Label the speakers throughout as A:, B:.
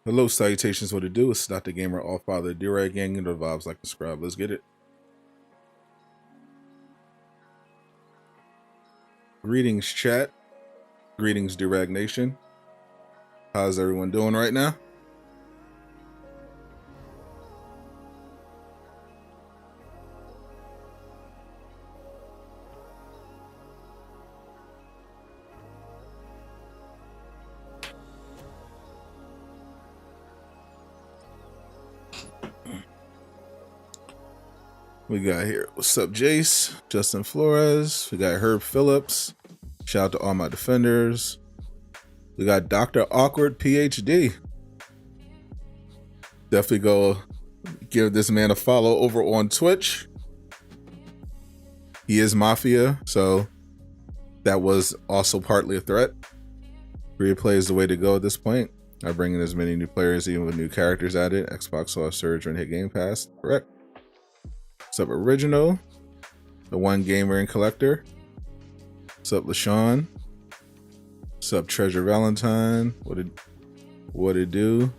A: Hello, salutations, what it do? It's not the gamer, all father, D-Rag gang, and the vibes like the scribe. Let's get it. Greetings, chat. Greetings, D-Rag Nation. How's everyone doing right now? We got here, what's up, Jace, Justin Flores, we got Herb Phillips, shout out to all my defenders. We got Dr. Awkward PhD. Definitely go give this man a follow over on Twitch. He is Mafia, so that was also partly a threat. Free play is the way to go at this point. I bring in as many new players, even with new characters added. Xbox saw a surge when hit Game Pass, correct? What's up, Original? The One Gamer and Collector. What's up, LaShawn? What's up, Treasure Valentine? What it do?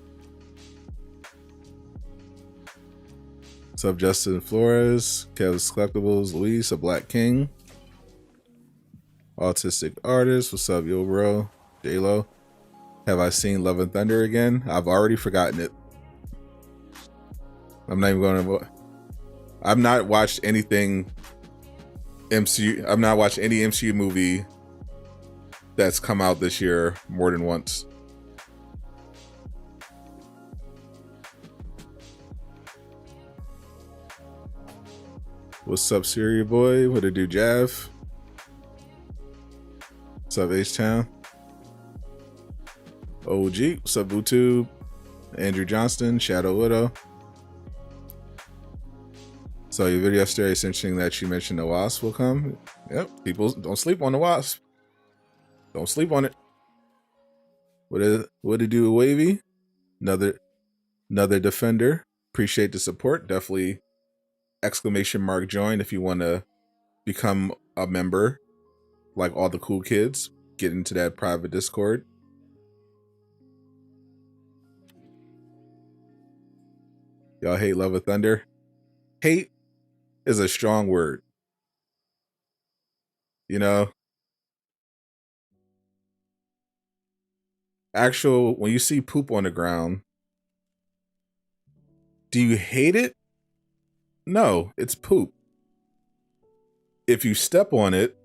A: What's up, Justin Flores? Kev's Collectibles, Luis, a Black King. Autistic Artist. What's up, yo, bro? J-Lo. Have I seen Love and Thunder again? I've already forgotten it. I'm not even going to... I've not watched anything MCU. I've not watched any MCU movie that's come out this year more than once. What's up, Syria boy? What it do, Jav? What's up, H-Town? OG. What's up, YouTube? Andrew Johnston, Shadow Widow. So your video yesterday, it's interesting that you mentioned the Wasp will come. Yep, people don't sleep on the Wasp. Don't sleep on it. What it do, Wavy? Another defender. Appreciate the support. Definitely ! Join if you want to become a member, like all the cool kids. Get into that private Discord. Y'all hate Love of Thunder? Hate is a strong word. You know? When you see poop on the ground, do you hate it? No, it's poop. If you step on it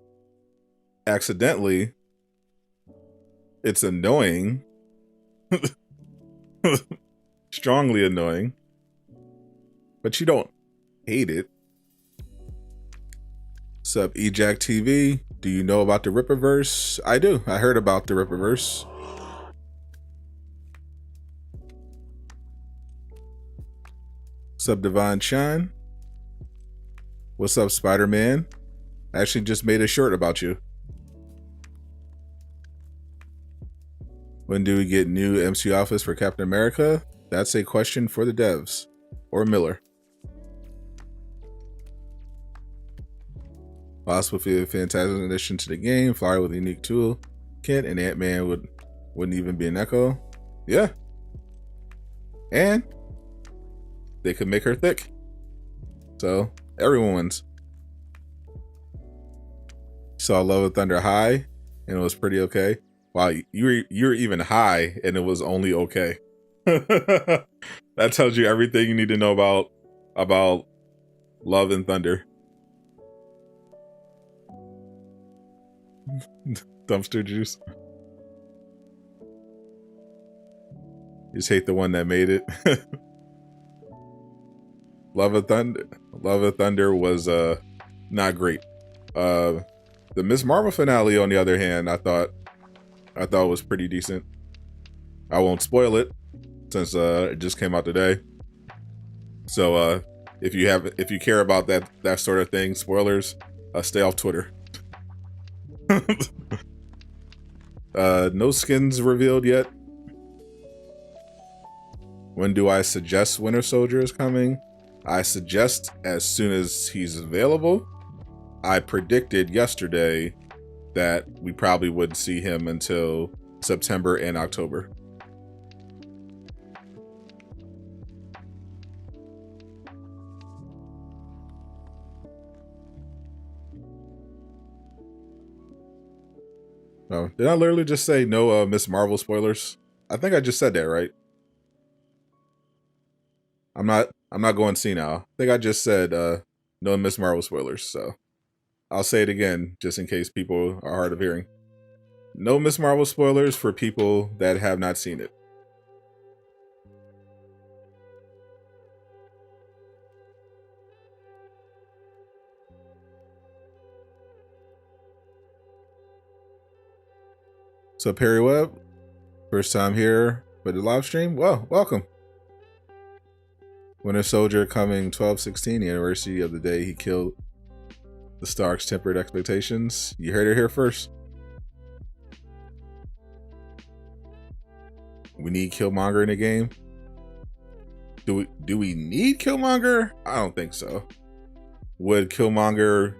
A: accidentally, it's annoying. Strongly annoying. But you don't hate it. What's up, Ejack TV? Do you know about the Rippaverse? I do. I heard about the Rippaverse. What's up, Divine Shine? What's up, Spider-Man? I actually just made a shirt about you. When do we get new MCU office for Captain America? That's a question for the devs. Or Miller. Wasp would be a fantastic addition to the game. Flyer with a unique tool kit, and Ant-Man wouldn't even be an Echo. Yeah. And they could make her thick. So everyone wins. Saw Love of Thunder high, and it was pretty okay. Wow, you're even high, and it was only okay. That tells you everything you need to know about Love and Thunder. Dumpster juice. You just hate the one that made it. Love of Thunder was not great. The Miss Marvel finale, on the other hand, I thought was pretty decent. I won't spoil it since it just came out today. So if you care about that sort of thing, spoilers, stay off Twitter. No skins revealed yet. When do I suggest Winter Soldier is coming? I suggest as soon as he's available. I predicted yesterday that we probably wouldn't see him until September and October. Oh, did I literally just say no Miss Marvel spoilers? I think I just said that, right? I'm not going to see now. I think I just said no Miss Marvel spoilers, so I'll say it again just in case people are hard of hearing. No Miss Marvel spoilers for people that have not seen it. So Perry Webb, first time here for the live stream. Well, welcome. Winter Soldier coming 12/16, the anniversary of the day he killed the Stark's tempered expectations. You heard it here first. We need Killmonger in the game. Do we need Killmonger? I don't think so. Would Killmonger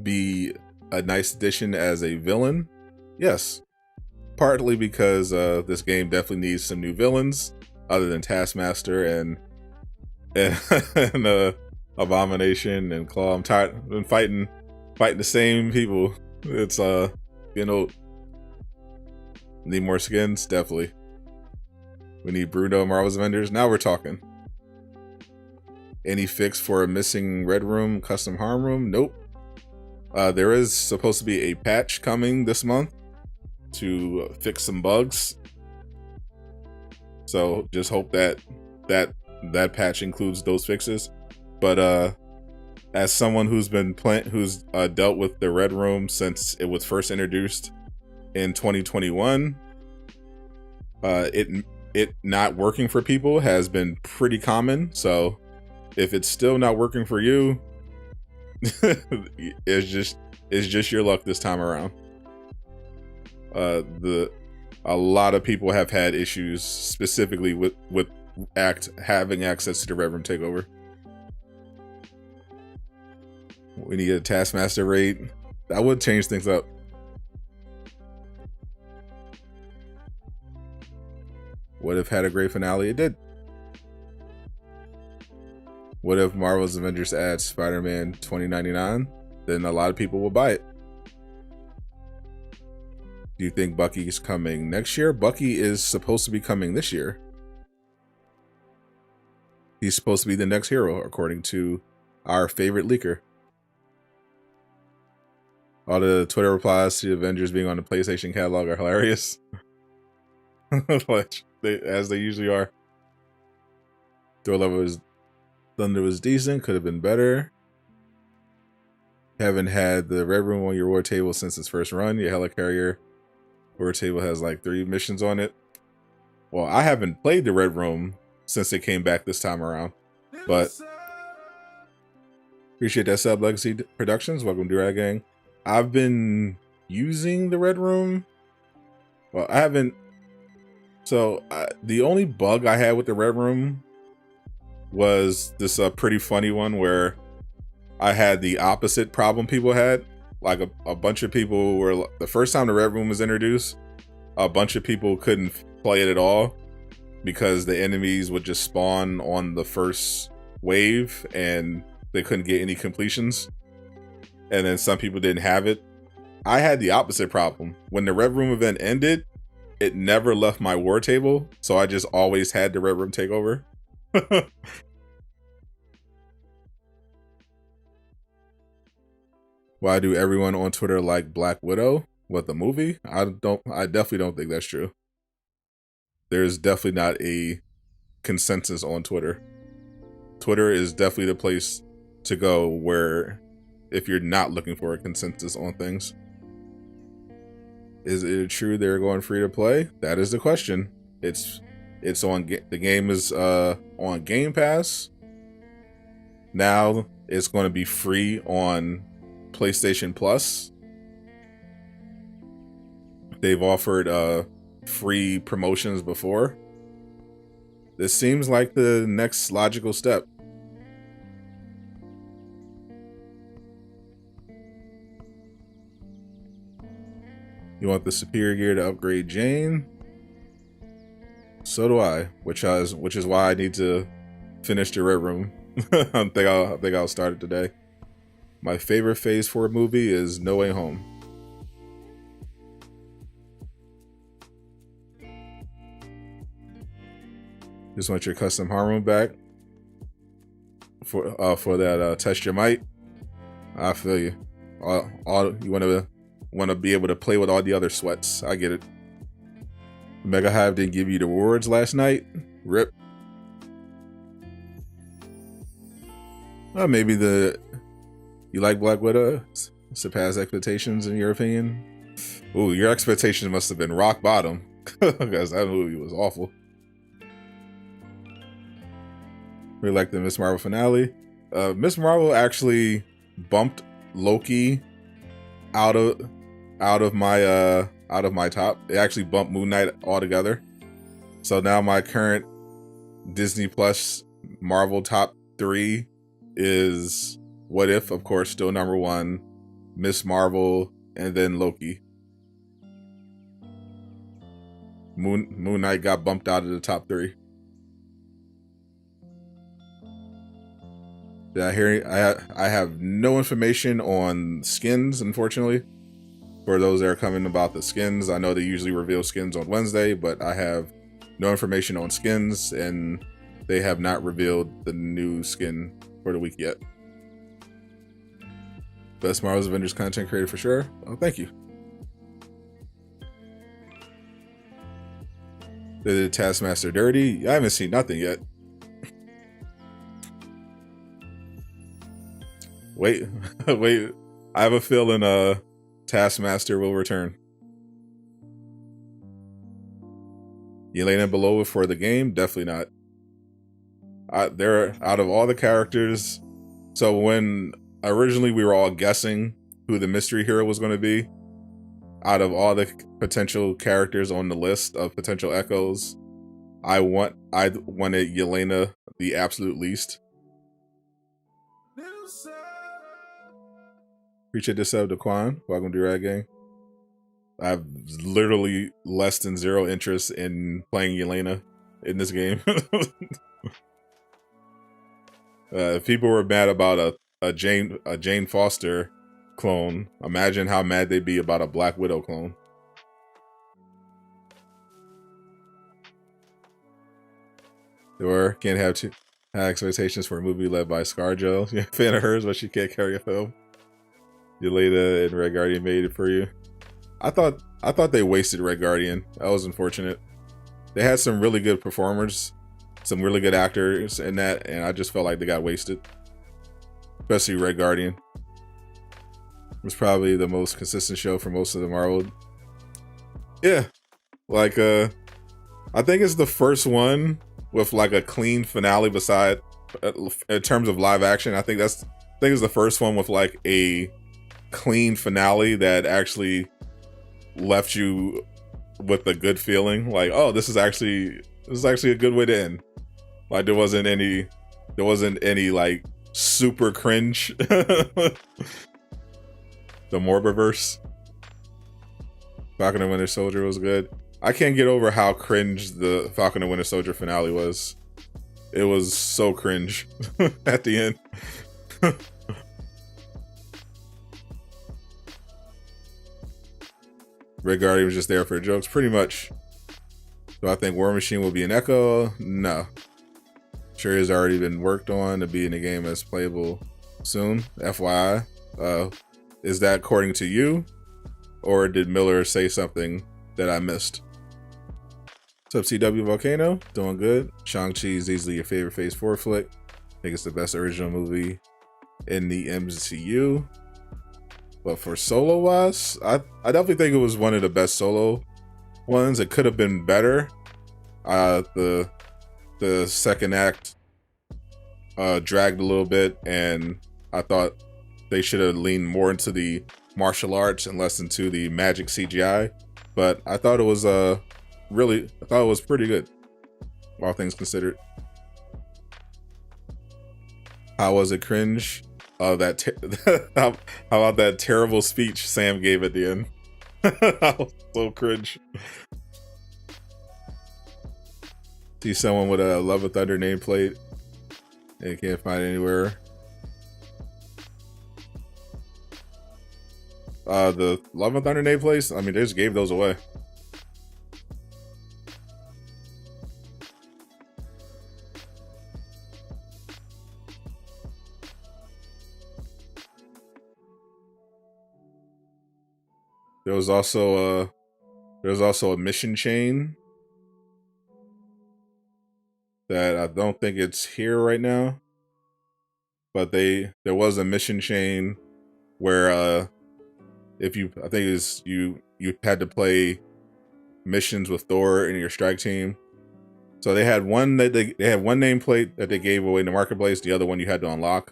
A: be a nice addition as a villain? Yes. Partly because this game definitely needs some new villains other than Taskmaster and Abomination and Claw. I'm tired of fighting the same people. It's getting old. Need more skins? Definitely. We need Bruno, Marvel's Avengers. Now we're talking. Any fix for a missing Red Room custom harm room? Nope. There is supposed to be a patch coming this month to fix some bugs. So just hope that patch includes those fixes. But as someone who's been dealt with the Red Room since it was first introduced in 2021, it not working for people has been pretty common. So if it's still not working for you, it's just your luck this time around. A lot of people have had issues specifically with having access to the Red Room takeover. We need a Taskmaster raid. That would change things up. What if had a great finale? It did. What if Marvel's Avengers adds Spider-Man 2099? Then a lot of people will buy it. Do you think Bucky's coming next year? Bucky is supposed to be coming this year. He's supposed to be the next hero, according to our favorite leaker. All the Twitter replies to the Avengers being on the PlayStation catalog are hilarious. As they usually are. Thor Thunder was decent, could have been better. Haven't had the Red Room on your war table since its first run. Your helicarrier war table has like 3 missions on it. Well, I haven't played the Red Room since it came back this time around, but appreciate that sub, Legacy Productions. Welcome to Durag Gang. I've been using the Red Room. Well, I haven't. So the only bug I had with the Red Room was this pretty funny one where I had the opposite problem people had. Like a bunch of people were, the first time the Red Room was introduced, a bunch of people couldn't play it at all because the enemies would just spawn on the first wave and they couldn't get any completions. And then some people didn't have it. I had the opposite problem. When the Red Room event ended, it never left my war table, so I just always had the Red Room take over. Why do everyone on Twitter like Black Widow? What, the movie? I definitely don't think that's true. There's definitely not a consensus on Twitter. Twitter is definitely the place to go where if you're not looking for a consensus on things. Is it true they're going free to play? That is the question. It's on, the game is on Game Pass. Now it's going to be free on PlayStation Plus. They've offered free promotions before. This seems like the next logical step. You want the superior gear to upgrade Jane? So do I, which is why I need to finish the Red Room. I think I'll start it today. My favorite Phase 4 movie is No Way Home. Just want your custom harm back for that test your might. I feel you. All you want to be able to play with all the other sweats. I get it. Mega Hive didn't give you the rewards last night. Rip. Maybe you like Black Widow surpassed expectations in your opinion. Ooh, your expectations must have been rock bottom because that movie was awful. We like the Miss Marvel finale. Miss Marvel actually bumped Loki out of my top. It actually bumped Moon Knight altogether. So now my current Disney Plus Marvel top 3 is What If, of course, still number 1, Miss Marvel, and then Loki. Moon Knight got bumped out of the top 3. Did I hear? I have no information on skins, unfortunately. For those that are coming about the skins, I know they usually reveal skins on Wednesday, but I have no information on skins, and they have not revealed the new skin for the week yet. Best Marvel's Avengers content creator for sure. Oh, thank you. They did Taskmaster dirty. I haven't seen nothing yet. Wait. I have a feeling Taskmaster will return. Yelena Belova for the game? Definitely not. They're out of all the characters. So when originally we were all guessing who the mystery hero was going to be, out of all the potential characters on the list of potential echoes, I wanted Yelena the absolute least. Appreciate the sub to Quan. Welcome to Rad Gang. I have literally less than 0 interest in playing Yelena in this game. If people were mad about a Jane Foster clone, imagine how mad they'd be about a Black Widow clone. Or can't have high expectations for a movie led by ScarJo. You're a fan of hers, but she can't carry a film. Yelena and Red Guardian made it for you. I thought they wasted Red Guardian. That was unfortunate. They had some really good performers, some really good actors in that, and I just felt like they got wasted. Especially Red Guardian. It was probably the most consistent show for most of the Marvel. Yeah. Like I think it's the first one with like a clean finale beside in terms of live action. I think it's the first one with like a clean finale that actually left you with a good feeling, like, oh, this is actually a good way to end. Like there wasn't any like super cringe. The Morbiverse. Falcon and Winter Soldier was good. I can't get over how cringe the Falcon and Winter Soldier finale was. It was so cringe at the end. Red Guardian was just there for jokes, pretty much. Do I think War Machine will be an Echo? No. Sure, has already been worked on to be in the game as playable soon. FYI. Is that according to you? Or did Miller say something that I missed? What's up, CW Volcano? Doing good. Shang-Chi is easily your favorite Phase 4 flick. I think it's the best original movie in the MCU. But for solo wise, I definitely think it was one of the best solo ones. It could have been better. The second act dragged a little bit, and I thought they should have leaned more into the martial arts and less into the magic CGI. But I thought it was pretty good, all things considered. How was it cringe? How about that terrible speech Sam gave at the end? That was so cringe. See someone with a Love of Thunder nameplate and can't find it anywhere. The Love of Thunder nameplates, I mean, they just gave those away. There was also a mission chain that I don't think it's here right now, but there was a mission chain where if you, I think it's you had to play missions with Thor in your strike team. So they had one that they had one nameplate that they gave away in the marketplace. The other one you had to unlock.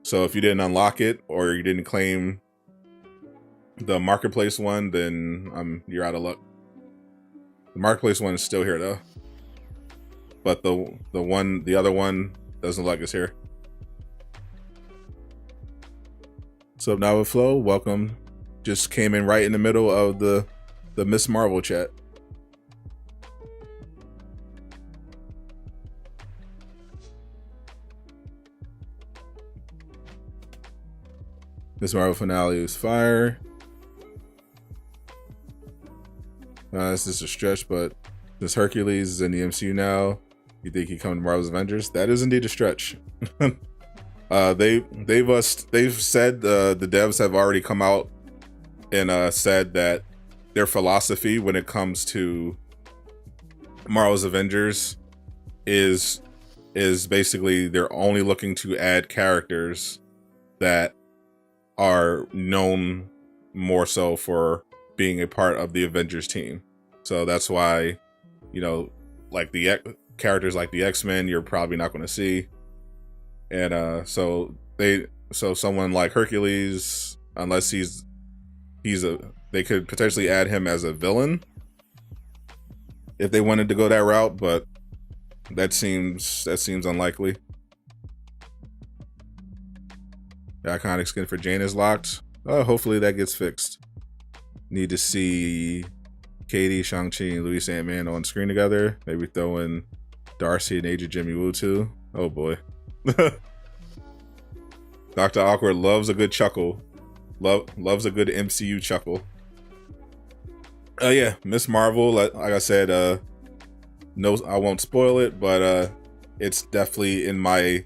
A: So if you didn't unlock it or you didn't claim the marketplace one, then you're out of luck. The marketplace one is still here though, but the other one doesn't look like it's here. So now with Flo, welcome. Just came in right in the middle of the Miss Marvel chat. Miss Marvel finale is fire. This is a stretch, but since Hercules is in the MCU now, you think he come to Marvel's Avengers? That is indeed a stretch. They've said the devs have already come out and said that their philosophy when it comes to Marvel's Avengers is basically they're only looking to add characters that are known more so for being a part of the Avengers team. So that's why, you know, like the characters like the X-Men, you're probably not going to see. And so someone like Hercules, unless they could potentially add him as a villain if they wanted to go that route, but that seems unlikely. The iconic skin for Jane is locked. Hopefully that gets fixed. Need to see Katie, Shang-Chi, and Luis Ant-Man on screen together. Maybe throw in Darcy and Agent Jimmy Woo too. Oh boy. Dr. Awkward loves a good chuckle. Loves a good MCU chuckle. Yeah, Miss Marvel, like I said, no, I won't spoil it, but it's definitely in my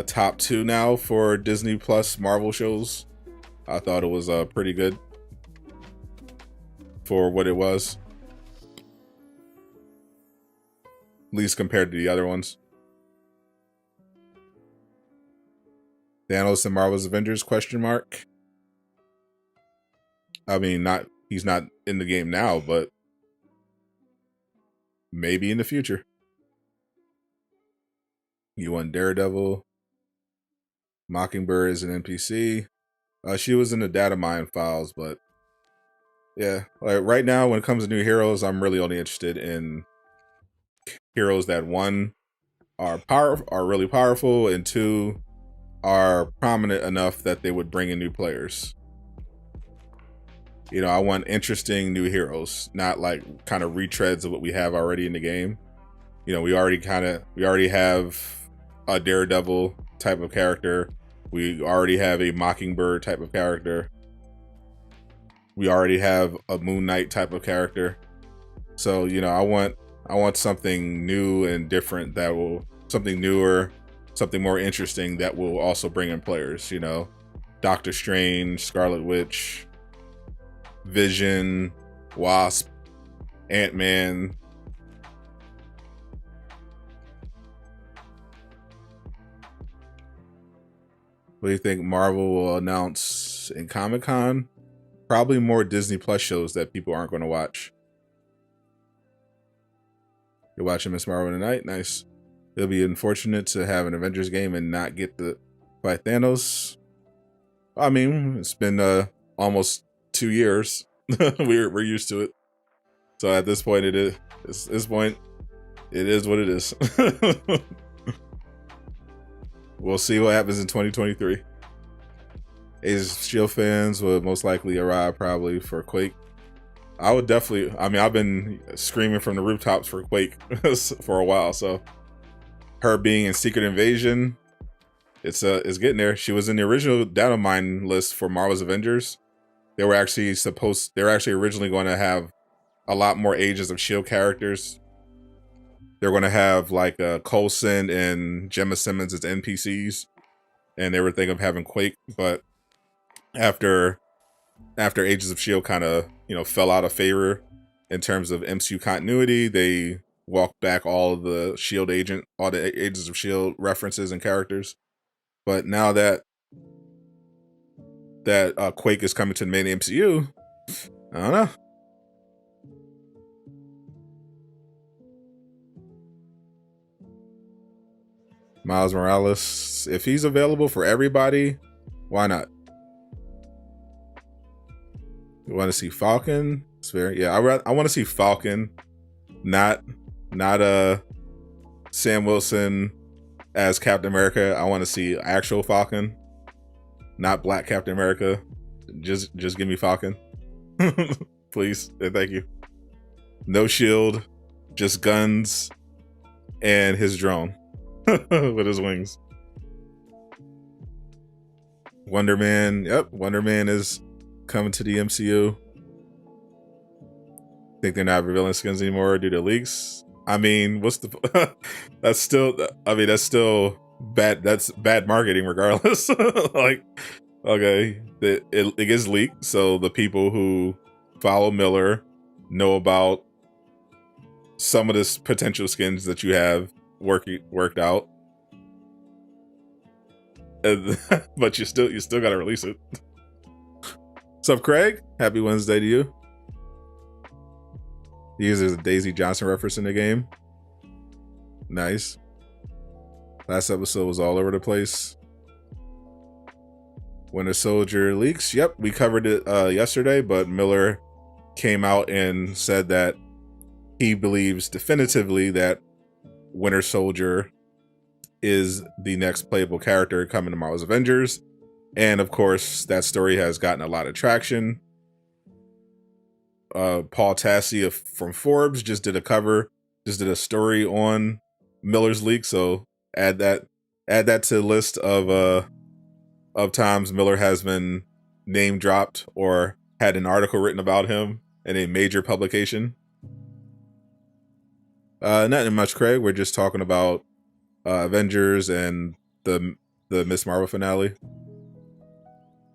A: top 2 now for Disney Plus Marvel shows. I thought it was pretty good for what it was, at least compared to the other ones. Thanos and Marvel's Avengers ? I mean, he's not in the game now, but maybe in the future. You want Daredevil. Mockingbird is an NPC. She was in the data mine files, but yeah, like right now when it comes to new heroes, I'm really only interested in heroes that 1 are really powerful, and 2 are prominent enough that they would bring in new players. You know, I want interesting new heroes, not like kind of retreads of what we have already in the game. You know, we already have a Daredevil type of character. We already have a Mockingbird type of character. We already have a Moon Knight type of character. So, you know, I want something new and different something newer, something more interesting that will also bring in players, you know. Doctor Strange, Scarlet Witch, Vision, Wasp, Ant-Man. What do you think Marvel will announce in Comic-Con? Probably more Disney Plus shows that people aren't going to watch. You're watching Miss Marvel tonight? Nice. It'll be unfortunate to have an Avengers game and not get to fight Thanos. I mean, it's been almost 2 years. We're used to it. So at this point, it is what it is. We'll see what happens in 2023. Agents of S.H.I.E.L.D. fans will most likely arrive probably for Quake. I would definitely, I mean, I've been screaming from the rooftops for Quake for a while, so her being in Secret Invasion, it's getting there. She was in the original data mine list for Marvel's Avengers. They were actually originally going to have a lot more Agents of S.H.I.E.L.D. characters. They're going to have like Coulson and Gemma Simmons as NPCs, and they were thinking of having Quake, but after after Agents of S.H.I.E.L.D. kind of, fell out of favor in terms of MCU continuity, they walked back all the all the Agents of S.H.I.E.L.D. references and characters. But now that Quake is coming to the main MCU, I don't know. Miles Morales, if he's available for everybody, why not? You want to see Falcon? Yeah, I want to see Falcon, not Sam Wilson as Captain America. I want to see actual Falcon, not Black Captain America. Just give me Falcon, please and thank you. No shield, just guns and his drone with his wings. Wonder Man, yep, Wonder Man is coming to the MCU. Think they're not revealing skins anymore due to leaks. I mean, what's the that's still bad. That's bad marketing regardless. Like, okay, it gets leaked, so the people who follow Miller know about some of the potential skins that you have worked out. But you still gotta release it. What's up, Craig? Happy Wednesday to you. There's a Daisy Johnson reference in the game. Nice. Last episode was all over the place. Winter Soldier leaks. Yep, we covered it yesterday, but Miller came out and said that he believes definitively that Winter Soldier is the next playable character coming to Marvel's Avengers. And of course, that story has gotten a lot of traction. Paul Tassi from Forbes just did a story on Miller's leak. So add that to the list of times Miller has been name dropped or had an article written about him in a major publication. Nothing much, Craig. We're just talking about Avengers and the Miss Marvel finale.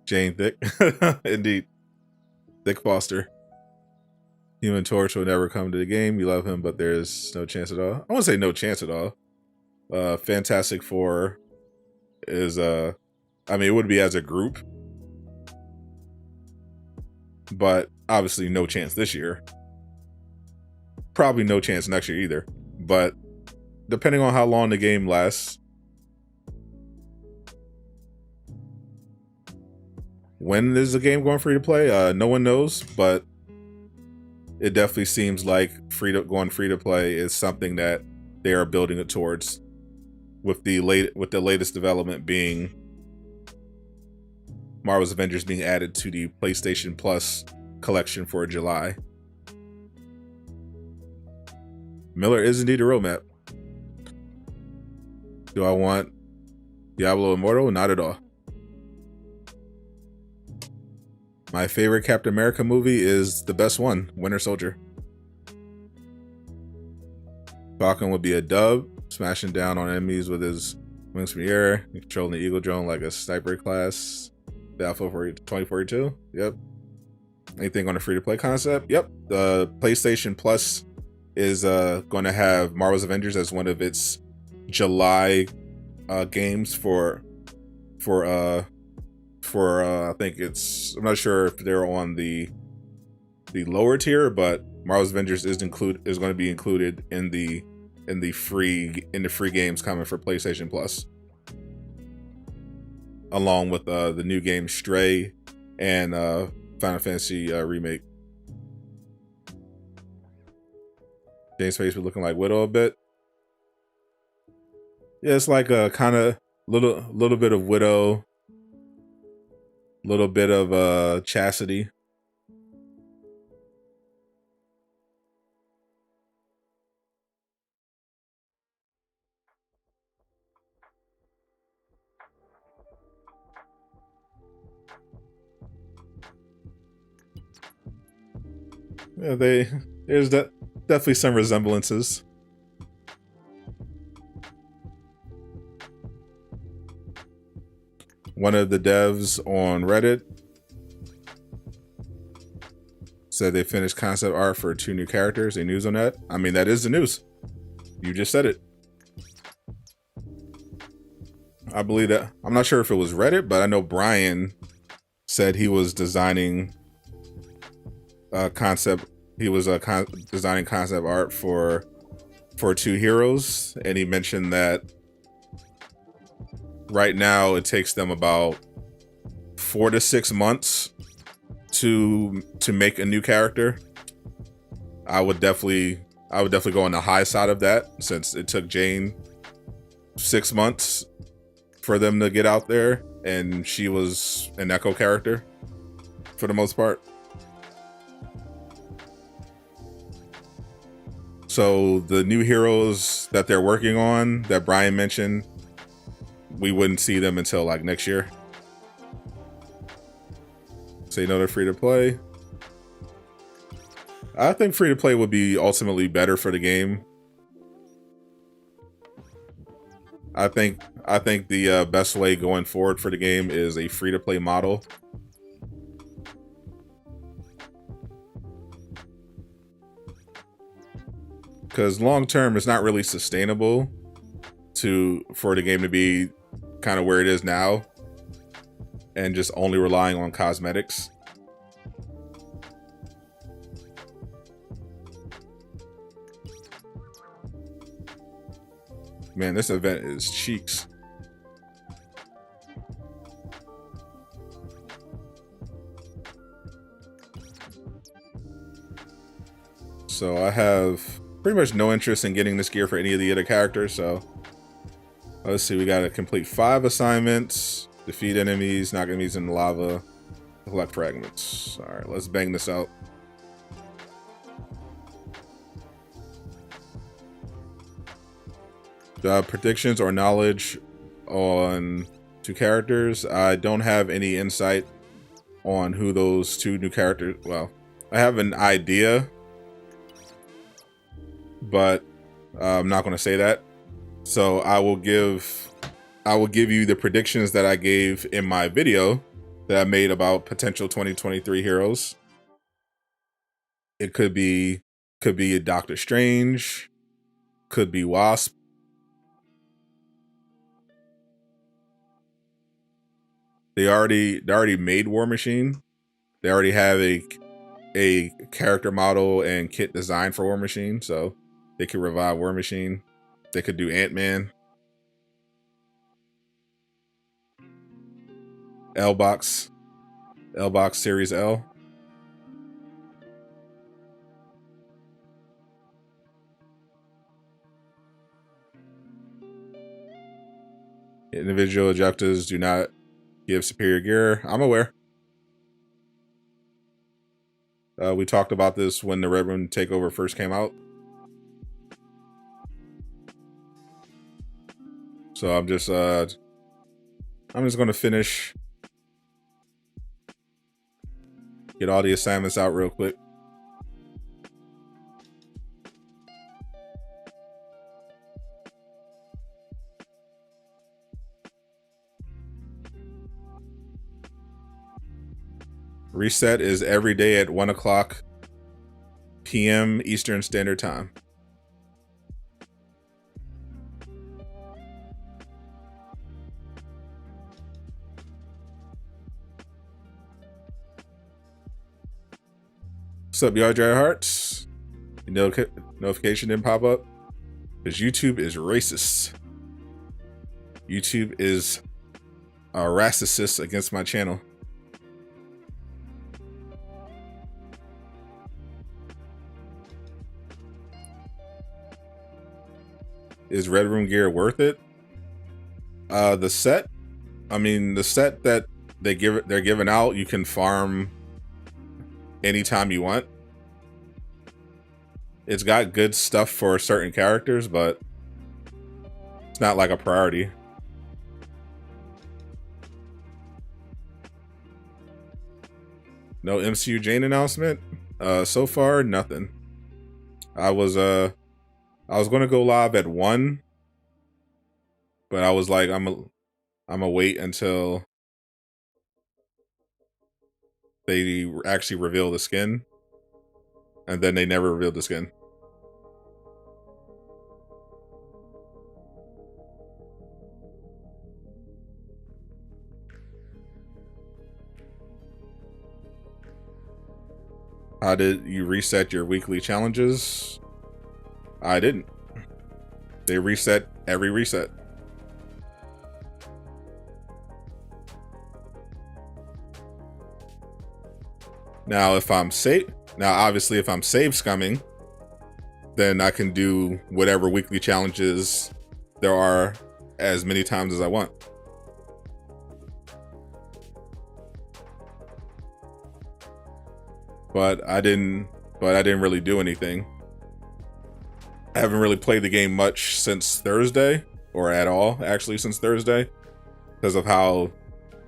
A: Jane Thick. Indeed. Thick Foster. Human Torch will never come to the game. You love him, but there's no chance at all. I won't say no chance at all. Fantastic Four is it would be as a group, but obviously no chance this year. Probably no chance next year either. But depending on how long the game lasts, when is the game going free to play? No one knows, but it definitely seems like going free to play is something that they are building it towards. With the latest development being Marvel's Avengers being added to the PlayStation Plus collection for July. Miller is indeed a roadmap. Do I want Diablo Immortal? Not at all. My favorite Captain America movie is the best one, Winter Soldier. Falcon would be a dub, smashing down on enemies with his wings from the air, controlling the Eagle drone like a sniper class. The Alpha for 2042. Yep. Anything on a free-to-play concept? Yep. The PlayStation Plus is going to have Marvel's Avengers as one of its July games for I think I'm not sure if they're on the lower tier, but Marvel's Avengers is going to be included in the free games coming for PlayStation Plus, along with the new game Stray and Final Fantasy remake. James Space was looking like Widow a bit. Yeah, it's like a kind of little bit of Widow. Little bit of Chastity. Yeah, there's definitely some resemblances. One of the devs on Reddit said they finished concept art for 2 new characters. Any news on that? I mean, that is the news. You just said it. I believe that. I'm not sure if it was Reddit, but I know Brian said he was designing concept. He was designing concept art for 2 heroes, and he mentioned that right now it takes them about 4 to 6 months to make a new character. I would definitely go on the high side of that, since it took Jane 6 months for them to get out there, and she was an Echo character for the most part. So the new heroes that they're working on, that Brian mentioned, we wouldn't see them until like next year. So you know they're free to play. I think free to play would be ultimately better for the game. I think the best way going forward for the game is a free to play model. Because long term, it's not really sustainable for the game to be kind of where it is now and just only relying on cosmetics. Man, this event is cheeks. So I have pretty much no interest in getting this gear for any of the other characters, so let's see, we gotta complete 5 assignments, defeat enemies, knock enemies in the lava, collect fragments. Alright, let's bang this out. Predictions or knowledge on 2 characters. I don't have any insight on who those 2 new characters, well, I have an idea, but I'm not going to say that. So I will give you the predictions that I gave in my video that I made about potential 2023 heroes. It could be a Doctor Strange, could be Wasp. They already made War Machine. They already have a character model and kit design for War Machine, so they could revive War Machine. They could do Ant-Man. L-Box Series L. Individual objectives do not give superior gear. I'm aware. We talked about this when the Red Room Takeover first came out. So I'm just going to finish, get all the assignments out real quick. Reset is every day at 1:00 p.m. Eastern Standard Time. What's up, y'all, dry hearts? Your notification didn't pop up? Because YouTube is racist. YouTube is a racist against my channel. Is Red Room gear worth it? The set, I mean, the set that they're giving out, you can farm anytime you want. It's got good stuff for certain characters, but it's not like a priority. No MCU Jane announcement. So far, nothing. I was gonna go live at 1, but I was like, I'm gonna wait until they actually reveal the skin. and then they never revealed the skin. How did you reset your weekly challenges? I didn't. They reset every reset. Now, if I'm obviously, if I'm save scumming, then I can do whatever weekly challenges there are as many times as I want. But I didn't really do anything. I haven't really played the game much since Thursday, or at all, actually, since Thursday, because of how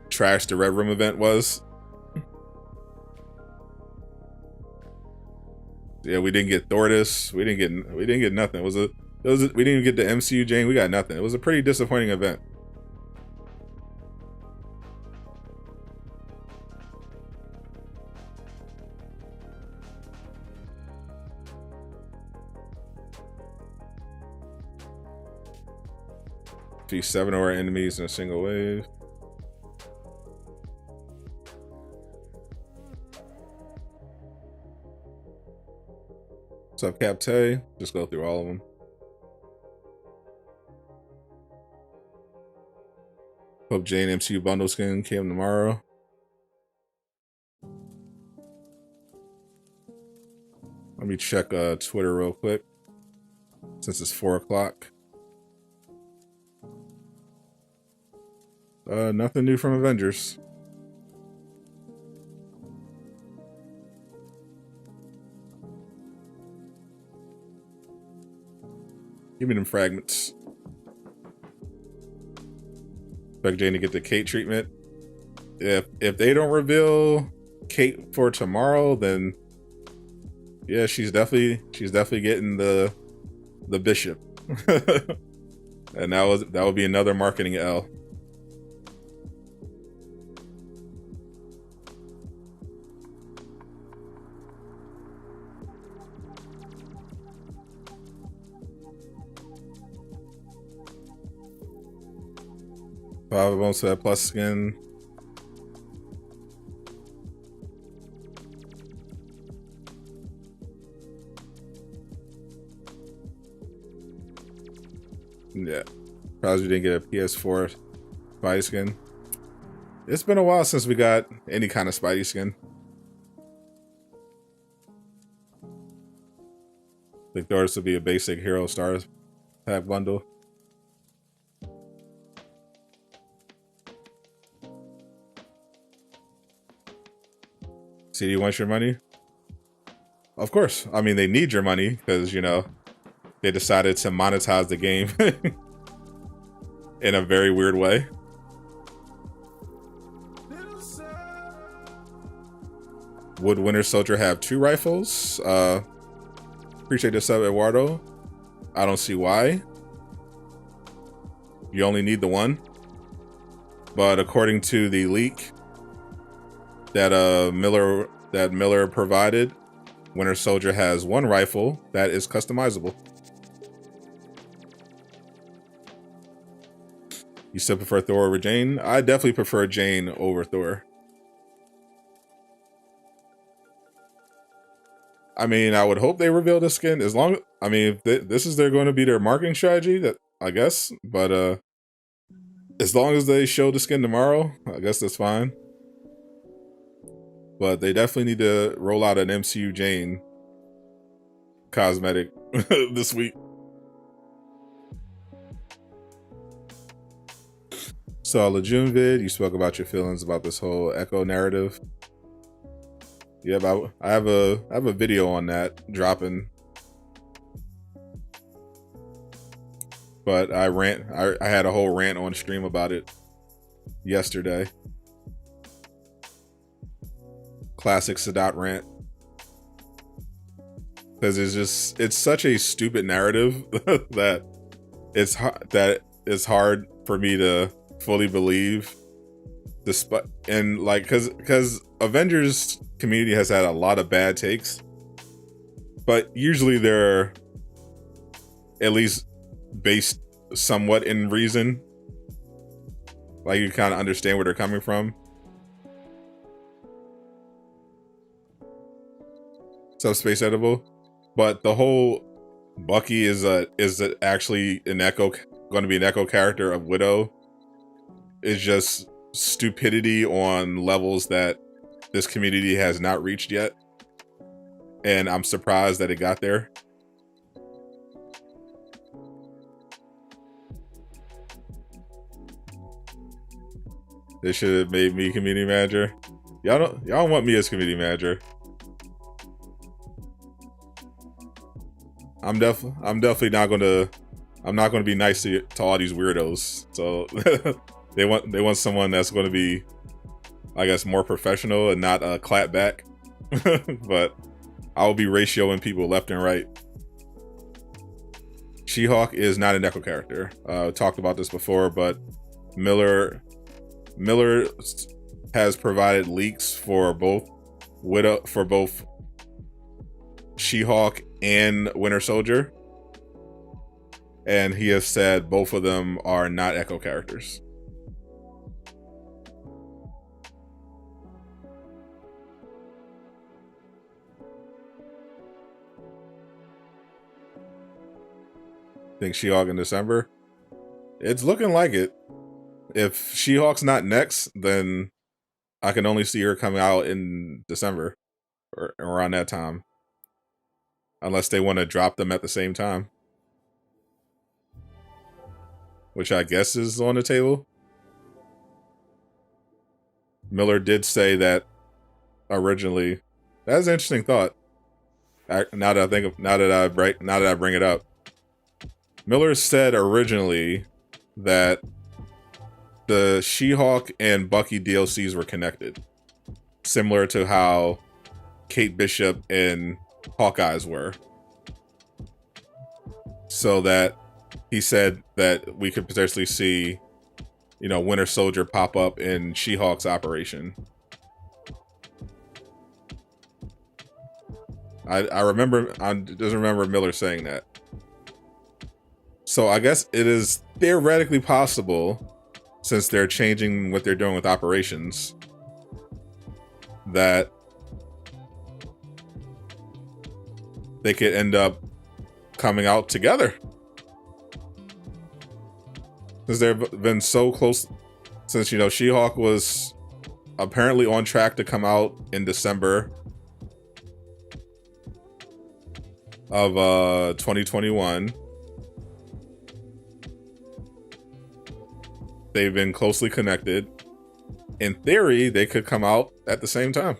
A: trash the Red Room event was. Yeah, we didn't get Thordis. We didn't get nothing. We didn't even get the MCU Jane. We got nothing. It was a pretty disappointing event. Defeat 7 or enemies in a single wave. What's up, Capte? Just go through all of them. Hope Jane MCU bundle skin came tomorrow. Let me check Twitter real quick, since it's 4 o'clock. Nothing new from Avengers. Give me them fragments. Expect Jane to get the Kate treatment. If they don't reveal Kate for tomorrow, then yeah, she's definitely getting the Bishop. And that would be another marketing L. Five of them to that plus skin. Yeah. Surprised we didn't get a PS4 Spidey skin. It's been a while since we got any kind of Spidey skin. I think this would be a basic Hero Stars pack bundle. CD wants your money? Of course. I mean, they need your money because, you know, they decided to monetize the game in a very weird way. Would Winter Soldier have 2 rifles? Appreciate the sub, Eduardo. I don't see why. You only need the one. But according to the leak that Miller provided, Winter Soldier has 1 rifle that is customizable. You still prefer Thor over Jane? I definitely prefer Jane over Thor. I mean, I would hope they reveal the skin as long. I mean, if this is going to be their marketing strategy, that I guess. But as long as they show the skin tomorrow, I guess that's fine. But they definitely need to roll out an MCU Jane cosmetic this week. So Laajune vid, you spoke about your feelings about this whole Echo narrative. Yeah, but I have a video on that dropping. But I had a whole rant on stream about it yesterday. Classic Sadot rant. Because it's such a stupid narrative that it's hard for me to fully believe. Despite, and like, because Avengers community has had a lot of bad takes but usually they're at least based somewhat in reason. Like you kind of understand where they're coming from. Subspace edible, but the whole Bucky is actually an going to be an echo character of Widow is just stupidity on levels that this community has not reached yet, and I'm surprised that it got there. They should have made me community manager. Y'all don't want me as community manager. I'm definitely not gonna. I'm not gonna be nice to all these weirdos. So they want someone that's gonna be, I guess, more professional and not a clap back. But I will be ratioing people left and right. She-Hulk is not an echo character. Talked about this before, but Miller has provided leaks for both She-Hulk and Winter Soldier, and he has said both of them are not echo characters. Think She-Hulk in December? It's looking like it. If She-Hulk's not next, then I can only see her coming out in December or around that time. Unless they want to drop them at the same time. Which I guess is on the table. Miller did say that originally. That's an interesting thought. Now that I bring it up. Miller said originally that the She-Hulk and Bucky DLCs were connected. Similar to how Kate Bishop and Hawkeyes were. So that he said that we could potentially see, Winter Soldier pop up in She-Hulk's operation. I just remember Miller saying that. So I guess it is theoretically possible, since they're changing what they're doing with operations, that they could end up coming out together. Because they've been so close since, She-Hulk was apparently on track to come out in December of 2021. They've been closely connected. In theory, they could come out at the same time.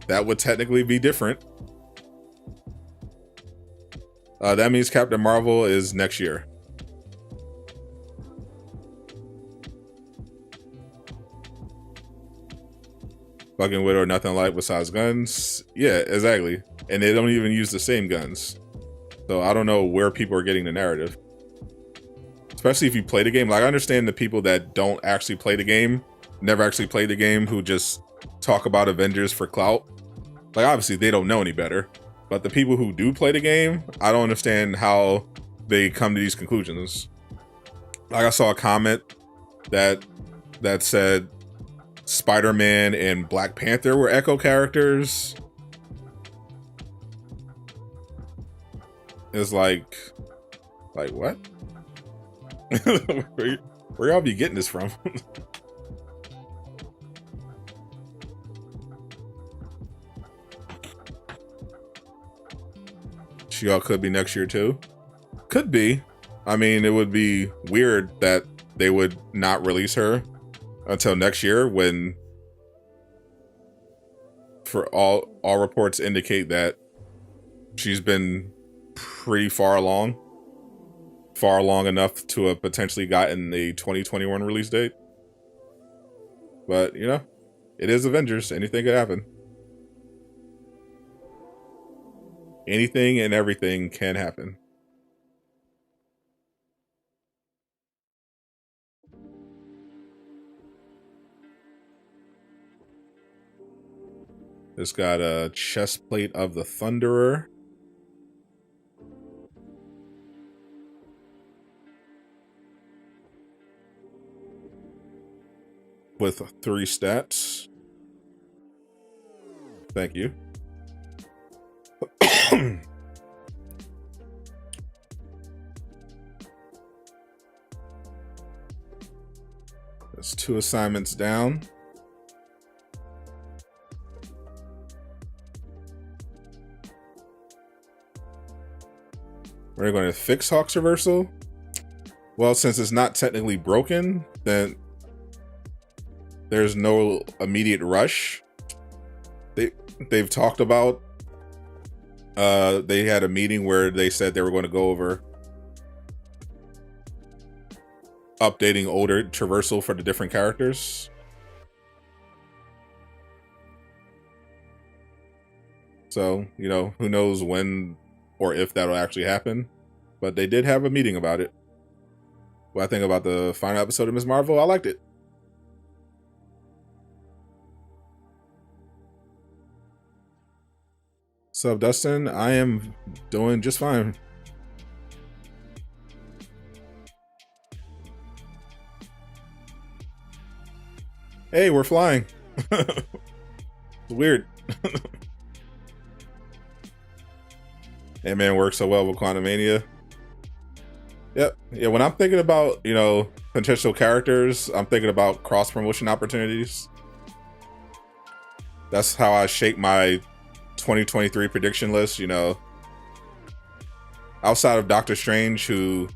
A: That would technically be different. That means Captain Marvel is next year. Fucking Widow, nothing like besides guns. Yeah, exactly. And they don't even use the same guns. So I don't know where people are getting the narrative. Especially if you play the game. Like, I understand the people that don't actually play the game, never actually played the game, who just talk about Avengers for clout. Like, obviously, they don't know any better. But the people who do play the game, I don't understand how they come to these conclusions. Like, I saw a comment that said Spider-Man and Black Panther were echo characters. It's like what? Where y'all be getting this from? She-Hulk could be next year too. Could be. I mean, it would be weird that they would not release her until next year, when for all reports indicate that she's been pretty far along enough to have potentially gotten a 2021 release date. But, it is Avengers. Anything could happen. Anything and everything can happen. It's got a chest plate of the Thunderer. With 3 stats. Thank you. That's 2 assignments down. We're going to fix Hawk's reversal. Well, since it's not technically broken, then there's no immediate rush. They've talked about, they had a meeting where they said they were going to go over updating older traversal for the different characters. So, you know, who knows when or if that'll actually happen. But they did have a meeting about it. What I think about the final episode of Ms. Marvel, I liked it. So, Dustin, I am doing just fine. Hey, we're flying. It's weird. Ant-Man works so well with Quantumania. Yep. Yeah, when I'm thinking about, you know, potential characters, I'm thinking about cross-promotion opportunities. That's how I shape my 2023 prediction list, you know. Outside of Doctor Strange, who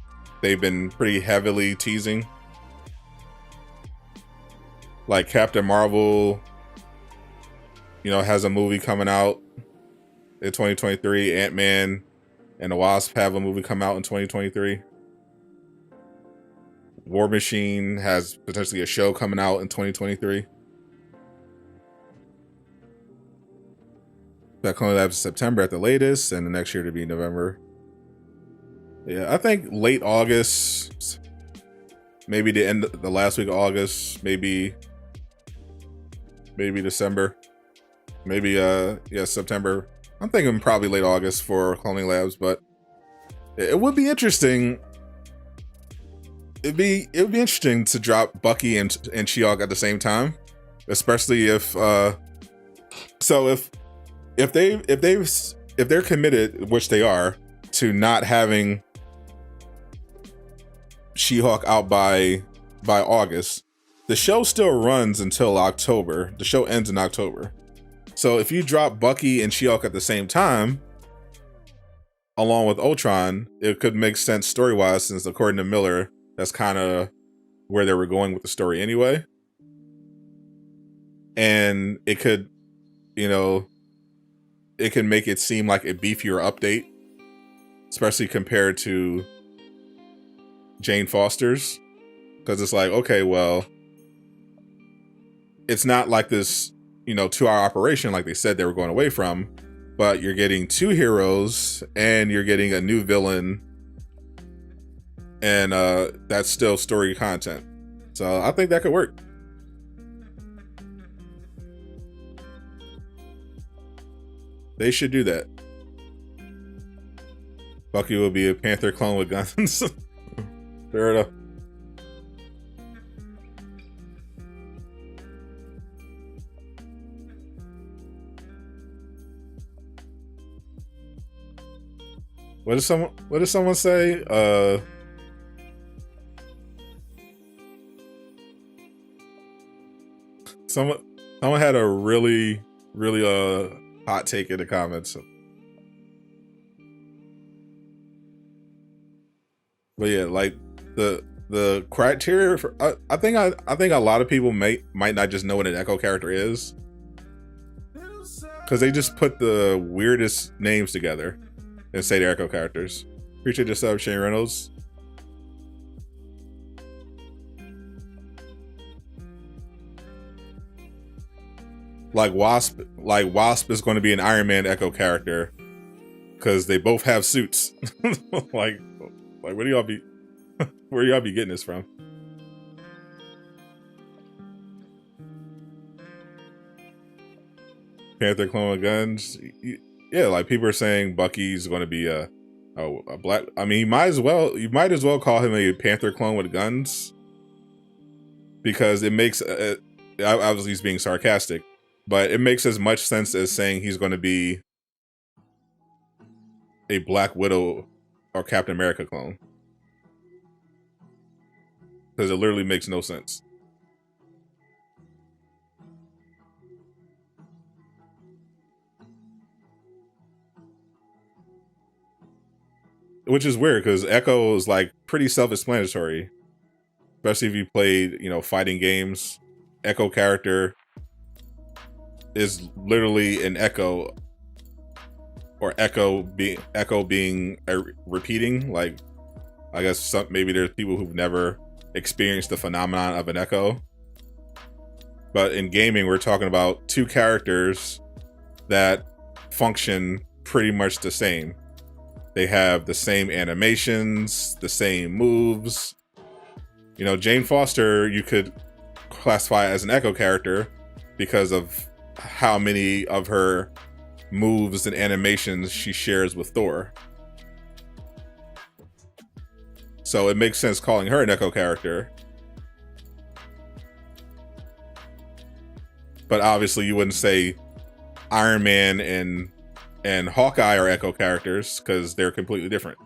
A: they've been pretty heavily teasing. Like Captain Marvel, you know, has a movie coming out in 2023. Ant-Man and the Wasp have a movie come out in 2023. War Machine has potentially a show coming out in 2023. That only lasts September at the latest, and the next year to be November. Yeah, I think late August, maybe the last week of August, maybe December, maybe yeah, September. I'm thinking probably late August for Cloning Labs, but it would be interesting. It would be interesting to drop Bucky and She-Hulk at the same time, especially if if they're committed, which they are, to not having She-Hulk out by August. The show still runs until October. The show ends in October. So if you drop Bucky and She-Hulk at the same time, along with Ultron, it could make sense story-wise, since according to Miller, that's kind of where they were going with the story anyway. And it could, you know, it can make it seem like a beefier update, especially compared to Jane Foster's. Because it's like, okay, well, it's not like this, you know, 2-hour operation like they said they were going away from, but you're getting 2 heroes and you're getting a new villain, and that's still story content. So I think that could work. They should do that. Bucky will be a Panther clone with guns. Fair enough. What did someone say? Someone had a really hot take in the comments. But yeah, like the criteria for I think a lot of people might not just know what an Echo character is, because they just put the weirdest names together and say they're Echo characters. Appreciate your sub, Shane Reynolds. Like Wasp is going to be an Iron Man Echo character because they both have suits. like where do y'all be getting this from? Panther clone with guns. Yeah, like people are saying Bucky's going to be a black. I mean, you might as well call him a Panther clone with guns, because it makes. Obviously, he's being sarcastic, but it makes as much sense as saying he's going to be a Black Widow or Captain America clone, because it literally makes no sense. Which is weird, because Echo is like pretty self-explanatory, especially if you played, fighting games. Echo character is literally an echo, or echo being repeating. Like, I guess maybe there's people who've never experienced the phenomenon of an echo, but in gaming we're talking about two characters that function pretty much the same. They have the same animations, the same moves. Jane Foster you could classify as an echo character because of how many of her moves and animations she shares with Thor. So it makes sense calling her an echo character. But obviously you wouldn't say Iron Man and Hawkeye are echo characters, because they're completely different.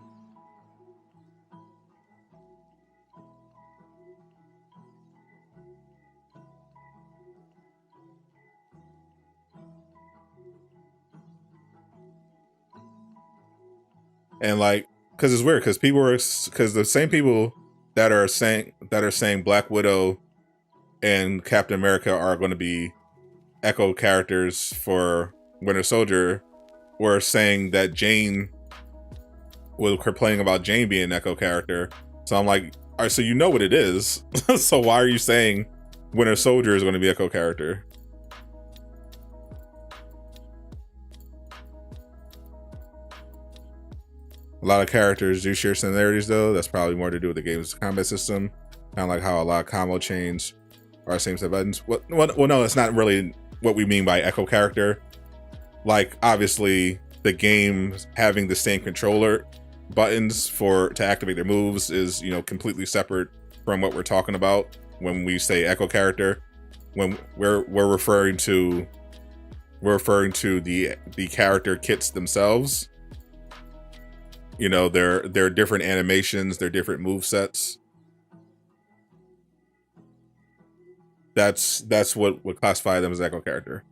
A: And like, because it's weird, because the same people that are saying Black Widow and Captain America are going to be echo characters for Winter Soldier were saying that Jane, were complaining about Jane being an echo character. So I'm like, all right, so you know what it is. So why are you saying Winter Soldier is going to be echo character? A lot of characters do share similarities, though. That's probably more to do with the game's combat system. Kind of like how a lot of combo chains are same set buttons. Well, no, that's not really what we mean by echo character. Like, obviously, the game having the same controller buttons to activate their moves is, completely separate from what we're talking about when we say echo character. When we're referring to the character kits themselves. Their different animations, their different move sets. That's what would classify them as echo character.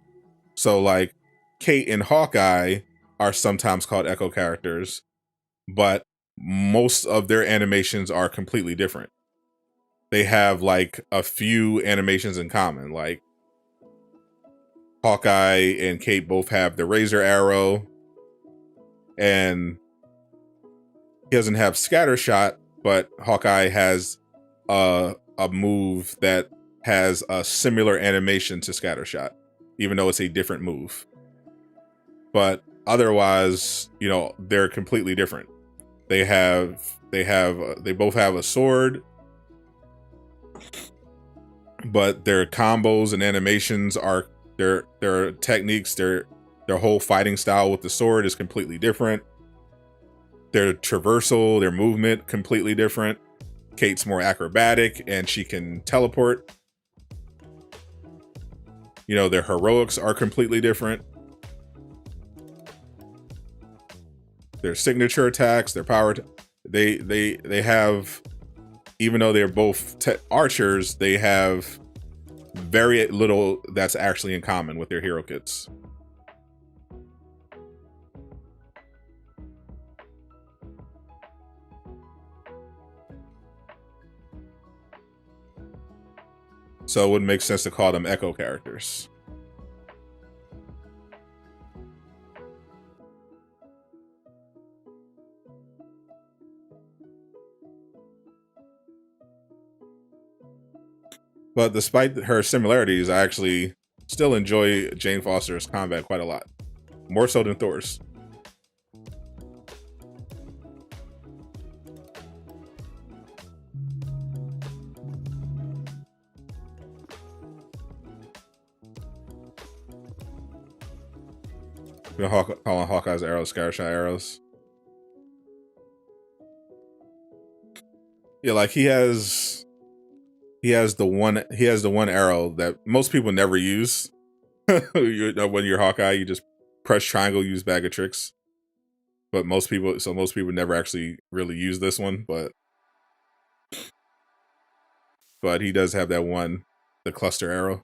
A: So like Kate and Hawkeye are sometimes called echo characters, but most of their animations are completely different. They have like a few animations in common. Like Hawkeye and Kate both have the razor arrow, and he doesn't have scatter shot, but Hawkeye has a move that has a similar animation to scatter shot, even though it's a different move. But otherwise, they're completely different. They both have a sword, but their combos and animations are their techniques, their whole fighting style with the sword is completely different. Their traversal, their movement, completely different. Kate's more acrobatic and she can teleport. Their heroics are completely different. Their signature attacks, their power, they have, even though they're both archers, they have very little that's actually in common with their hero kits. So it wouldn't make sense to call them echo characters. But despite her similarities, I actually still enjoy Jane Foster's combat quite a lot. More so than Thor's. You know, calling Hawkeye's arrows Scattershot arrows. Yeah, like he has the one arrow that most people never use. When you're Hawkeye, you just press triangle, use bag of tricks. But most people never actually really use this one, but he does have that one, the cluster arrow.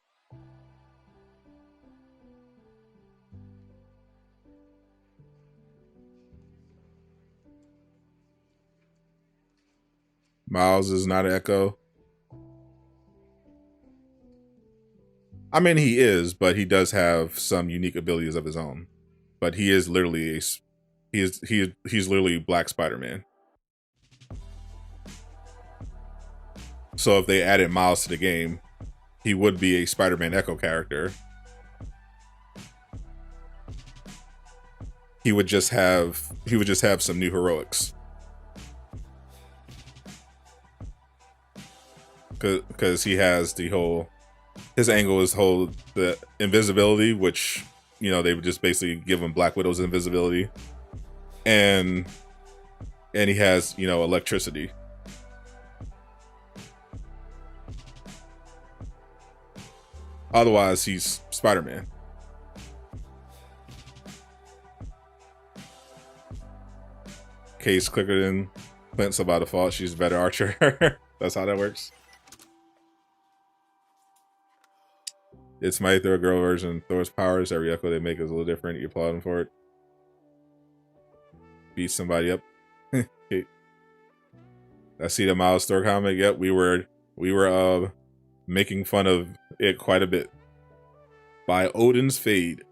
A: Miles is not an Echo. I mean, he is, but he does have some unique abilities of his own. But he is literally he's literally Black Spider-Man. So if they added Miles to the game, he would be a Spider-Man Echo character. He would just have some new heroics. Because he has his angle is the invisibility, which, you know, they would just basically give him Black Widow's invisibility, and he has, you know, electricity. Otherwise, he's Spider-Man. Case quicker than Clint, so by default, she's a better archer. That's how that works. It's my Thor girl version. Thor's powers, every Echo they make is a little different. You applaud them for it. Beat somebody up. Okay. I see the Miles Thor comic. Yep, we were making fun of it quite a bit. By Odin's Fade.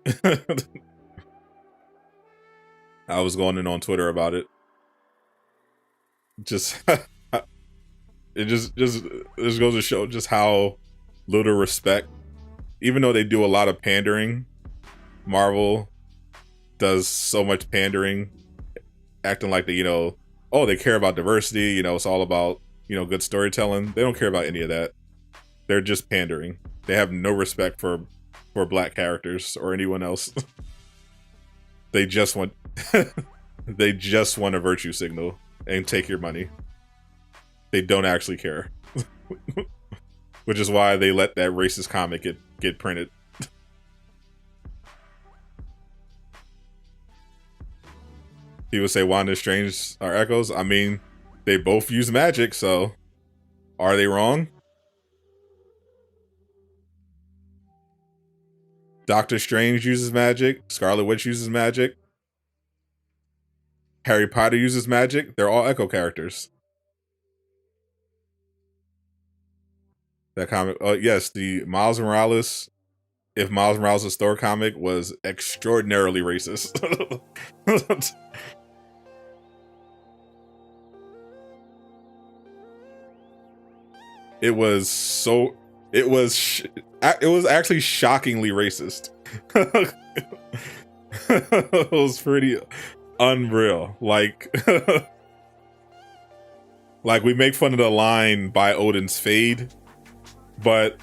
A: I was going in on Twitter about it. It just goes to show just how little respect. Even though they do a lot of pandering, Marvel does so much pandering, acting like they care about diversity, it's all about, good storytelling. They don't care about any of that. They're just pandering. They have no respect for Black characters or anyone else. They just want they just want a virtue signal and take your money. They don't actually care. Which is why they let that racist comic get printed. People say Wanda and Strange are Echoes. I mean, they both use magic, so are they wrong? Doctor Strange uses magic. Scarlet Witch uses magic. Harry Potter uses magic. They're all Echo characters. That comic, yes, the Miles Morales, if Miles Morales' Thor comic was extraordinarily racist. It was actually shockingly racist. It was pretty unreal. Like we make fun of the line by Odin's Fade, but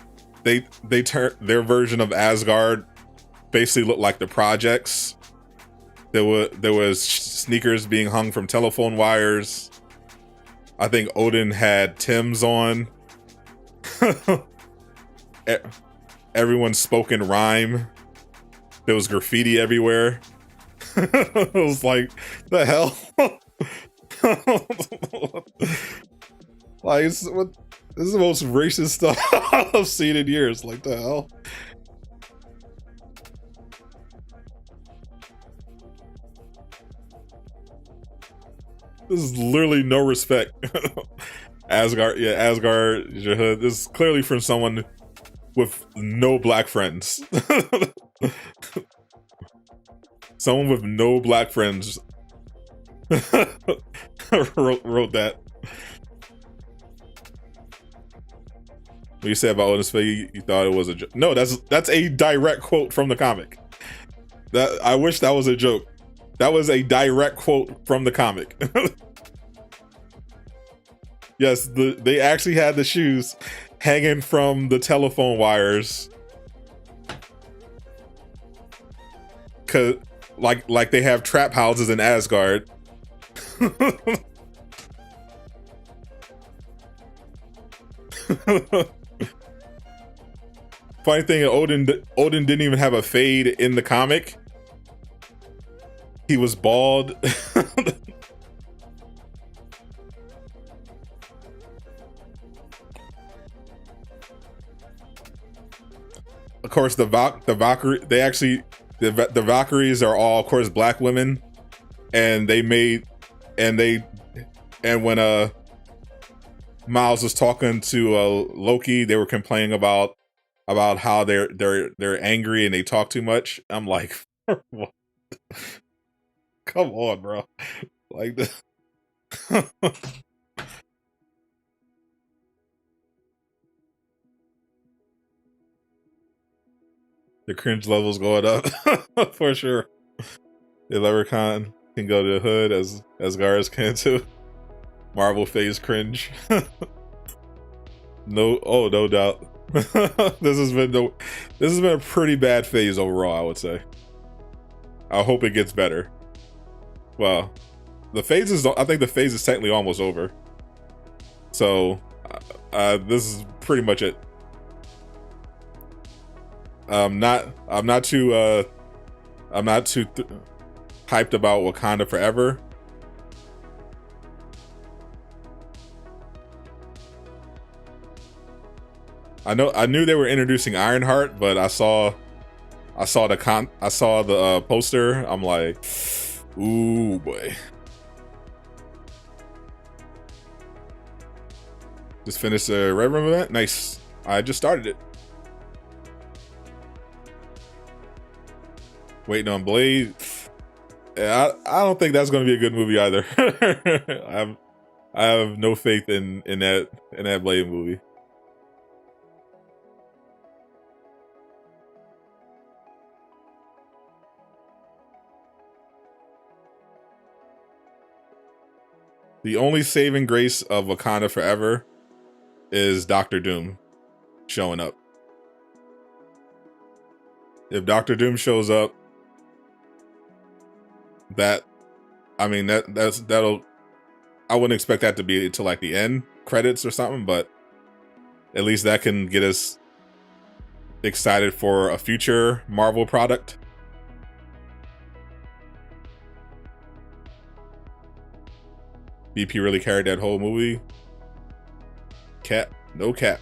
A: they turn their version of Asgard basically looked like the projects. There was sneakers being hung from telephone wires. I think Odin had Timbs on. Everyone spoke in rhyme. There was graffiti everywhere. It was like, the hell? Like, this is the most racist stuff I've seen in years. Like, the hell? This is literally no respect. Asgard is your hood. This is clearly from someone with no Black friends. Someone with no Black friends wrote that. What you said about Odin's Fate, you thought it was a joke. No, that's a direct quote from the comic. That I wish that was a joke. That was a direct quote from the comic. Yes, they actually had the shoes hanging from the telephone wires. like they have trap houses in Asgard. Funny thing, Odin didn't even have a fade in the comic. He was bald. Of course, the Valkyrie, they actually, the Valkyries are all, of course, black women, and when Miles was talking to Loki, they were complaining about how they're angry and they talk too much. I'm like, what? Come on, bro. Like this. The cringe level's going up for sure. The Leprechaun can go to the hood as Garrus can too. Marvel phase cringe. No doubt. This has been a pretty bad phase overall, I would say. I hope it gets better. Well, I think the phase is technically almost over. So, this is pretty much it. I'm not too hyped about Wakanda Forever. I knew they were introducing Ironheart, but I saw the poster. I'm like, ooh boy. Just finished the Red Room event. Nice. I just started it. Waiting on Blade. Yeah, I don't think that's going to be a good movie either. I have no faith in that Blade movie. The only saving grace of Wakanda Forever is Doctor Doom showing up. If Doctor Doom shows up, that'll, I wouldn't expect that to be until like the end credits or something, but at least that can get us excited for a future Marvel product. BP really carried that whole movie. No cap.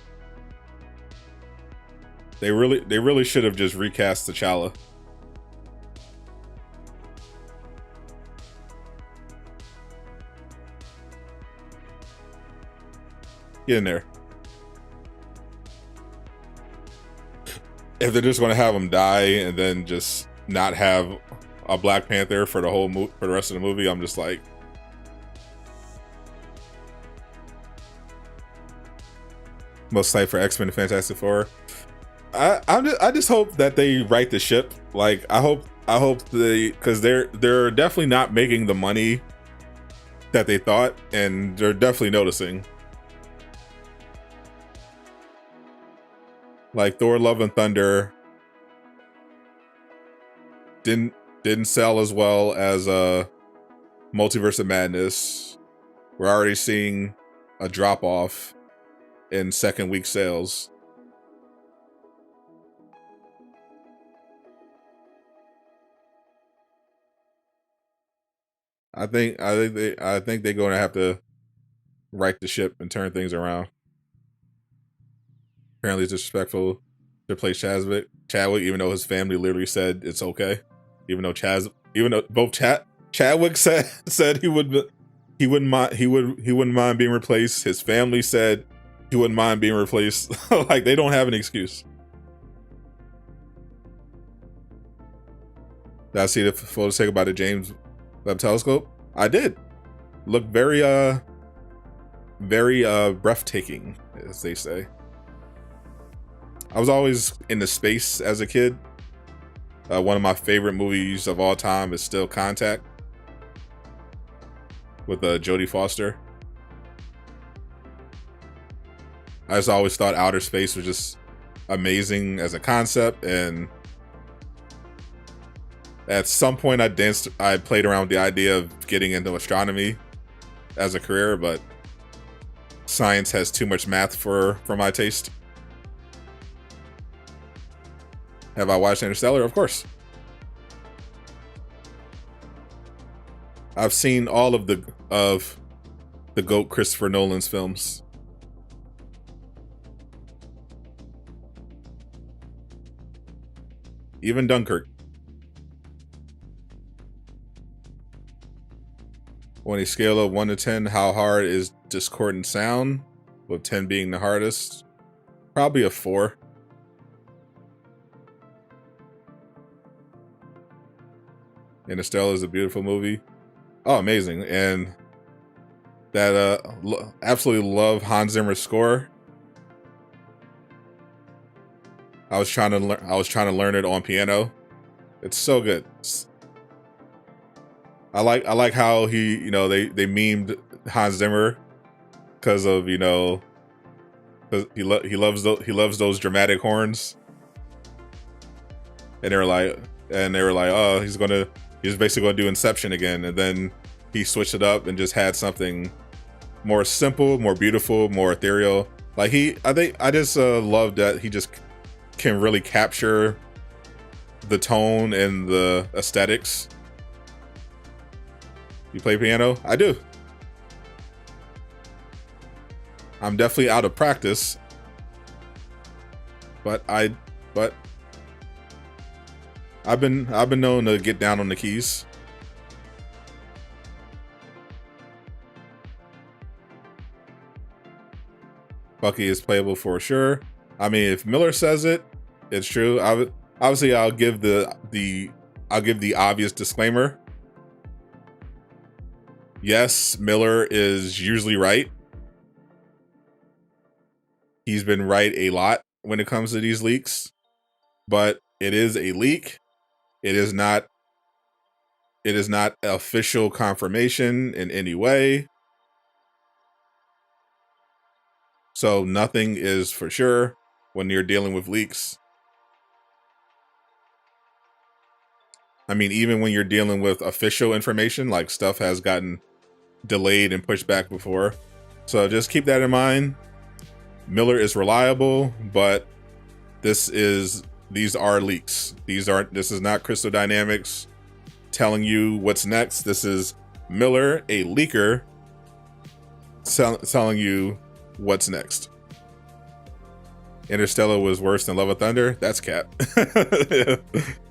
A: They really should have just recast T'Challa. Get in there. If they're just going to have him die and then just not have a Black Panther for the rest of the movie, I'm just like, most hyped for X-Men and Fantastic Four. I just hope that they right the ship. Like I hope because they're definitely not making the money that they thought, and they're definitely noticing. Like Thor: Love and Thunder didn't sell as well as Multiverse of Madness. We're already seeing a drop off in second week sales. I think they're going to have to right the ship and turn things around. Apparently, it's disrespectful to replace Chadwick, even though his family literally said it's okay. Even though both Chadwick said he wouldn't mind being replaced. His family said he wouldn't mind being replaced. Like they don't have an excuse. Did I see the photo take about the James Webb Telescope? I did. Look very breathtaking, as they say. I was always into space as a kid. One of my favorite movies of all time is still Contact with Jodie Foster. I just always thought outer space was just amazing as a concept, and At some point, I played around with the idea of getting into astronomy as a career, but science has too much math for my taste. Have I watched Interstellar? Of course. I've seen all of the GOAT Christopher Nolan's films. Even Dunkirk. On a scale of 1 to 10, how hard is discordant sound? With 10 being the hardest. Probably a 4. Interstellar is a beautiful movie. Oh, amazing. And that absolutely love Hans Zimmer's score. I was trying to learn it on piano. It's so good. I like how they memed Hans Zimmer because of, cause he loves those dramatic horns. And they were like, oh, he's basically gonna do Inception again, and then he switched it up and just had something more simple, more beautiful, more ethereal. Like I just love that he just can really capture the tone and the aesthetics. You play piano? I do. I'm definitely out of practice, but I've been known to get down on the keys. Bucky is playable for sure. I mean, if Miller says it, it's true. Obviously I'll give the obvious disclaimer. Yes, Miller is usually right. He's been right a lot when it comes to these leaks, but it is a leak. It is not official confirmation in any way. So nothing is for sure when you're dealing with leaks. I mean, even when you're dealing with official information, like stuff has gotten delayed and pushed back before. So just keep that in mind. Miller is reliable, but these are leaks. This is not Crystal Dynamics telling you what's next. This is Miller, a leaker, telling you what's next. Interstellar was worse than Love of Thunder. That's cap.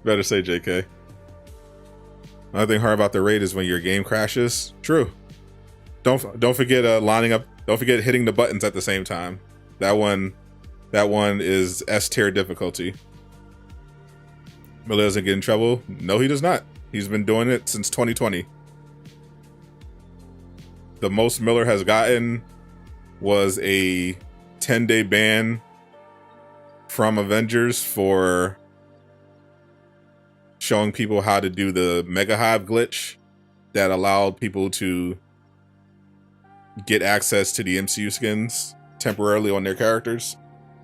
A: Better say JK. Another thing hard about the raid is when your game crashes. True. Don't forget lining up. Don't forget hitting the buttons at the same time. That one is S tier difficulty. Miller doesn't get in trouble. No, he does not. He's been doing it since 2020. The most Miller has gotten was a 10-day ban from Avengers for showing people how to do the Mega Hive glitch that allowed people to get access to the MCU skins temporarily on their characters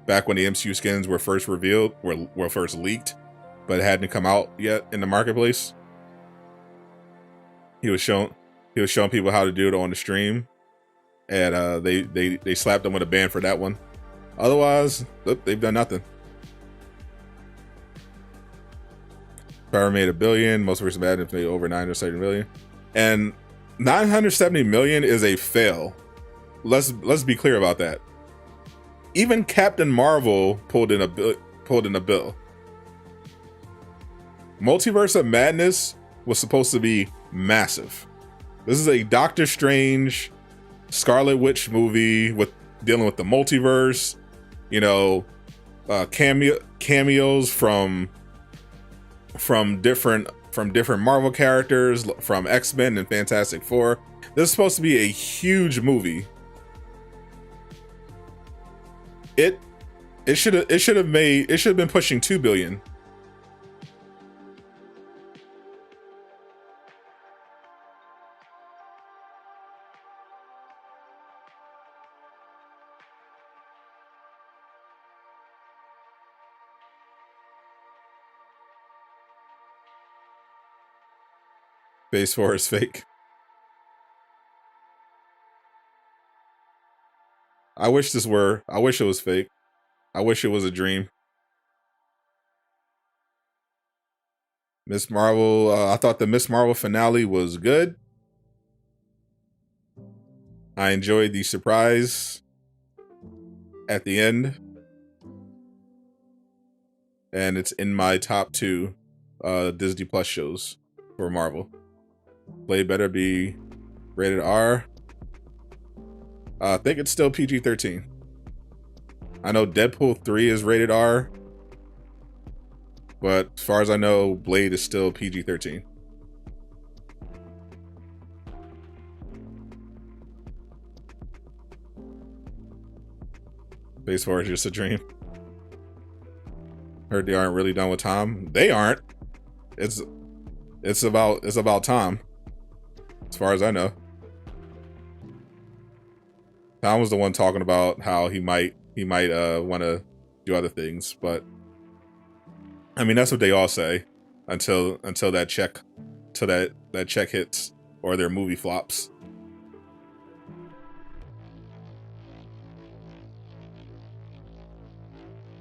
A: back when the MCU skins were first revealed, were first leaked, but it hadn't come out yet in the marketplace. He was showing people how to do it on the stream, and they slapped him with a ban for that one. Otherwise, look, they've done nothing. Power made $1 billion. Most recent Madden made over 970 million, and 970 million is a fail. Let's be clear about that. Even Captain Marvel pulled in a bill. Multiverse of Madness was supposed to be massive. This is a Doctor Strange, Scarlet Witch movie with dealing with the multiverse. Cameos from different Marvel characters, from X-Men and Fantastic Four. This is supposed to be a huge movie. It should have been pushing $2 billion. Phase 4 is fake. I wish it was fake. I wish it was a dream. Miss Marvel, I thought the Miss Marvel finale was good. I enjoyed the surprise at the end. And it's in my top 2 Disney Plus shows for Marvel. Blade better be rated R. I think it's still PG-13. I know Deadpool 3 is rated R. But as far as I know, Blade is still PG-13. Phase 4 is just a dream. Heard they aren't really done with Tom. They aren't. It's about Tom. As far as I know. Tom was the one talking about how he might want to do other things, but I mean that's what they all say until that check hits or their movie flops.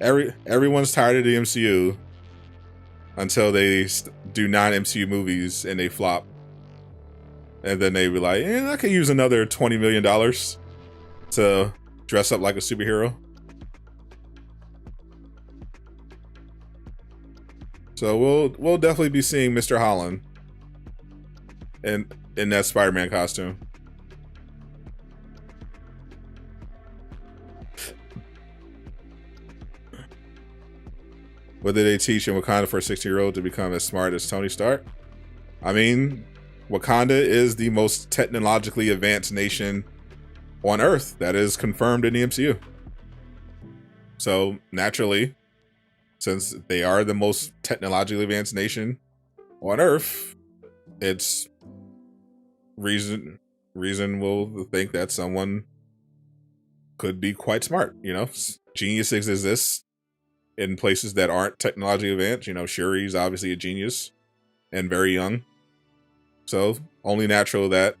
A: Everyone's tired of the MCU until they do non-MCU movies and they flop, and then they be like, I could use another $20 million to dress up like a superhero. So we'll definitely be seeing Mr. Holland in that Spider-Man costume. What did they teach in Wakanda for a 16-year-old to become as smart as Tony Stark? I mean, Wakanda is the most technologically advanced nation on Earth. That is confirmed in the MCU. So naturally, since they are the most technologically advanced nation on Earth, it's reason will think that someone could be quite smart. You know, geniuses exist in places that aren't technologically advanced. You know, Shuri's obviously a genius and very young. So only natural that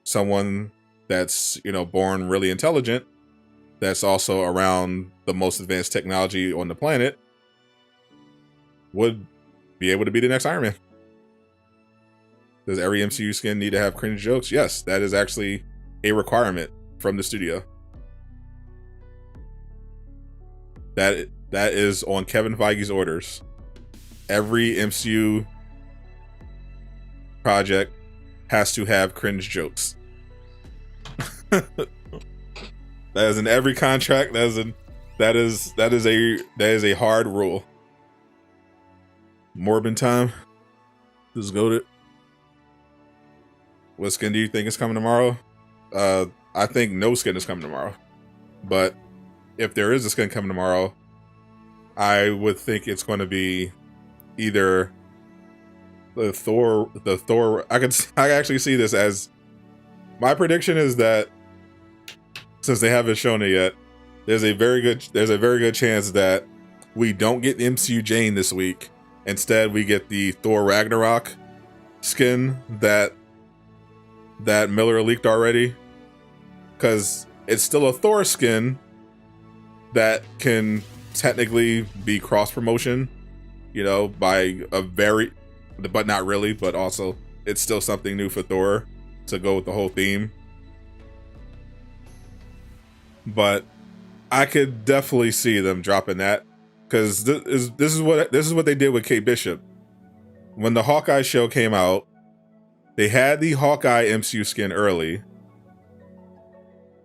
A: someone that's, you know, born really intelligent, that's also around the most advanced technology on the planet, would be able to be the next Iron Man. Does every MCU skin need to have cringe jokes? Yes, that is actually a requirement from the studio. That is on Kevin Feige's orders. Every MCU project has to have cringe jokes. That is in every contract. That is a hard rule. Morbin time. This is goated. What skin do you think is coming tomorrow? I think no skin is coming tomorrow. But if there is a skin coming tomorrow, I would think it's going to be either the Thor. I actually see this as, my prediction is that since they haven't shown it yet, there's a very good chance that we don't get the MCU Jane this week. Instead, we get the Thor Ragnarok skin that Miller leaked already, because it's still a Thor skin that can technically be cross promotion, you know, by but not really, but also it's still something new for Thor to go with the whole theme. But I could definitely see them dropping that, because this is what they did with Kate Bishop. When the Hawkeye show came out, they had the Hawkeye MCU skin early,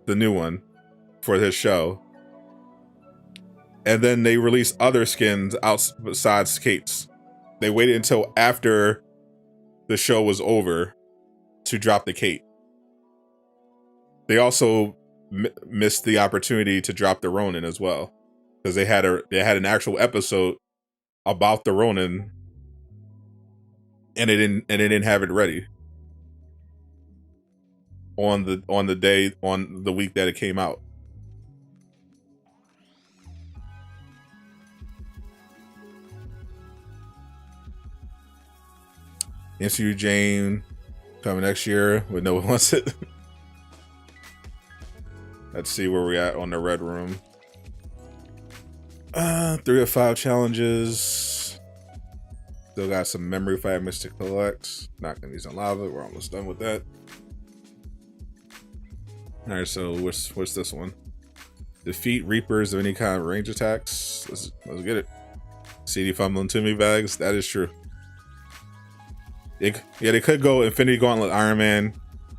A: the new one for this show, and then they released other skins besides Kate's. They waited until after the show was over to drop the Kate. They also missed the opportunity to drop the Ronin as well, because they had an actual episode about the Ronin, and they didn't have it ready on the week that it came out. MCU Jane Coming next year when no one wants it. Let's see where we're at on the Red Room. 3 of 5 challenges. Still got some memory fragments to collect. Not gonna use in lava. We're almost done with that. All right, so what's this one? Defeat Reapers of any kind of range attacks. Let's get it. CD fumbling to me bags. That is true. They could go Infinity Gauntlet Iron Man.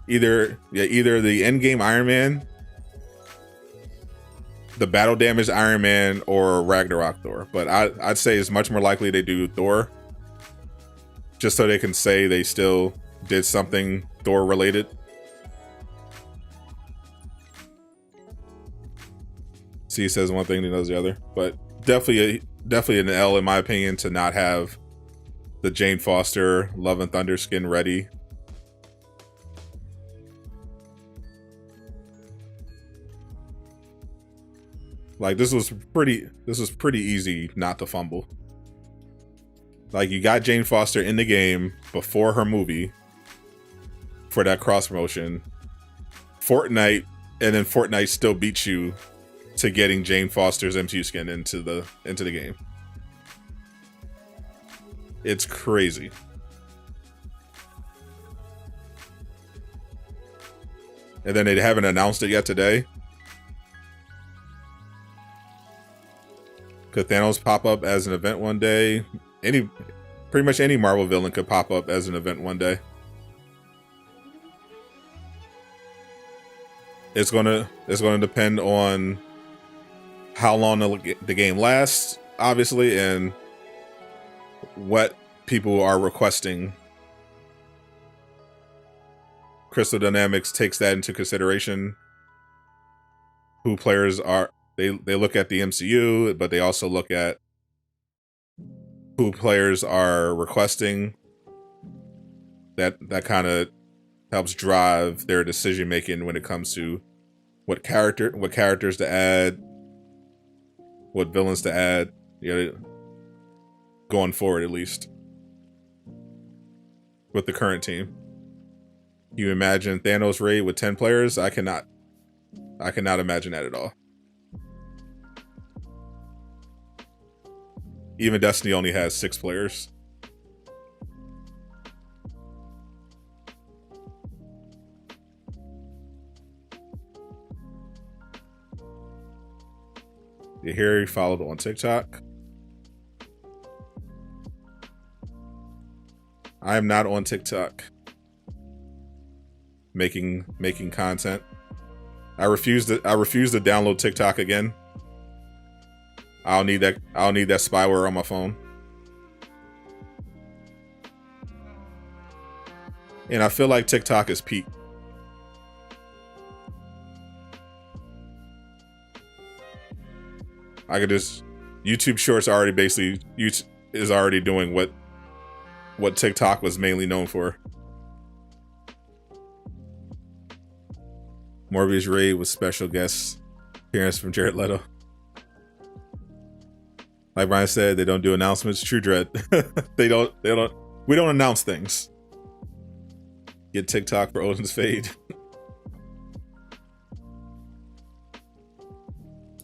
A: Either the endgame Iron Man, the battle damage Iron Man, or Ragnarok Thor. But I'd say it's much more likely they do Thor, just so they can say they still did something Thor related. C says one thing, he knows the other. But definitely an L in my opinion to not have the Jane Foster Love and Thunder skin ready. Like this was pretty easy not to fumble. Like you got Jane Foster in the game before her movie for that cross promotion. Fortnite, and then Fortnite still beats you to getting Jane Foster's MCU skin into the game. It's crazy. And then they haven't announced it yet today. Could Thanos pop up as an event one day? Pretty much any Marvel villain could pop up as an event one day. It's gonna depend on how long the game lasts, obviously, and what people are requesting. Crystal Dynamics takes that into consideration. Who players are, they look at the MCU, but they also look at who players are requesting. That kind of helps drive their decision making when it comes to what characters to add, what villains to add, going forward at least with the current team. You imagine Thanos raid with 10 players? I cannot imagine that at all. Even Destiny only has 6 players. You hear he followed on TikTok. I am not on TikTok making content. I refuse to download TikTok again. I'll need that spyware on my phone. And I feel like TikTok is peak. I could just YouTube Shorts already basically is already doing what TikTok was mainly known for. Morbius raid with special guest appearance from Jared Leto. Like Brian said, they don't do announcements. True Dread. We don't announce things. Get TikTok for Odin's Fade.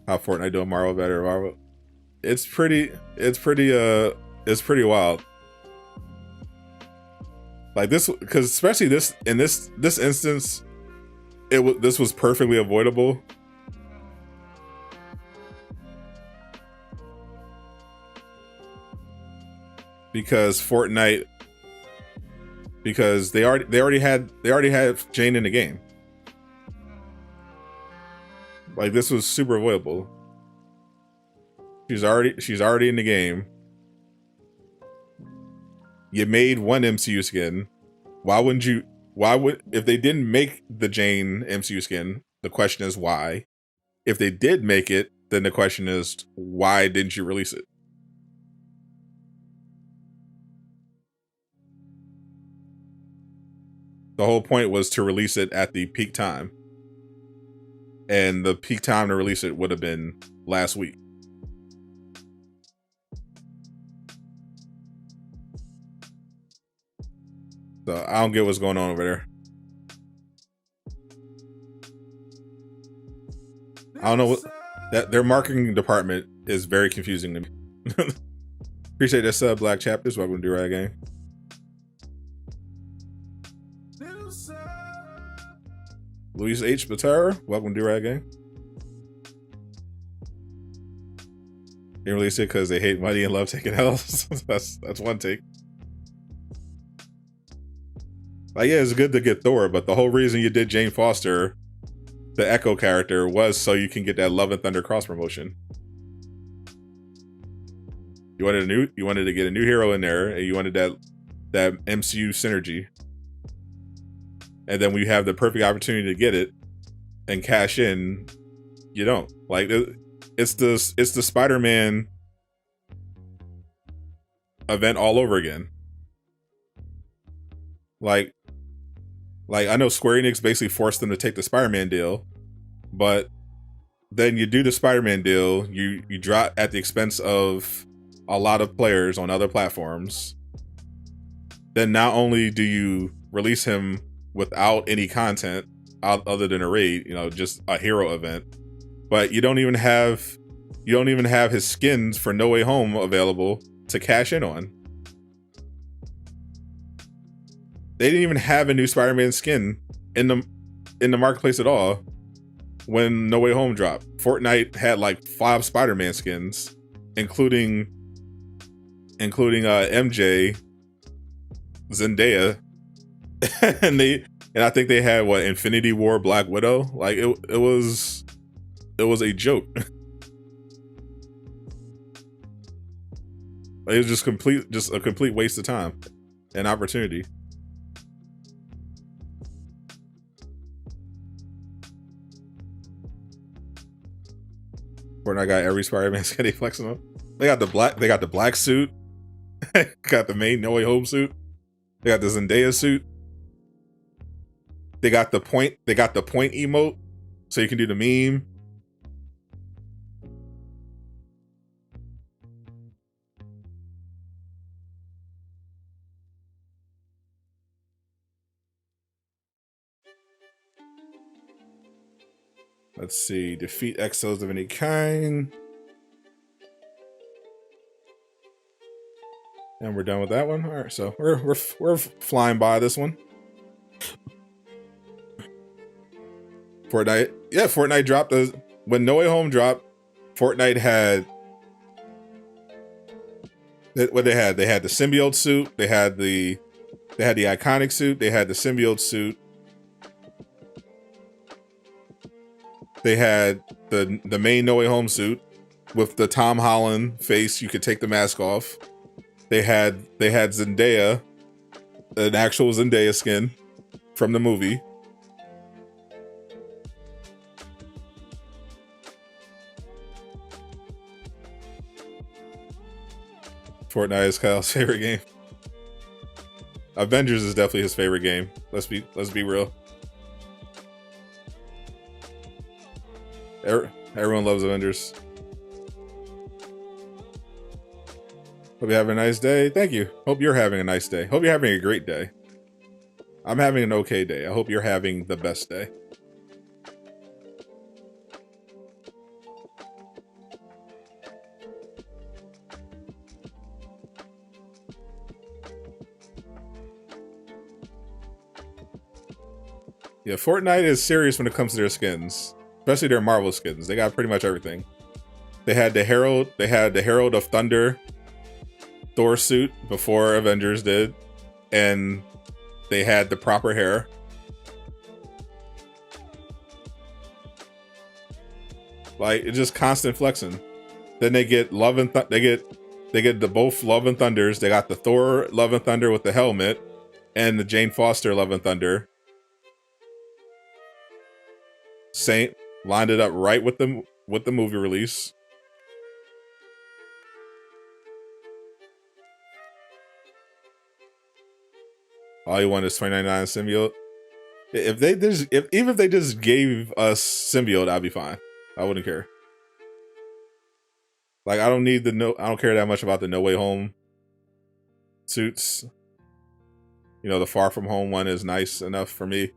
A: How Fortnite doing Marvel better? Marvel. It's pretty wild. Like this, because especially in this instance, this was perfectly avoidable. Because Fortnite, because they already had Jane in the game. Like this was super avoidable. She's already in the game. You made one MCU skin. Why would if they didn't make the Jane MCU skin, the question is why? If they did make it, then the question is why didn't you release it? The whole point was to release it at the peak time. And the peak time to release it would have been last week. So I don't get what's going on over there. I don't know what that their marketing department is very confusing to me. Appreciate that sub, Black Chapters. Welcome to Do-Rag Gang. Luis H. Batara, welcome to Do-Rag Gang. They released it because they hate money and love taking L's. that's one take. Like, yeah, it's good to get Thor, but the whole reason you did Jane Foster, the Echo character, was so you can get that Love and Thunder cross promotion. You wanted to get a new hero in there, and you wanted that MCU synergy. And then when you have the perfect opportunity to get it and cash in, you don't. Like, it's the Spider-Man event all over again. Like I know Square Enix basically forced them to take the Spider-Man deal, but then you do the Spider-Man deal, you drop at the expense of a lot of players on other platforms. Then not only do you release him without any content other than a raid, just a hero event, but you don't even have his skins for No Way Home available to cash in on. They didn't even have a new Spider-Man skin in the marketplace at all when No Way Home dropped. Fortnite had like 5 Spider-Man skins, including MJ, Zendaya, and I think they had Infinity War, Black Widow. Like it was a joke. It was just a complete waste of time and opportunity. Fortnite got every Spider-Man skin they flexing on. They got the black suit. Got the main No Way Home suit. They got the Zendaya suit. They got the point emote, so you can do the meme. Let's see. Defeat exos of any kind. And we're done with that one. All right, so we're flying by this one. Fortnite, yeah, Fortnite dropped when No Way Home dropped. Fortnite had what they had. They had the symbiote suit. They had the iconic suit. They had the symbiote suit. They had the main No Way Home suit with the Tom Holland face. You could take the mask off. They had Zendaya, an actual Zendaya skin from the movie. Fortnite is Kyle's favorite game. Avengers is definitely his favorite game. Let's be real. Everyone loves Avengers. Hope you have a nice day. Thank you. Hope you're having a nice day. Hope you're having a great day. I'm having an okay day. I hope you're having the best day. Yeah, Fortnite is serious when it comes to their skins. Especially their Marvel skins. They got pretty much everything. They had the Herald of Thunder Thor suit before Avengers did, and they had the proper hair. Like, it's just constant flexing. Then they get they get the both Love and Thunders. They got the Thor Love and Thunder with the helmet and the Jane Foster Love and Thunder. Saint lined it up right with the movie release. All you want is $29 symbiote. Even if they just gave us symbiote, I'd be fine. I wouldn't care. Like, I don't care that much about the No Way Home suits. You know, the Far From Home one is nice enough for me.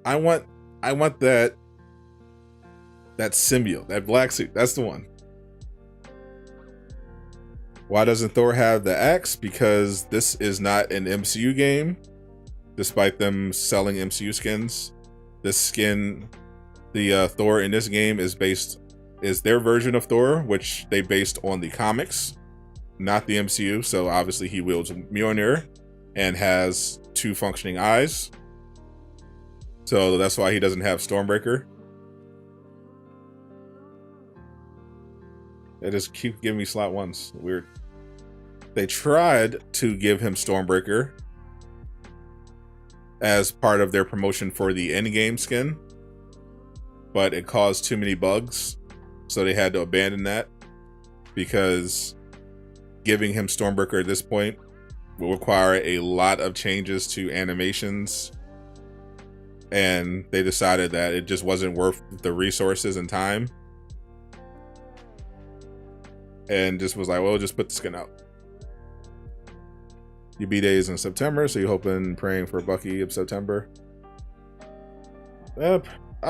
A: I want that symbiote, that black suit. That's the one. Why doesn't Thor have the axe? Because this is not an MCU game, despite them selling MCU skins. This skin, the Thor in this game is their version of Thor, which they based on the comics, not the MCU. So obviously he wields Mjolnir and has 2 functioning eyes. So that's why he doesn't have Stormbreaker. They just keep giving me slot 1s. Weird. They tried to give him Stormbreaker as part of their promotion for the endgame skin, but it caused too many bugs, so they had to abandon that, because giving him Stormbreaker at this point will require a lot of changes to animations, and they decided that it just wasn't worth the resources and time, and just was like, well, just put the skin out. Your B-Day is in September, so you're hoping, praying for Bucky of September. I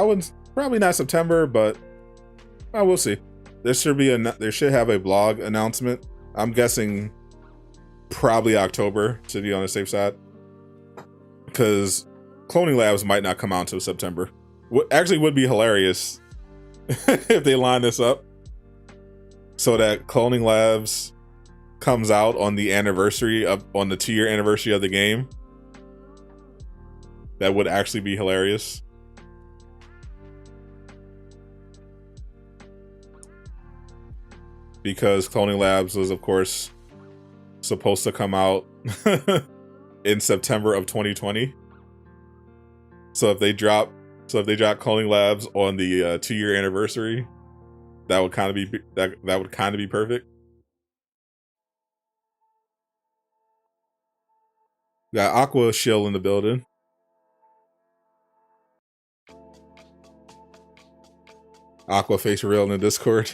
A: wouldn't, probably not September, but we'll see. There should have a blog announcement. I'm guessing probably October, to be on the safe side, because Cloning Labs might not come out until September. What actually would be hilarious if they line this up so that Cloning Labs comes out on the 2-year anniversary of the game. That would actually be hilarious. Because Cloning Labs was, of course, supposed to come out in September of 2020. So if they drop Cloning Labs on the 2-year anniversary, that would kind of be perfect. Got Aqua Shield in the building. Aqua face real in the Discord.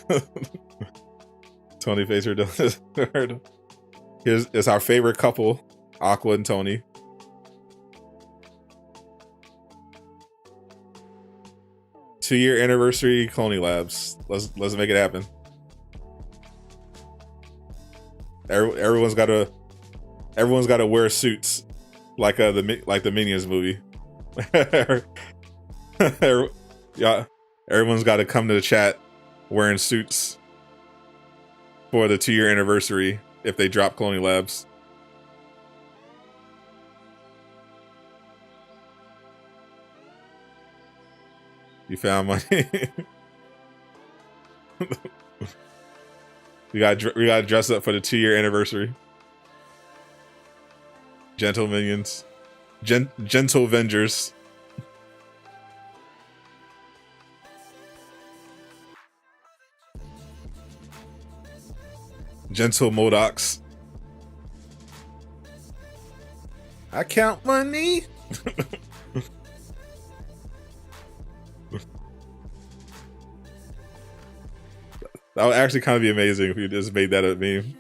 A: Tony face real in the Discord. Here's our favorite couple, Aqua and Tony. Two-year anniversary Cloning Labs. Let's make it happen. Everyone's got to wear suits like the Minions movie. Yeah, everyone's got to come to the chat wearing suits for the 2-year anniversary if they drop Cloning Labs. You found money. we got to dress up for the 2-year anniversary. Gentle minions. Gentle Avengers. Gentle Modocs. I count money. That would actually kind of be amazing if you just made that a meme.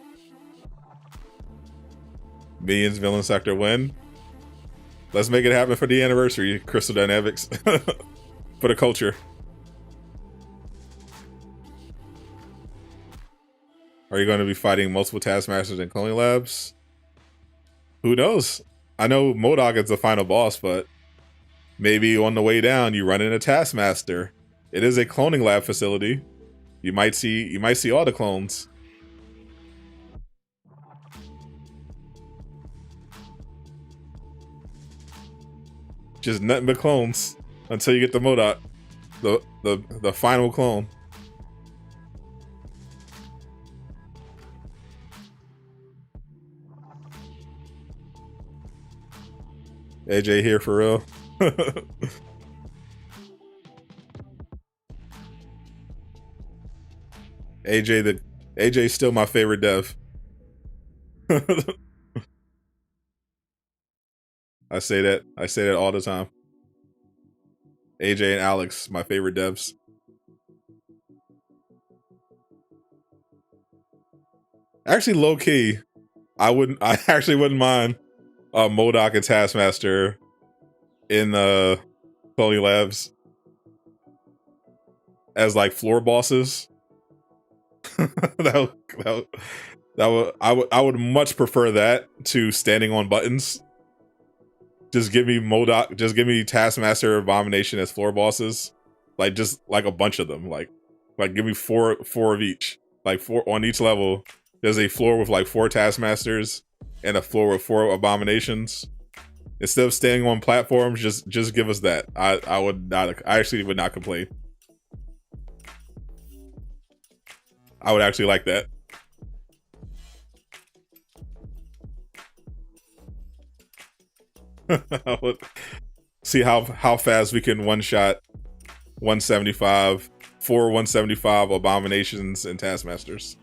A: Minions Villain Sector win. Let's make it happen for the anniversary, Crystal Dynamics. For the culture. Are you going to be fighting multiple Taskmasters in Cloning Labs? Who knows? I know MODOK is the final boss, but maybe on the way down you run into Taskmaster. It is a cloning lab facility. You might see all the clones. Just nothing but clones until you get the MODOK, the final clone. AJ here for real. AJ's still my favorite dev. I say that all the time. AJ and Alex, my favorite devs. Actually, low key, I actually wouldn't mind MODOK and Taskmaster in Cloning Labs as like floor bosses. that, would, I would much prefer that to standing on buttons. Just give me MODOK, just give me Taskmaster, Abomination as floor bosses. Like just like a bunch of them. Like give me four of each. Like 4 on each level. There's a floor with like 4 Taskmasters and a floor with 4 Abominations. Instead of standing on platforms, just give us that. I would not. I actually would not complain. I would actually like that. I would see how fast we can one shot 175, 4 175 Abominations and Taskmasters.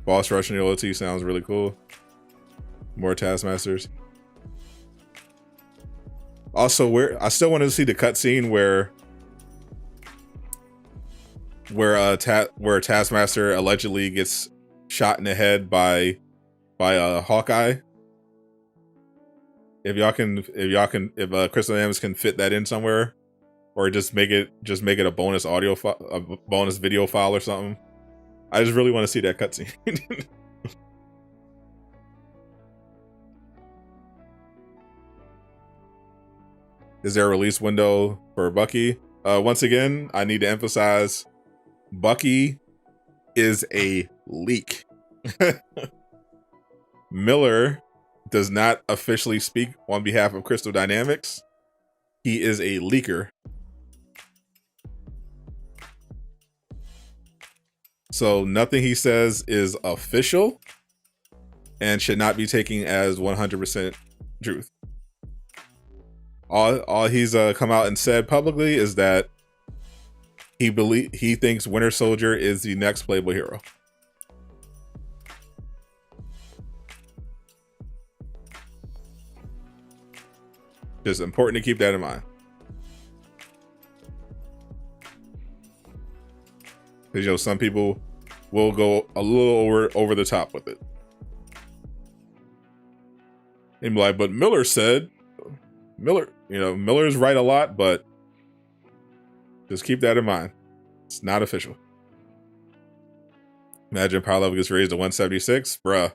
A: Boss rush and OT sounds really cool. More Taskmasters. Also, I still wanted to see the cutscene where Taskmaster allegedly gets shot in the head by Hawkeye. If Crystal Dynamics can fit that in somewhere, or just make it a bonus audio a bonus video file or something. I just really want to see that cutscene. Is there a release window for Bucky? Once again, I need to emphasize, Bucky is a leak. Miller does not officially speak on behalf of Crystal Dynamics. He is a leaker. So nothing he says is official and should not be taken as 100% truth. All he's come out and said publicly is that he thinks Winter Soldier is the next playable hero. Just important to keep that in mind. Because some people will go a little over the top with it. And be like, but Miller said, Miller's right a lot, but just keep that in mind. It's not official. Imagine power level gets raised to 176, bruh.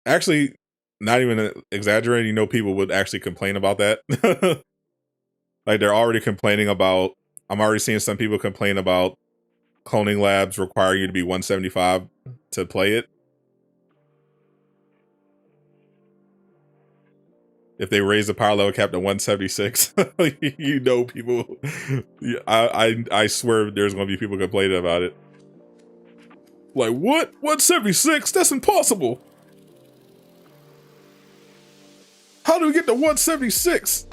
A: Actually, not even exaggerating, people would actually complain about that. Like they're already complaining about, I'm already seeing some people complain about Cloning Labs require you to be 175 to play it. If they raise the power level cap to 176, people. I swear there's going to be people complaining about it. Like, what? 176? That's impossible. How do we get to 176?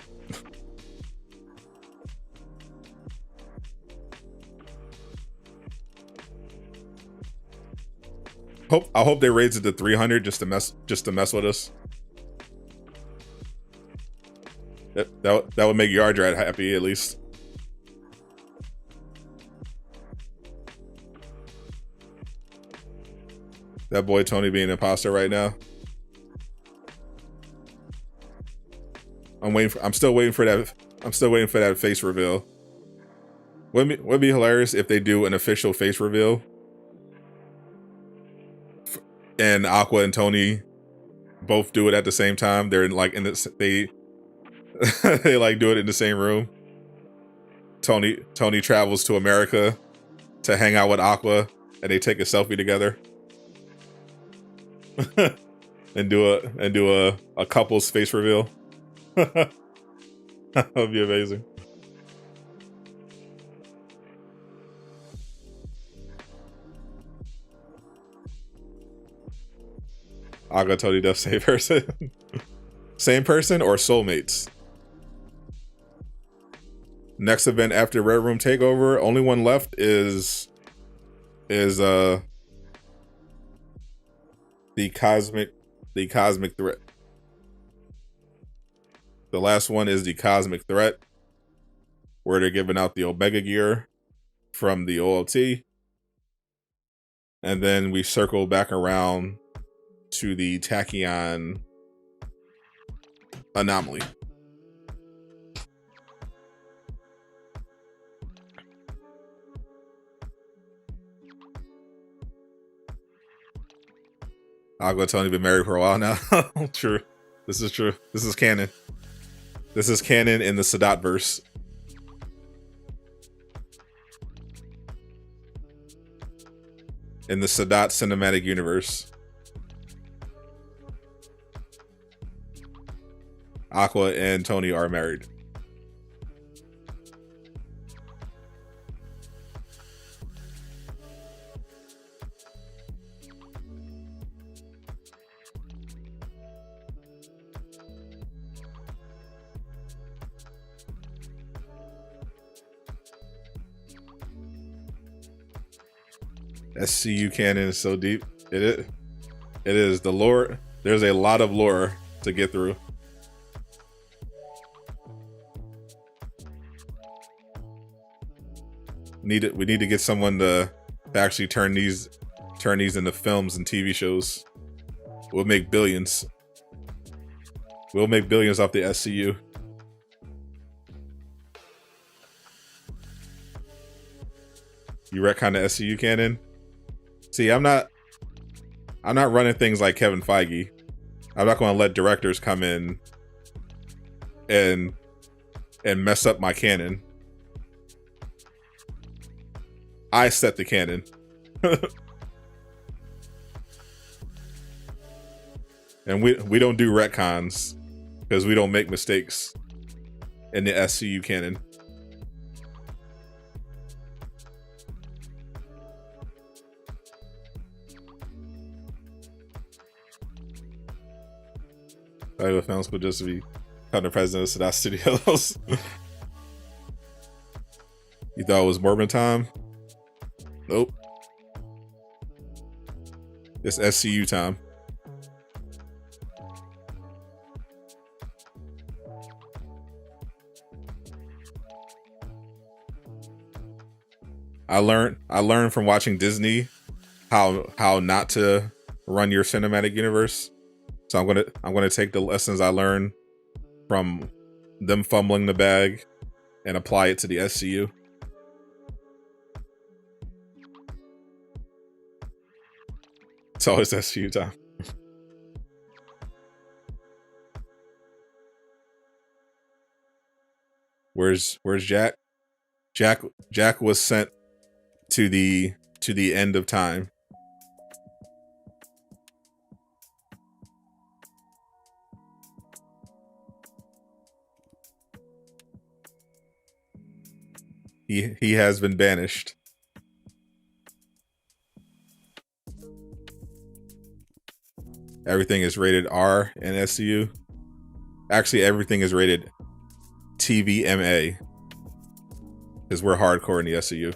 A: I hope they raise it to 300 just to mess with us. That would make Yardrat happy, at least. That boy Tony being an imposter right now. I'm still waiting for that face reveal. Would be hilarious if they do an official face reveal, and Aqua and Tony both do it at the same time. They're they like do it in the same room. Tony travels to America to hang out with Aqua, and they take a selfie together. and do a couple's face reveal. That would be amazing. Aqua, Tony, Duff, same person. Same person or soulmates? Next event after Red Room Takeover, only one left is the cosmic threat. The last one is the cosmic threat. where they're giving out the Omega gear from the OLT. And then we circle back around to the Tachyon anomaly. Aqua Tony been married for a while now. True. This is true. This is canon. This is canon in the Sadot verse. In the Sadot cinematic universe. Aqua and Tony are married. SCU canon is so deep. It is the lore. There's a lot of lore to get through. We need to get someone to actually turn these into films and TV shows. We'll make billions. We'll make billions off the SCU. You retcon the SCU canon? See, I'm not running things like Kevin Feige. I'm not going to let directors come in and mess up my canon. I set the canon. And we don't do retcons because we don't make mistakes in the SCU canon. I found school just to be the president of Sadot Studios. You thought it was Morbin time? Nope. It's SCU time. I learned from watching Disney how not to run your cinematic universe. So I'm gonna take the lessons I learned from them fumbling the bag and apply it to the SCU. It's always SCU time. Where's Jack? Jack was sent to the end of time. He has been banished. Everything is rated R in SCU. Actually, everything is rated TVMA. Because we're hardcore in the SCU.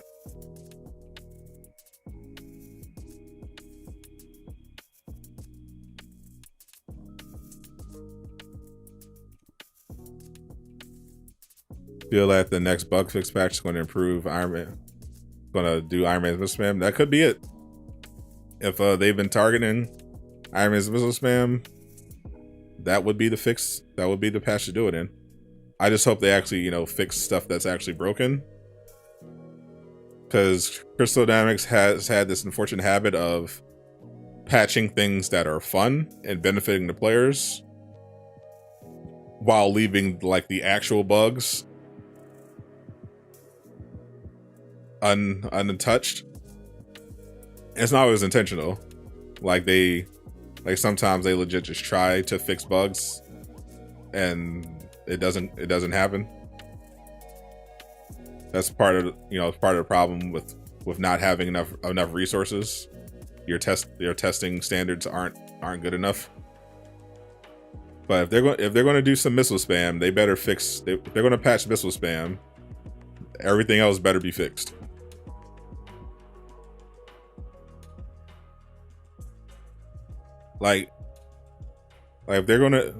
A: Feel that the next bug fix patch is going to improve Iron Man. Going to do Iron Man's missile spam. That could be it. If they've been targeting Iron Man's missile spam, that would be the fix. That would be the patch to do it in. I just hope they actually, fix stuff that's actually broken. Because Crystal Dynamics has had this unfortunate habit of patching things that are fun and benefiting the players while leaving like the actual bugs untouched. It's not always intentional. Like sometimes they legit just try to fix bugs and it doesn't happen. That's part of the problem with not having enough resources. Your testing standards aren't good enough. But if they're going to do some missile spam, they better fix. They're going to patch missile spam. Everything else better be fixed. If they're gonna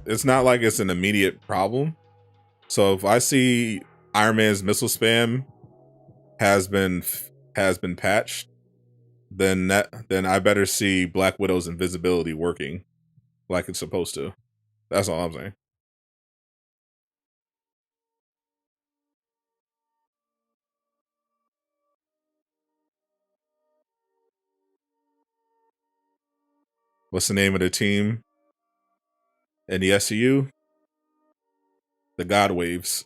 A: it's not like it's an immediate problem. So if I see Iron Man's missile spam has been patched, then I better see Black Widow's invisibility working like it's supposed to. That's all I'm saying. What's the name of the team in the SCU? The God Waves.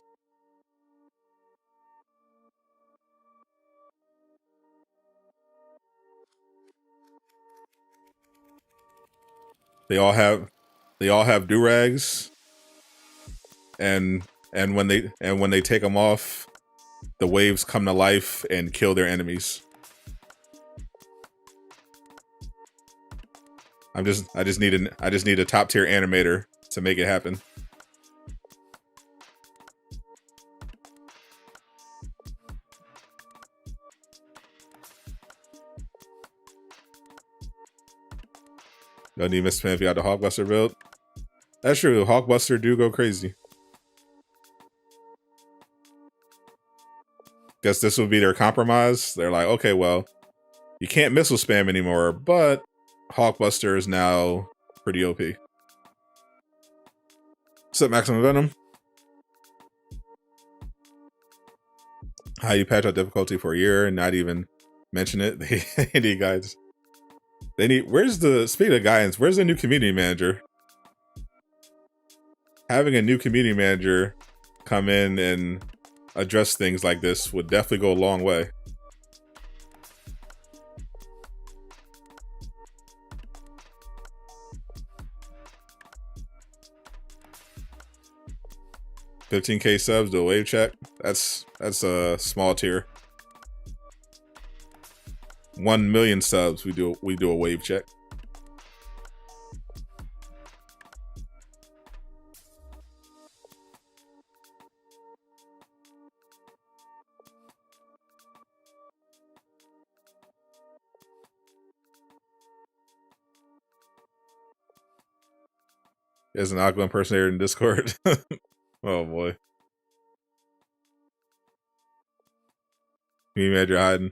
A: They all have do-rags, and when they take them off, the waves come to life and kill their enemies. I just need a top tier animator to make it happen. Don't need Miss Spam if you got the Hawkbuster build. That's true. Hawkbuster do go crazy. Guess this would be their compromise. They're like, okay, well, you can't missile spam anymore, but Hawkbuster is now pretty OP. What's up, Maximum Venom? How you patch out difficulty for a year and not even mention it? They need guides. They need. Speaking of guidance, where's the new community manager? Having a new community manager come in and address things like this would definitely go a long way. $15K subs, do a wave check. That's a small tier. 1 million subs, we do a wave check. There's an Aqua impersonator in Discord. Oh boy. Community manager hiding.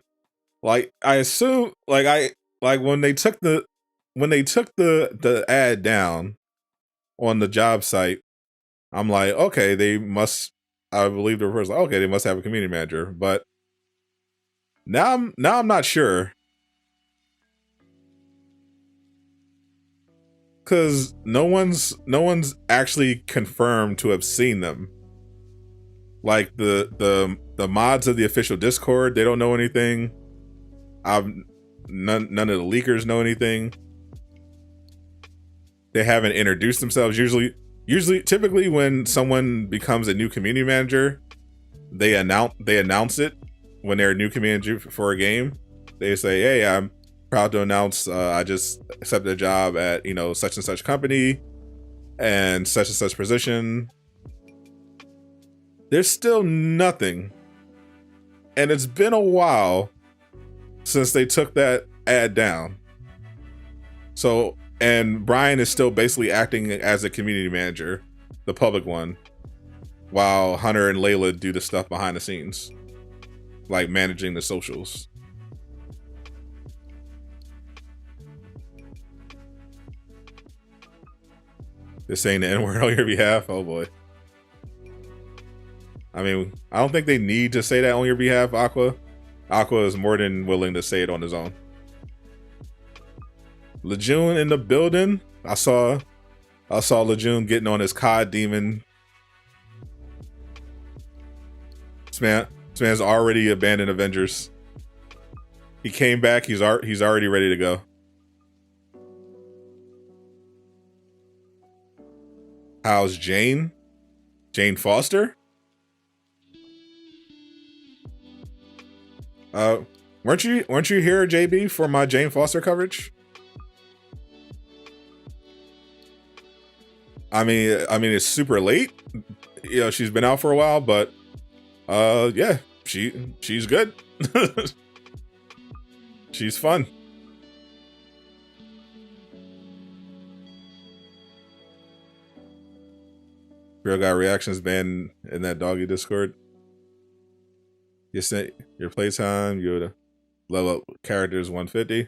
A: Like I assume, when they took the ad down on the job site, I'm like, okay, they must. I believe the first, like, okay, they must have a community manager, but now I'm not sure, because no one's actually confirmed to have seen them. Like the mods of the official Discord, they don't know anything. None of the leakers know anything. They haven't introduced themselves. Typically when someone becomes a new community manager, they announce it when they're a new community manager for a game. They say, hey, I'm proud to announce I just accepted a job at such and such company and such position. There's still nothing, and it's been a while since they took that ad down. So, and Brian is still basically acting as a community manager, the public one, while Hunter and Layla do the stuff behind the scenes, like managing the socials. They're saying the N-word on your behalf. Oh boy. I mean, I don't think they need to say that on your behalf, Aqua. Aqua is more than willing to say it on his own. Laajune in the building. I saw Laajune getting on his COD demon. This man's already abandoned Avengers. He came back. He's already ready to go. How's Jane? Jane Foster? Weren't you here, JB, for my Jane Foster coverage? I mean, it's super late. She's been out for a while, but yeah, she's good. She's fun. Girl got reactions banned in that doggy Discord. You sent your playtime, you would level up characters 150.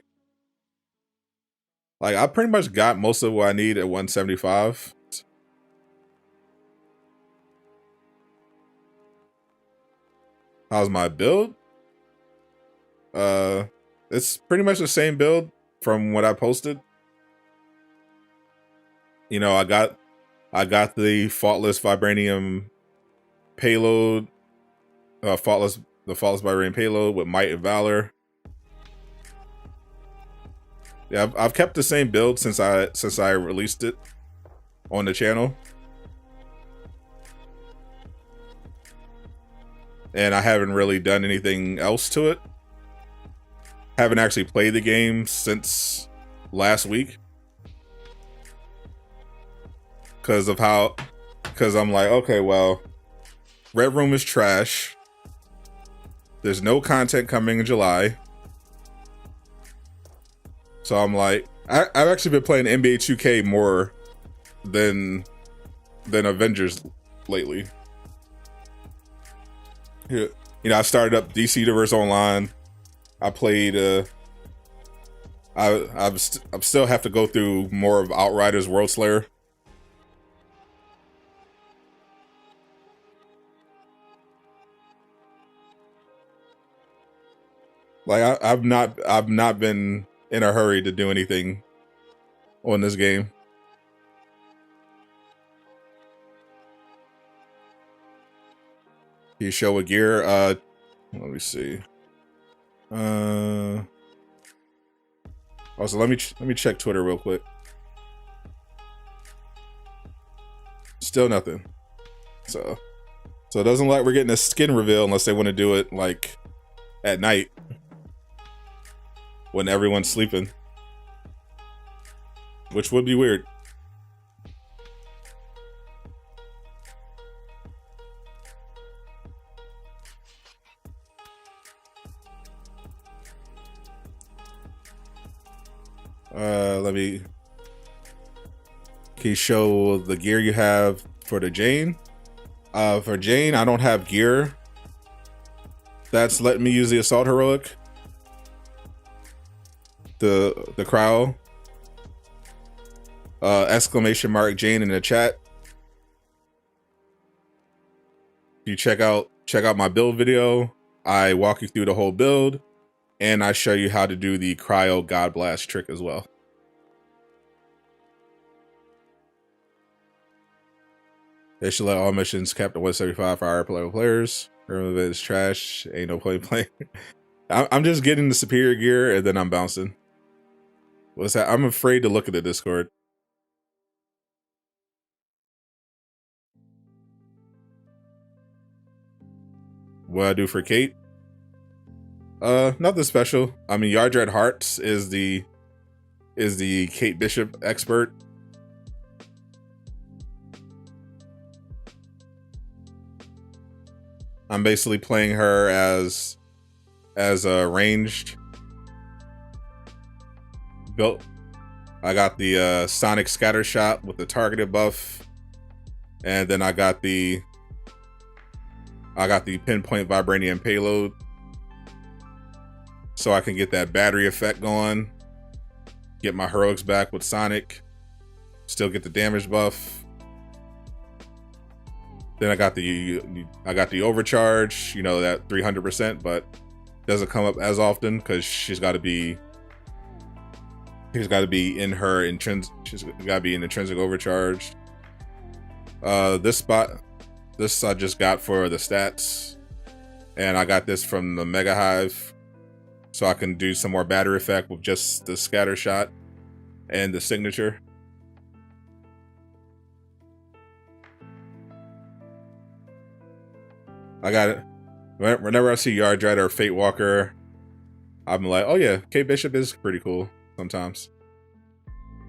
A: Like, I pretty much got most of what I need at 175. How's my build? It's pretty much the same build from what I posted. You know, I got the faultless vibranium payload, the faultless vibranium payload with might and valor. Yeah, I've kept the same build since I released it on the channel, and I haven't really done anything else to it. Haven't actually played the game since last week because I'm like, okay, well, Red Room is trash. There's no content coming in July. So I'm like, I've actually been playing NBA 2K more than Avengers lately. Yeah. You know, I started up DC Universe Online. I played. I still have to go through more of Outriders World Slayer. Like I've not been in a hurry to do anything on this game. You show a gear. Let me see. Also, let me check Twitter real quick. Still nothing. So it doesn't look like we're getting a skin reveal unless they want to do it like at night when everyone's sleeping, which would be weird. Can you show the gear you have for the Jane? For Jane, I don't have gear that's letting me use the assault heroic. The crowd. Exclamation mark Jane in the chat. You check out my build video. I walk you through the whole build, and I show you how to do the cryo god blast trick as well. They should let all missions capped at 175 for higher level players. Remember that it's trash. Ain't no playing. I'm just getting the superior gear and then I'm bouncing. What's that? I'm afraid to look at the Discord. What I do for Kate? Nothing special. I mean, Yardred Hearts is the Kate Bishop expert. I'm basically playing her as a ranged built. I got the Sonic Scatter Shot with the targeted buff, and then I got the Pinpoint Vibranium Payload, so I can get that battery effect going, get my heroics back with Sonic, still get the damage buff. Then I got the overcharge, you know, that 300%, but doesn't come up as often because she's got to be in her intrinsic overcharge. This I just got for the stats, and I got this from the Mega Hive, so I can do some more battery effect with just the scatter shot and the signature. I got it. Whenever I see Yardred or Fate Walker, I'm like, oh yeah, Kate Bishop is pretty cool sometimes.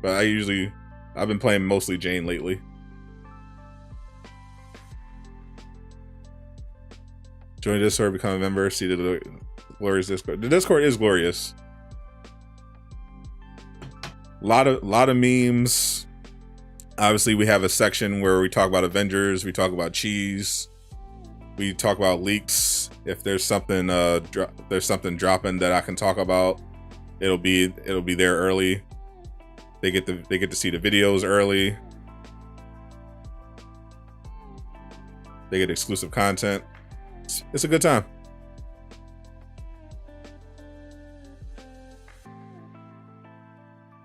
A: But I've been playing mostly Jane lately. Join Discord, become a member, see the glorious Discord. The Discord is glorious. Lot of memes. Obviously, we have a section where we talk about Avengers, we talk about cheese, we talk about leaks. If there's something dropping that I can talk about, it'll be there early. They get to see the videos early. They get exclusive content. It's a good time.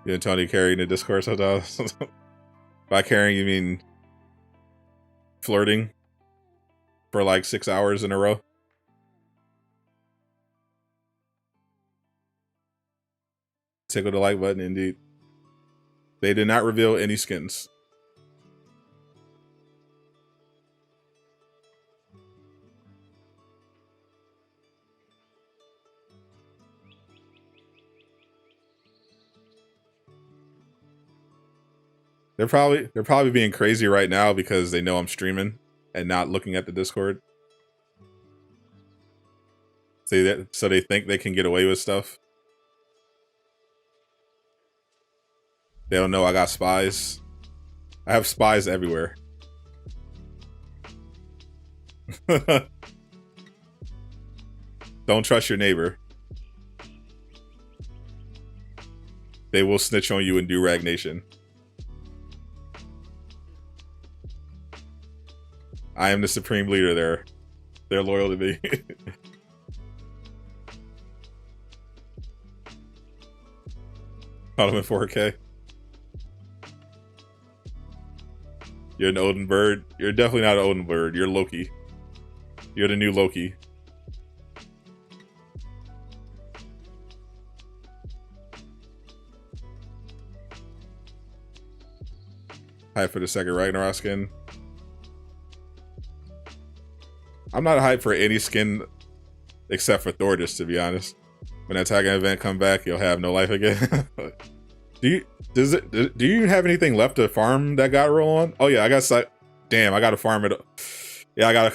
A: You and Tony carrying the discourse sometimes. By carrying, you mean flirting for like 6 hours in a row? Tickle the like button, indeed. They did not reveal any skins. They're probably being crazy right now because they know I'm streaming and not looking at the Discord. So they think they can get away with stuff. They don't know I got spies. I have spies everywhere. Don't trust your neighbor. They will snitch on you in Durag Nation. I am the supreme leader there. They're loyal to me. Caught him in 4K. You're an Odin bird. You're definitely not an Odin bird. You're Loki. You're the new Loki. Hype for the second Ragnarok skin. I'm not hyped for any skin except for Thor, just to be honest. When that tagging event come back, you'll have no life again. Do you even have anything left to farm that God roll on? Oh yeah, I got damn, I gotta farm it. Yeah, I gotta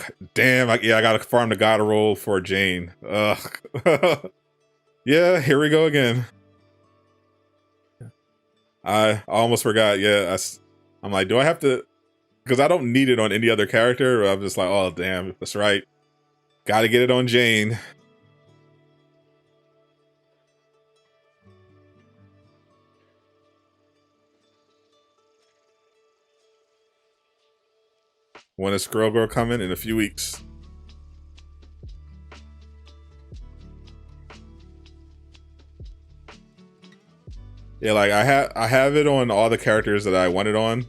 A: farm the God roll for Jane. Ugh. Yeah, here we go again. I almost forgot. Yeah, I'm like, do I have to? Because I don't need it on any other character. I'm just like, oh damn, that's right. Gotta get it on Jane. When is Squirrel Girl coming? In a few weeks. Yeah, like I have it on all the characters that I want it on.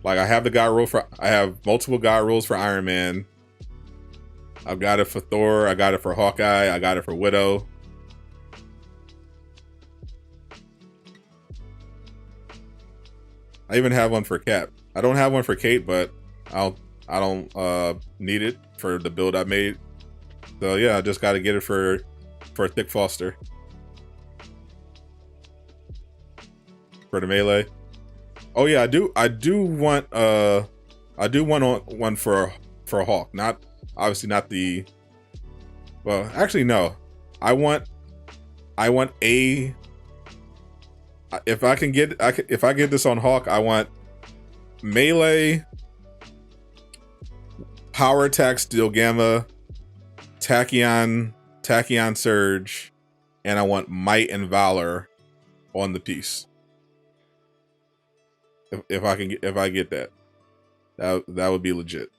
A: Like I have the God roll I have multiple God rolls for Iron Man. I've got it for Thor. I got it for Hawkeye. I got it for Widow. I even have one for Cap. I don't have one for Kate, but I don't need it for the build I made. So yeah, I just got to get it for Thick Foster for the melee. Oh yeah, I do want one for Hawk. Not obviously not the. Well, actually no. I want a. If I get this on Hawk, I want melee, power attack, steel gamma, tachyon surge, and I want might and valor on the piece. If I get that would be legit.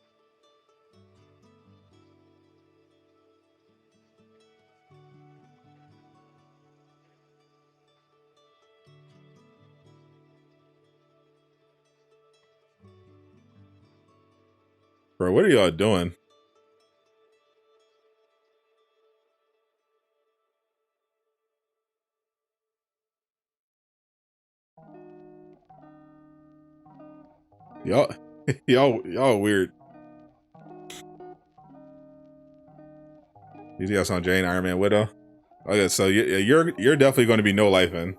A: Bro, what are y'all doing? Y'all weird. You see us on Jane, Iron Man, Widow. Okay, so you're definitely going to be no life in.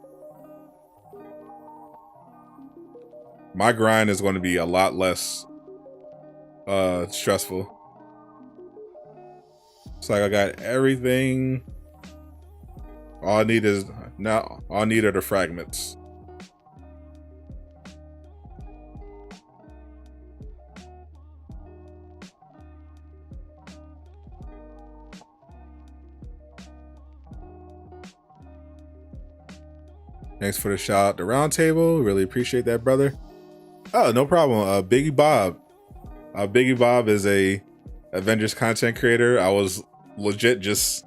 A: My grind is going to be a lot less stressful. It's like I got everything. All I need are the fragments. Thanks for the shout out to Roundtable. Really appreciate that, brother. Oh, no problem. Biggie Bob. Biggie Bob is a Avengers content creator. I was legit just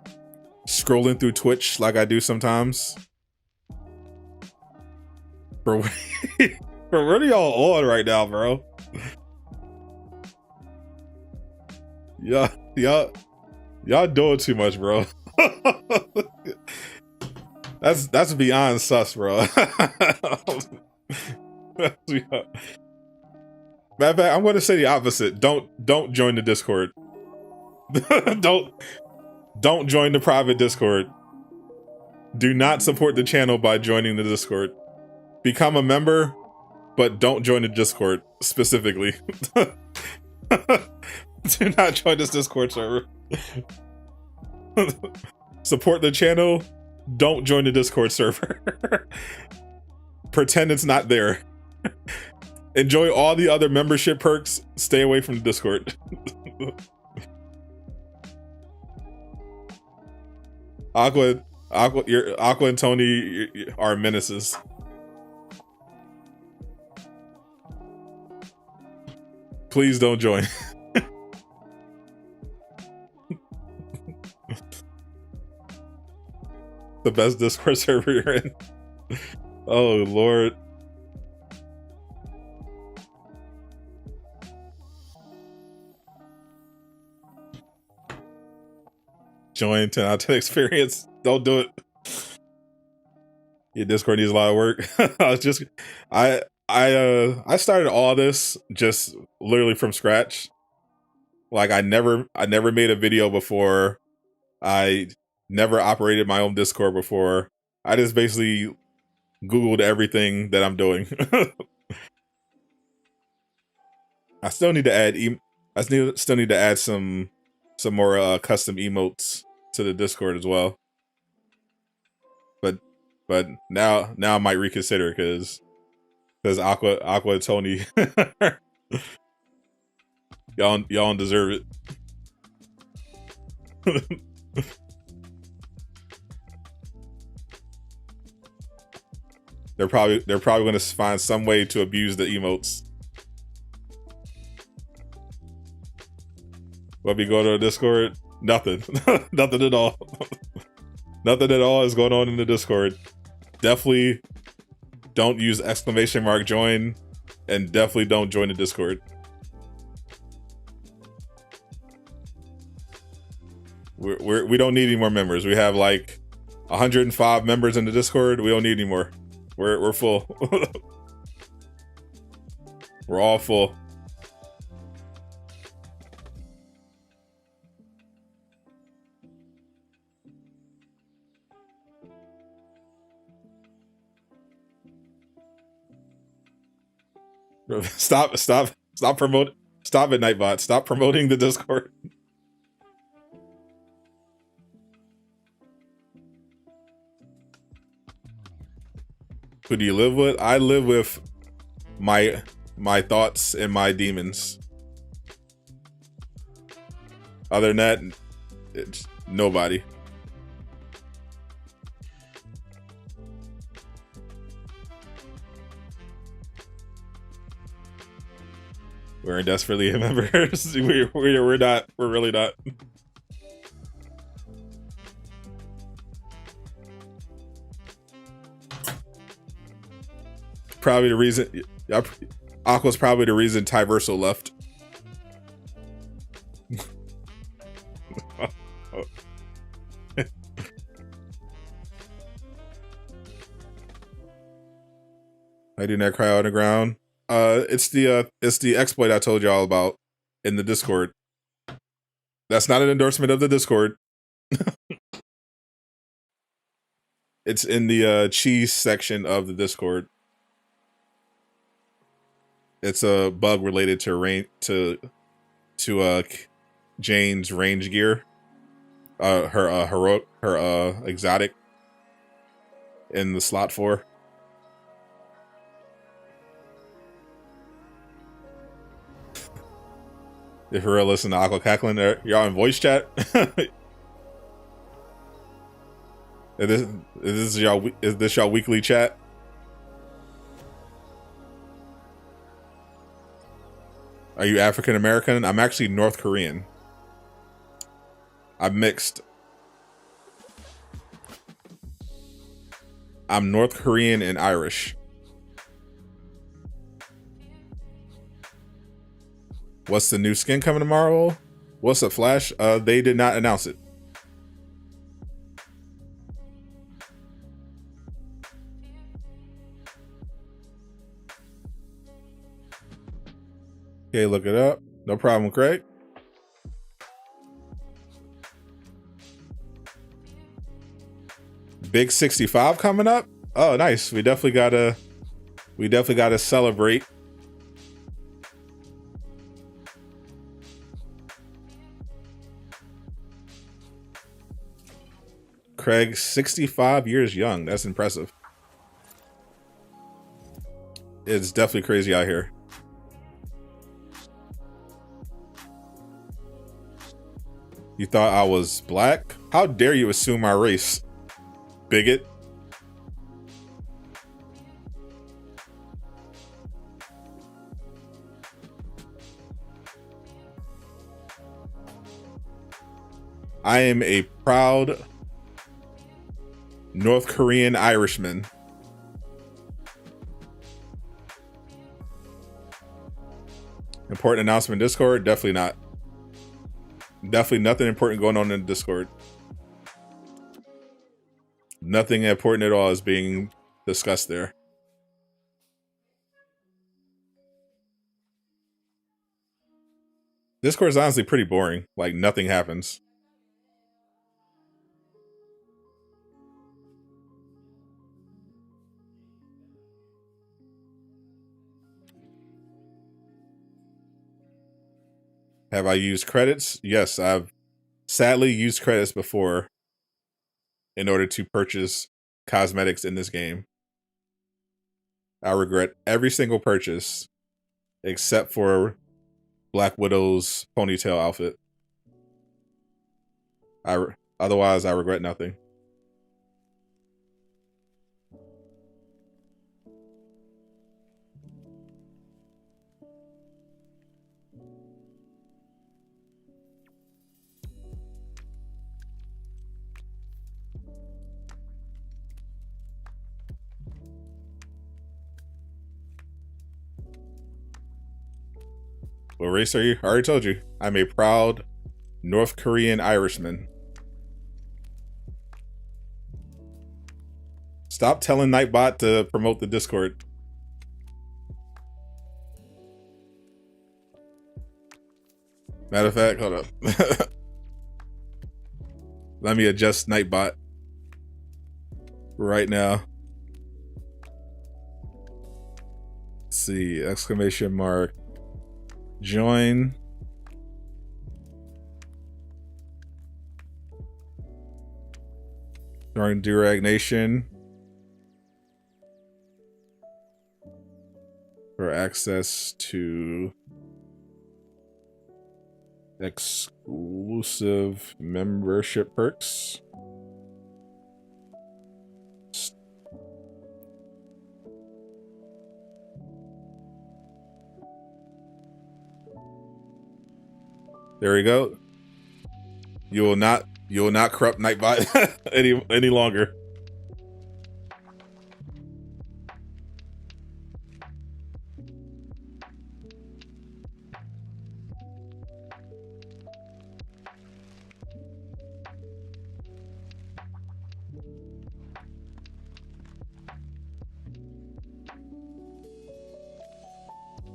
A: scrolling through Twitch like I do sometimes. Bro, bro, what are y'all on right now, bro? Y'all doing too much, bro. That's beyond sus, bro. Matter of fact, I'm going to say the opposite. Don't join the Discord. don't join the private Discord. Do not support the channel by joining the Discord. Become a member, but don't join the Discord specifically. Do not join this Discord server. Support the channel. Don't join the Discord server. Pretend it's not there. Enjoy all the other membership perks. Stay away from the Discord. Aqua and Tony are menaces. Please don't join. The best Discord server you're in. Oh, Lord. Join 10 out of 10 experience. Don't do it. Your Discord needs a lot of work. I started all this just literally from scratch. Like I never made a video before. I never operated my own Discord before. I just basically Googled everything that I'm doing. I still need to add still need to add some more custom emotes to the Discord as well. But now I might reconsider because Aqua and Tony y'all don't deserve it. They're probably going to find some way to abuse the emotes. Let me go to the Discord. Nothing. Nothing at all. Nothing at all is going on in the Discord. Definitely don't use !join, and definitely don't join the Discord. We don't need any more members. We have like 105 members in the Discord. We don't need any more. We're full. We're all full. Stop it, Nightbot. Stop promoting the Discord. Who do you live with? I live with my thoughts and my demons. Other than that, it's nobody. We're desperately members. We're not. We're really not. Probably the reason. Aqua's probably the reason Tyverso left. I do not cry on the ground. It's the exploit I told y'all about in the Discord. That's not an endorsement of the Discord. It's in the cheese section of the Discord. It's a bug related to Jane's range gear. Her heroic, her exotic in the slot 4. If you're real, listen to Aqua cackling there. Y'all in voice chat. Is this y'all weekly chat? Are you African American? I'm actually North Korean. I'm mixed. I'm North Korean and Irish. What's the new skin coming tomorrow? What's the Flash? They did not announce it. Okay, look it up. No problem, Craig. Big 65 coming up. Oh, nice. We definitely gotta celebrate. Craig, 65 years young. That's impressive. It's definitely crazy out here. You thought I was black? How dare you assume my race, bigot? I am a proud North Korean Irishman. Important announcement in Discord? Definitely not. Definitely nothing important going on in Discord. Nothing important at all is being discussed there. Discord is honestly pretty boring. Like, nothing happens. Have I used credits? Yes, I've sadly used credits before in order to purchase cosmetics in this game. I regret every single purchase except for Black Widow's ponytail outfit. Otherwise, I regret nothing. What race are you? I already told you. I'm a proud North Korean Irishman. Stop telling Nightbot to promote the Discord. Matter of fact, hold up. Let me adjust Nightbot right now. Let's see, exclamation mark. Join. Join Durag Nation for access to exclusive membership perks. There we go. You will not corrupt Nightbot any longer.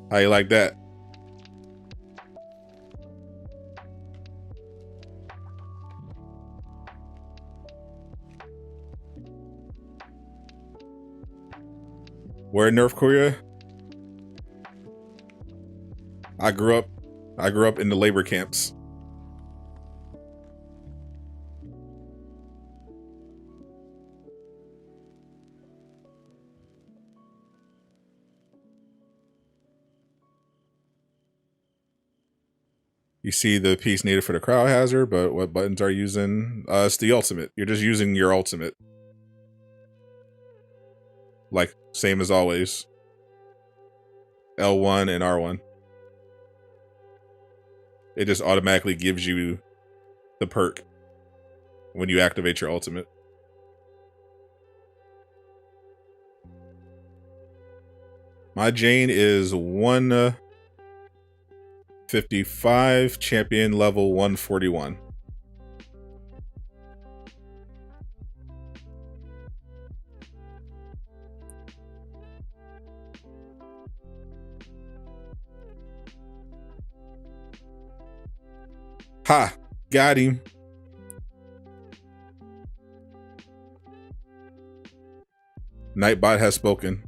A: How you like that? Where in North Korea? I grew up in the labor camps. You see the piece needed for the crowd hazard, but what buttons are you using? It's the ultimate. You're just using your ultimate. Like, same as always. L1 and R1. it just automatically gives you the perk when you activate your ultimate. My Jane is 155, champion level 141. Ha! Got him. Nightbot has spoken.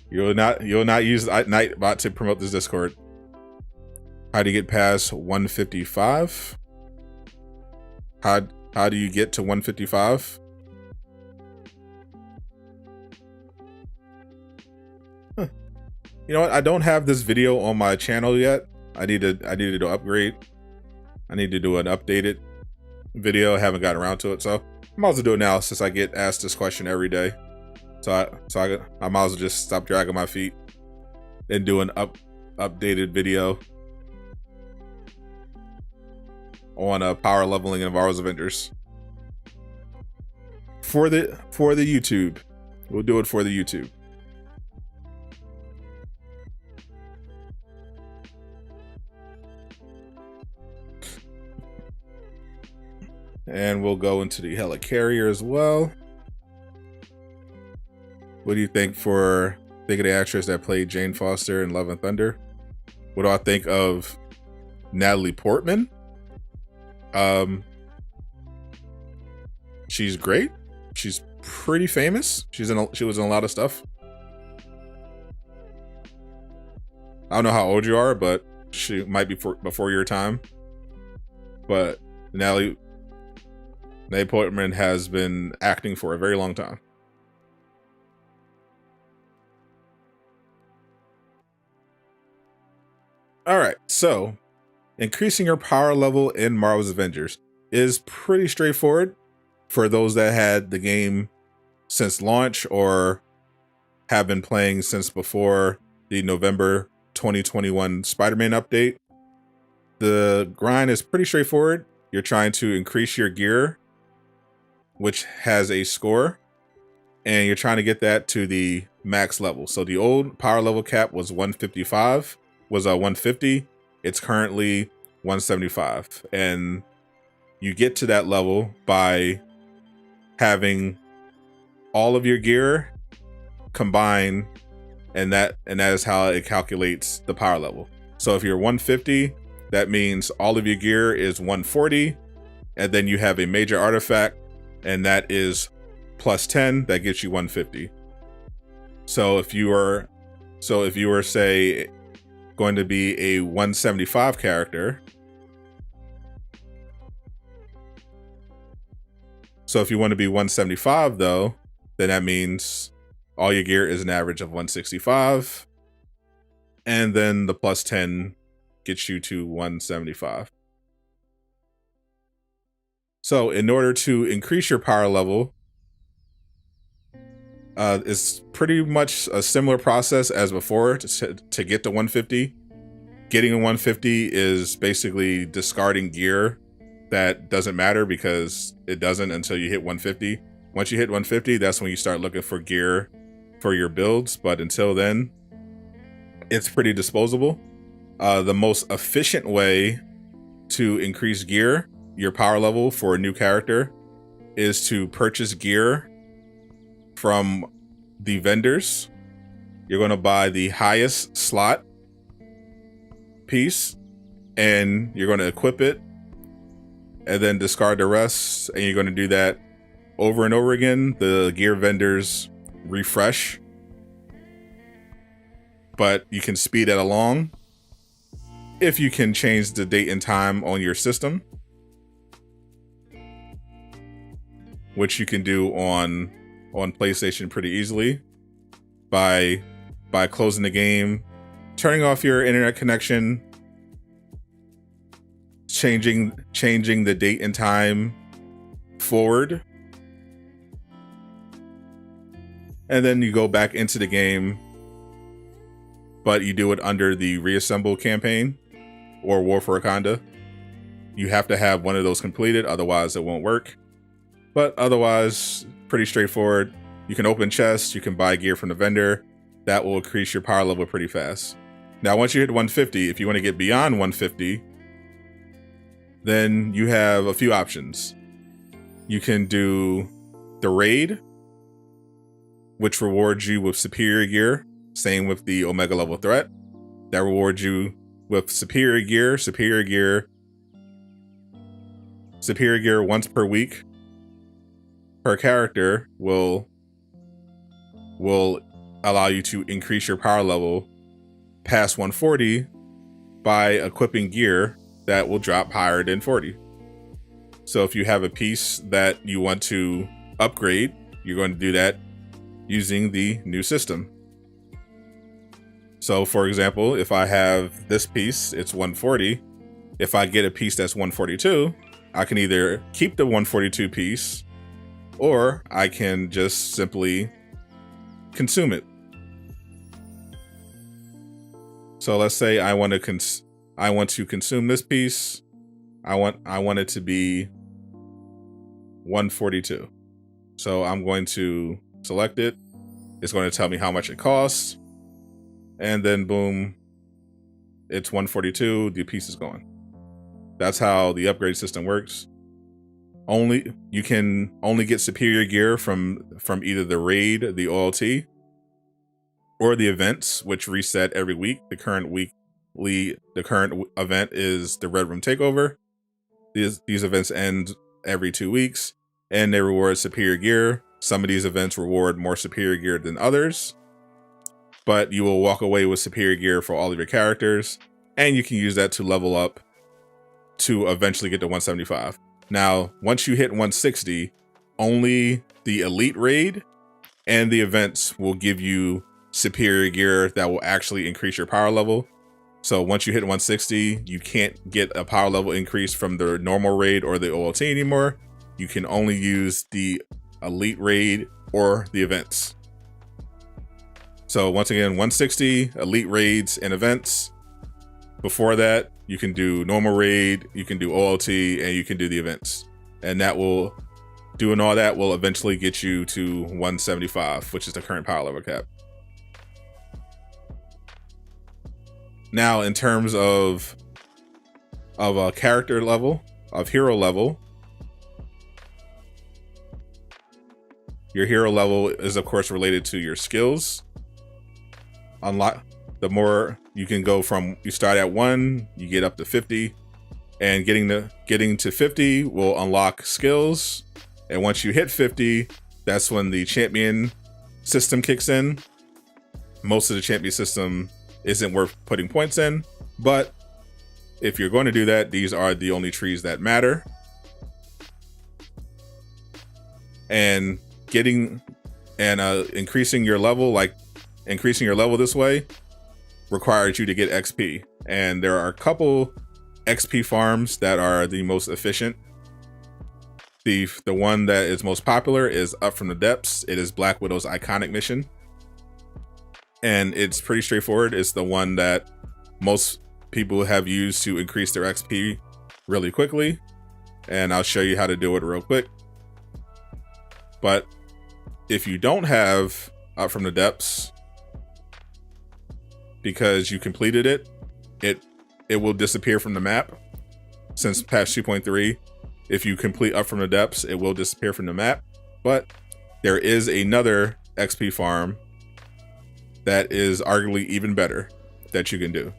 A: You'll not use Nightbot to promote this Discord. How do you get past 155? How do you get to 155? Huh. You know what? I don't have this video on my channel yet. I need to do upgrade. I need to do an updated video. I haven't gotten around to it, so I might as well do it now since I get asked this question every day. So I might as well just stop dragging my feet and do an updated video on power leveling in Marvel's Avengers for the YouTube. We'll do it for the YouTube. And we'll go into the helicarrier as well. What do you think of the actress that played Jane Foster in Love and Thunder? What do I think of Natalie Portman? She's great. She's pretty famous. She was in a lot of stuff. I don't know how old you are, but she might be before your time. But Natalie Portman has been acting for a very long time. All right, so increasing your power level in Marvel's Avengers is pretty straightforward for those that had the game since launch or have been playing since before the November 2021 Spider-Man update. The grind is pretty straightforward. You're trying to increase your gear, which has a score, and you're trying to get that to the max level. So the old power level cap was 155. Was 150. It's currently 175, and you get to that level by having all of your gear combined, and that is how it calculates the power level. So if you're 150, that means all of your gear is 140, and then you have a major artifact, and that is plus 10. That gets you 150. So if you were say going to be a 175 character. So if you want to be 175 though, then that means all your gear is an average of 165. And then the plus 10 gets you to 175. So in order to increase your power level, it's pretty much a similar process as before to get to 150. Getting a 150 is basically discarding gear that doesn't matter because it doesn't until you hit 150. Once you hit 150, that's when you start looking for gear for your builds. But until then, it's pretty disposable. The most efficient way to increase gear, your power level for a new character, is to purchase gear from the vendors. You're going to buy the highest slot piece and you're going to equip it and then discard the rest, and you're going to do that over and over again. The gear vendors refresh, but you can speed that along if you can change the date and time on your system, which you can do on PlayStation pretty easily by closing the game, turning off your internet connection, changing the date and time forward, and then you go back into the game, but you do it under the Reassemble campaign or War for Wakanda. You have to have one of those completed, otherwise it won't work. But otherwise, pretty straightforward. You can open chests, you can buy gear from the vendor. That will increase your power level pretty fast. Now, once you hit 150, if you want to get beyond 150, then you have a few options. You can do the raid, which rewards you with superior gear. Same with the Omega level threat. That rewards you with superior gear once per week. Per character will allow you to increase your power level past 140 by equipping gear that will drop higher than 40. So if you have a piece that you want to upgrade, you're going to do that using the new system. So for example, if I have this piece, it's 140. If I get a piece that's 142, I can either keep the 142 piece, or I can just simply consume it. So let's say I want to consume this piece. I want it to be 142. So I'm going to select it. It's going to tell me how much it costs. And then boom, it's 142, the piece is gone. That's how the upgrade system works. You can only get superior gear from either the raid, the OLT, or the events, which reset every week. The current event is the Red Room Takeover. These events end every 2 weeks, and they reward superior gear. Some of these events reward more superior gear than others, but you will walk away with superior gear for all of your characters, and you can use that to level up to eventually get to 175. Now, once you hit 160, only the Elite Raid and the events will give you superior gear that will actually increase your power level. So once you hit 160, you can't get a power level increase from the normal raid or the OLT anymore. You can only use the Elite Raid or the events. So once again, 160, Elite Raids and events. Before that, you can do normal raid, you can do OLT, and you can do the events. And doing all that will eventually get you to 175, which is the current power level cap. Now, in terms of a character level, of hero level, your hero level is of course related to your skills. The more you can go from, you start at 1, you get up to 50, and getting to 50 will unlock skills. And once you hit 50, that's when the champion system kicks in. Most of the champion system isn't worth putting points in, but if you're going to do that, these are the only trees that matter. And increasing your level this way requires you to get XP. And there are a couple XP farms that are the most efficient. The one that is most popular is Up from the Depths. It is Black Widow's iconic mission. And it's pretty straightforward. It's the one that most people have used to increase their XP really quickly. And I'll show you how to do it real quick. But if you don't have Up from the Depths, because you completed it will disappear from the map. Since patch 2.3, if you complete Up from the Depths, it will disappear from the map. But there is another XP farm that is arguably even better that you can do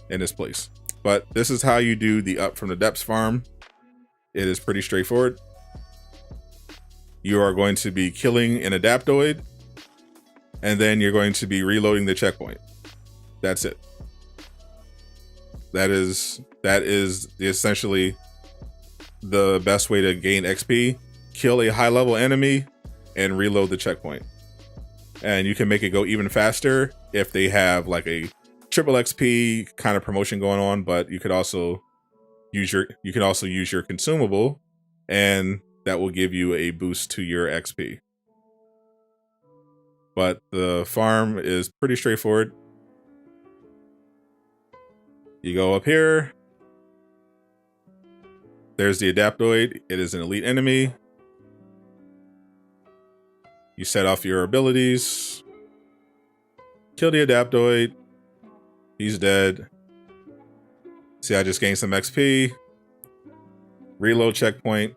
A: in this place. But this is how you do the Up from the Depths farm. It is pretty straightforward. You are going to be killing an Adaptoid, and then you're going to be reloading the checkpoint. That's it. That is essentially the best way to gain XP. Kill a high level enemy and reload the checkpoint. And you can make it go even faster if they have like a triple XP kind of promotion going on, but you could also use your consumable, and that will give you a boost to your XP. but the farm is pretty straightforward. You go up here. There's the Adaptoid. It is an elite enemy. You set off your abilities. Kill the Adaptoid. He's dead. See, I just gained some XP. Reload checkpoint.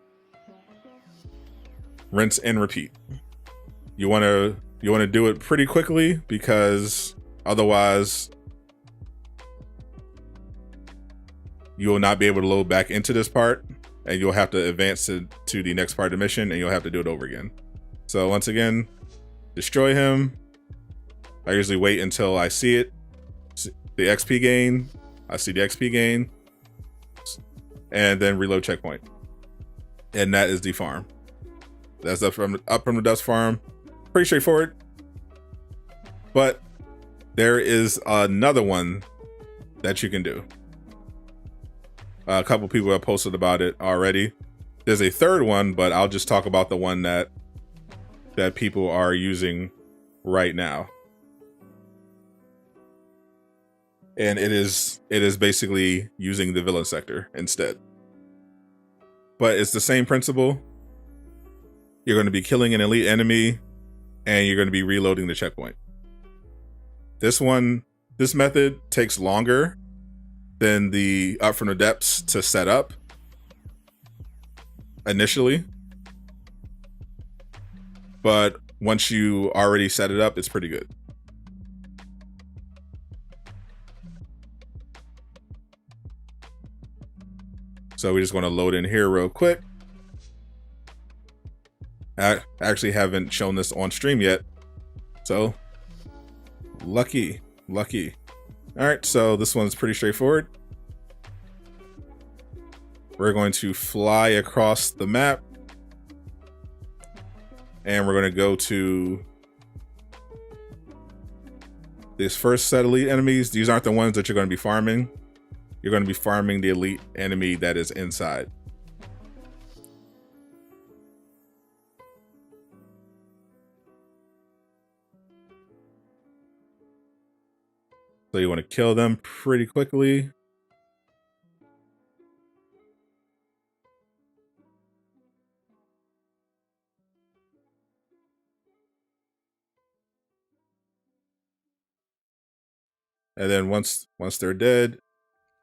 A: Rinse and repeat. You want to do it pretty quickly because otherwise you will not be able to load back into this part, and you'll have to advance to the next part of the mission, and you'll have to do it over again. So once again, destroy him. I usually wait until I see it. The XP gain. I see the XP gain. And then reload checkpoint. And that is the farm. That's up from the dust farm. Pretty straightforward. But there is another one that you can do. A couple people have posted about it already. There's a third one, but I'll just talk about the one that people are using right now. And it is basically using the villain sector instead. But it's the same principle. You're going to be killing an elite enemy, and you're going to be reloading the checkpoint. This method takes longer than the Up from the Depths to set up initially. But once you already set it up, it's pretty good. So we just want to load in here real quick. I actually haven't shown this on stream yet. So lucky. All right, so this one's pretty straightforward. We're going to fly across the map. And we're going to go to this first set of elite enemies. These aren't the ones that you're going to be farming. You're going to be farming the elite enemy that is inside. So you want to kill them pretty quickly. And then once they're dead,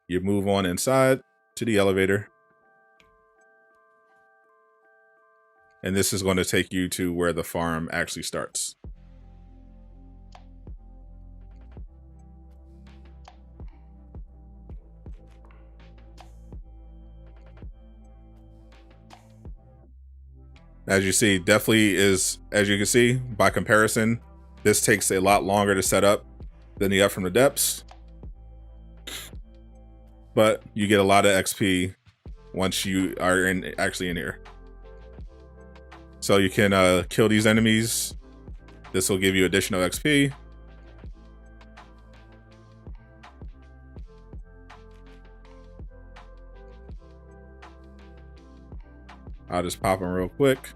A: you move on inside to the elevator. And this is going to take you to where the farm actually starts. As you see, definitely is, as you can see, by comparison, this takes a lot longer to set up than the Up from the Depths. But you get a lot of XP once you are actually in here. So you can kill these enemies. This will give you additional XP. I'll just pop them real quick.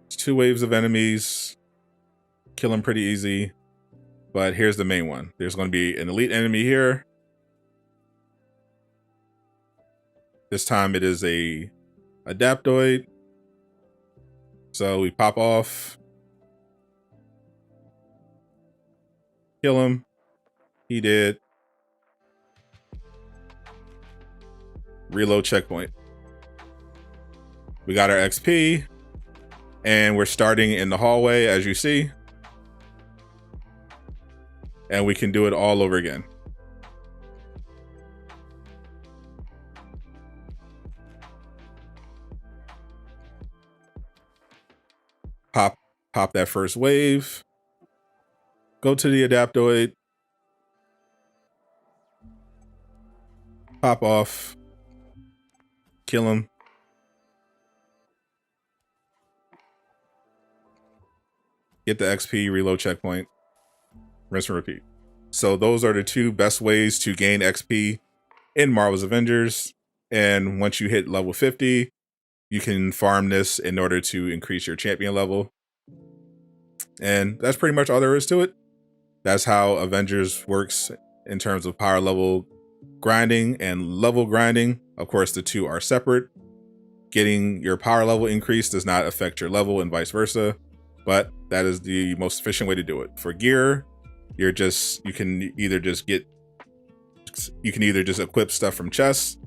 A: It's 2 waves of enemies. Kill them pretty easy. But here's the main one. There's going to be an elite enemy here. This time it is a Adaptoid. So we pop off. Kill him. He did. Reload checkpoint. We got our XP. And we're starting in the hallway, as you see. And we can do it all over again. Pop that first wave. Go to the Adaptoid. Pop off. Kill him. Get the XP, reload checkpoint. Rinse and repeat. So those are the 2 best ways to gain XP in Marvel's Avengers. And once you hit level 50, you can farm this in order to increase your champion level. And that's pretty much all there is to it. That's how Avengers works in terms of power level grinding and level grinding. Of course, the two are separate. Getting your power level increased does not affect your level and vice versa, but that is the most efficient way to do it. For gear, you can either just equip stuff from chests,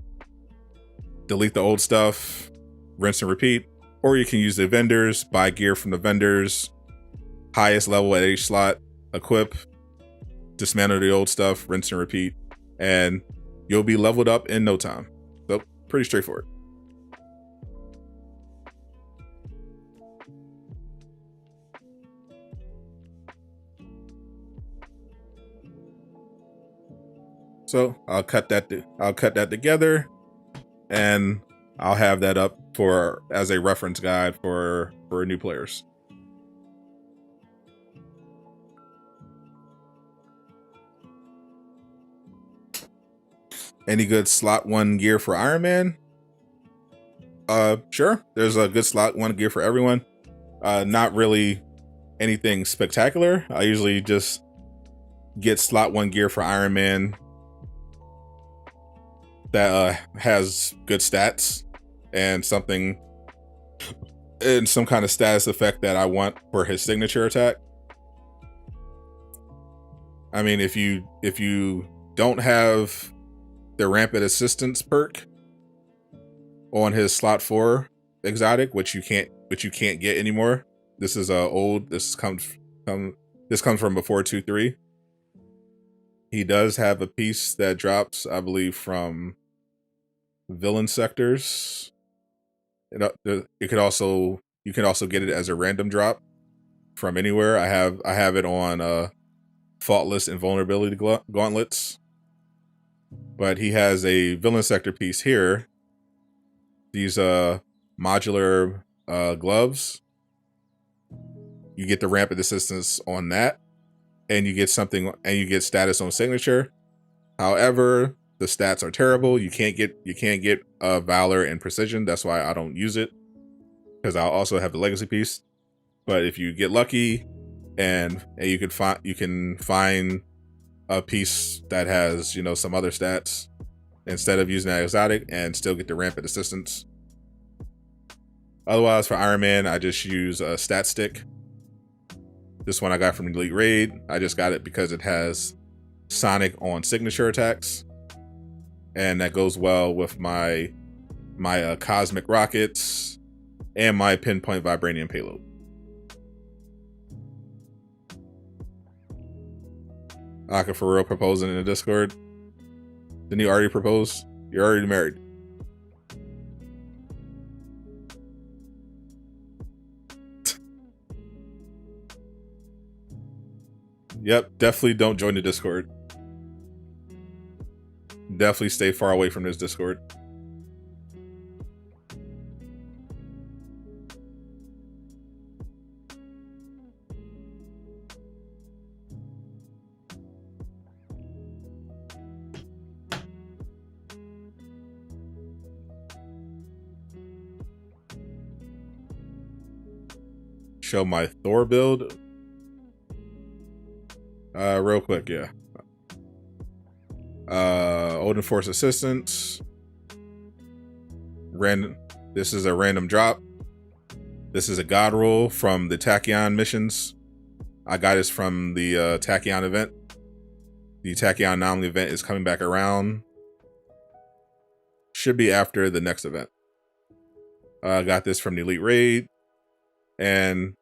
A: delete the old stuff, rinse and repeat, or you can use the vendors, buy gear from the vendors, highest level at each slot, equip, dismantle the old stuff, rinse and repeat, and you'll be leveled up in no time. So pretty straightforward. So I'll cut that together, and I'll have that up as a reference guide for new players. Any good slot 1 gear for Iron Man? Sure. There's a good slot 1 gear for everyone. Not really anything spectacular. I usually just get slot 1 gear for Iron Man that has good stats and some kind of status effect that I want for his signature attack. I mean, if you don't have the rampant assistance perk on his slot 4 exotic, which you can't get anymore. This is old. This comes from before 2.3. He does have a piece that drops, I believe, from villain sectors. You can also get it as a random drop from anywhere. I have it on faultless invulnerability gauntlets. But he has a villain sector piece here. These modular gloves. You get the rampant assistance on that, and you get status on signature. However, the stats are terrible. You can't get Valor and precision. That's why I don't use it, because I'll also have the legacy piece. But if you get lucky, and you can find a piece that has some other stats instead of using that exotic and still get the rampant assistance. Otherwise, for Iron Man, I just use a stat stick. This one I got from Elite Raid. I just got it because it has Sonic on signature attacks, and that goes well with my cosmic rockets and my pinpoint vibranium payload. Aka for real proposing in the Discord. Didn't you already propose? You're already married. Yep, definitely don't join the Discord. Definitely stay far away from this Discord. Show my Thor build real quick. Yeah. Odin Force Assistance. Random. This is a random drop. This is a god roll from the Tachyon missions. I got this from the Tachyon event. The Tachyon anomaly event is coming back around. Should be after the next event. I got this from the Elite Raid. And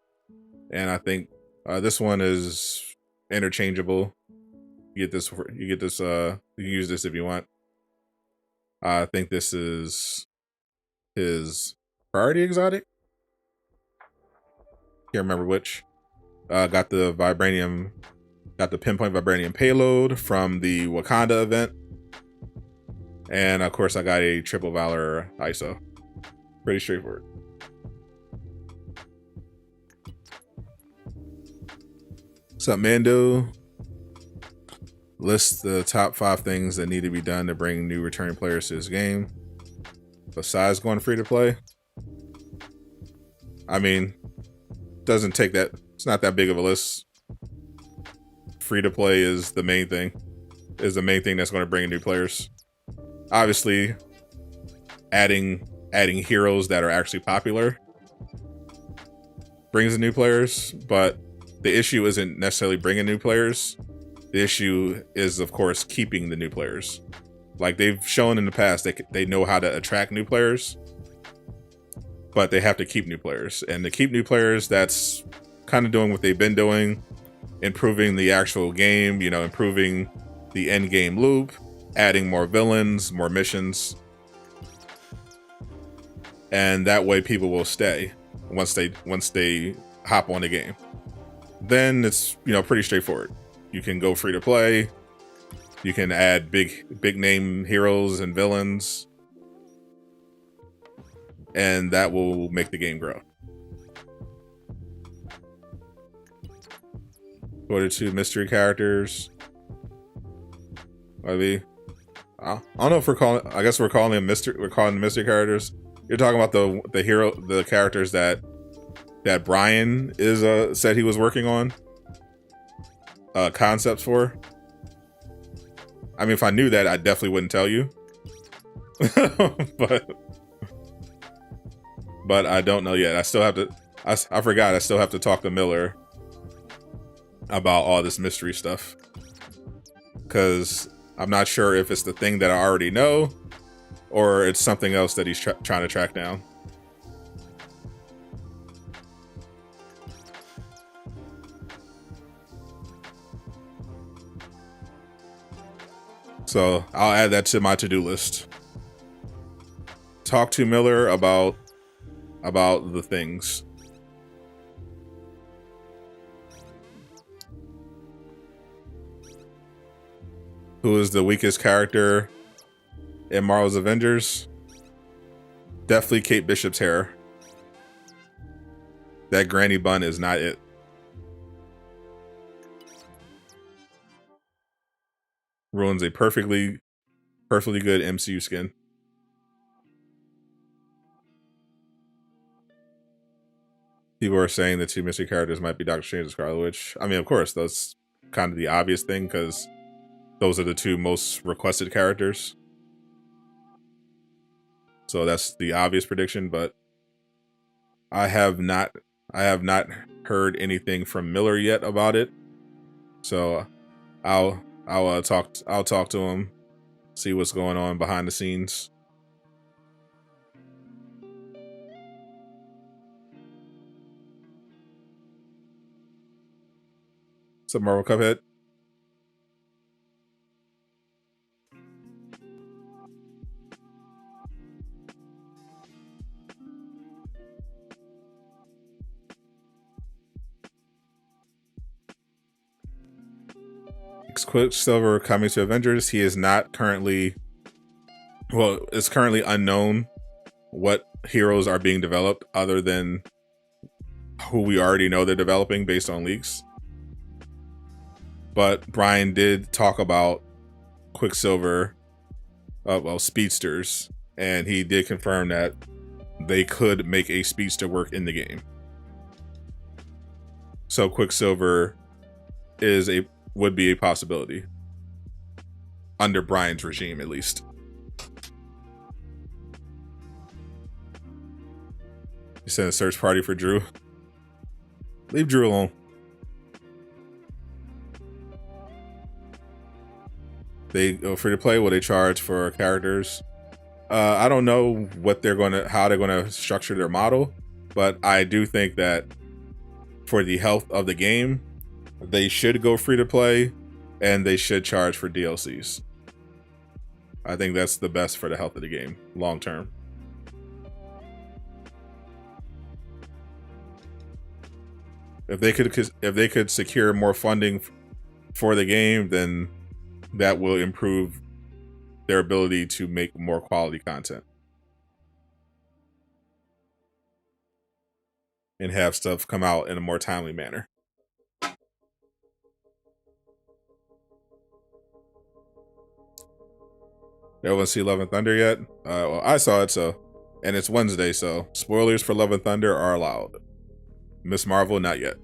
A: I think this one is interchangeable. You can use this if you want. I think this is his priority exotic. Can't remember which. Got the pinpoint vibranium payload from the Wakanda event. And of course I got a triple Valor ISO. Pretty straightforward. What's up, Mando? List the top 5 things that need to be done to bring new returning players to this game. Besides going free to play. I mean, doesn't take that. It's not that big of a list. Free to play is the main thing. Is the main thing that's going to bring in new players. Obviously, adding heroes that are actually popular brings in new players, but the issue isn't necessarily bringing new players. The issue is, of course, keeping the new players. Like they've shown in the past, they know how to attract new players, but they have to keep new players. And to keep new players, that's kind of doing what they've been doing, improving the actual game, you know, improving the end game loop, adding more villains, more missions. And that way people will stay once they hop on the game. Then it's, you know, pretty straightforward. You can go free to play. You can add big name heroes and villains, and that will make the game grow. What are 2 mystery characters? Maybe. I don't know if we're calling. I guess we're calling them mystery. We're calling them mystery characters. You're talking about the characters that Brian is said he was working on concepts for. I mean, if I knew that, I definitely wouldn't tell you. but I don't know yet. I still have to. I forgot. I still have to talk to Miller about all this mystery stuff, because I'm not sure if it's the thing that I already know or it's something else that he's trying to track down. So I'll add that to my to-do list. Talk to Miller about the things. Who is the weakest character in Marvel's Avengers? Definitely Kate Bishop's hair. That granny bun is not it. Ruins a perfectly good MCU skin. People are saying the 2 mystery characters might be Doctor Strange and Scarlet Witch. I mean, of course, that's kind of the obvious thing, because those are the 2 most requested characters. So that's the obvious prediction, but I have not heard anything from Miller yet about it. So I'll talk to him, see what's going on behind the scenes. What's up, Marvel Cuphead? Quicksilver coming to Avengers. He is not currently, well, it's currently unknown what heroes are being developed other than who we already know they're developing based on leaks. But Brian did talk about Quicksilver, speedsters, and he did confirm that they could make a speedster work in the game. So Quicksilver would be a possibility under Brian's regime, at least. You sent a search party for Drew. Leave Drew alone. They go free to play. Will they charge for characters? I don't know how they're gonna structure their model, but I do think that for the health of the game, they should go free to play, and they should charge for DLCs. I think that's the best for the health of the game long term. If they could secure more funding for the game, then that will improve their ability to make more quality content and have stuff come out in a more timely manner. Everyone see Love and Thunder yet? Well, I saw it, so And it's Wednesday, so spoilers for Love and Thunder are allowed. Miss Marvel, not yet.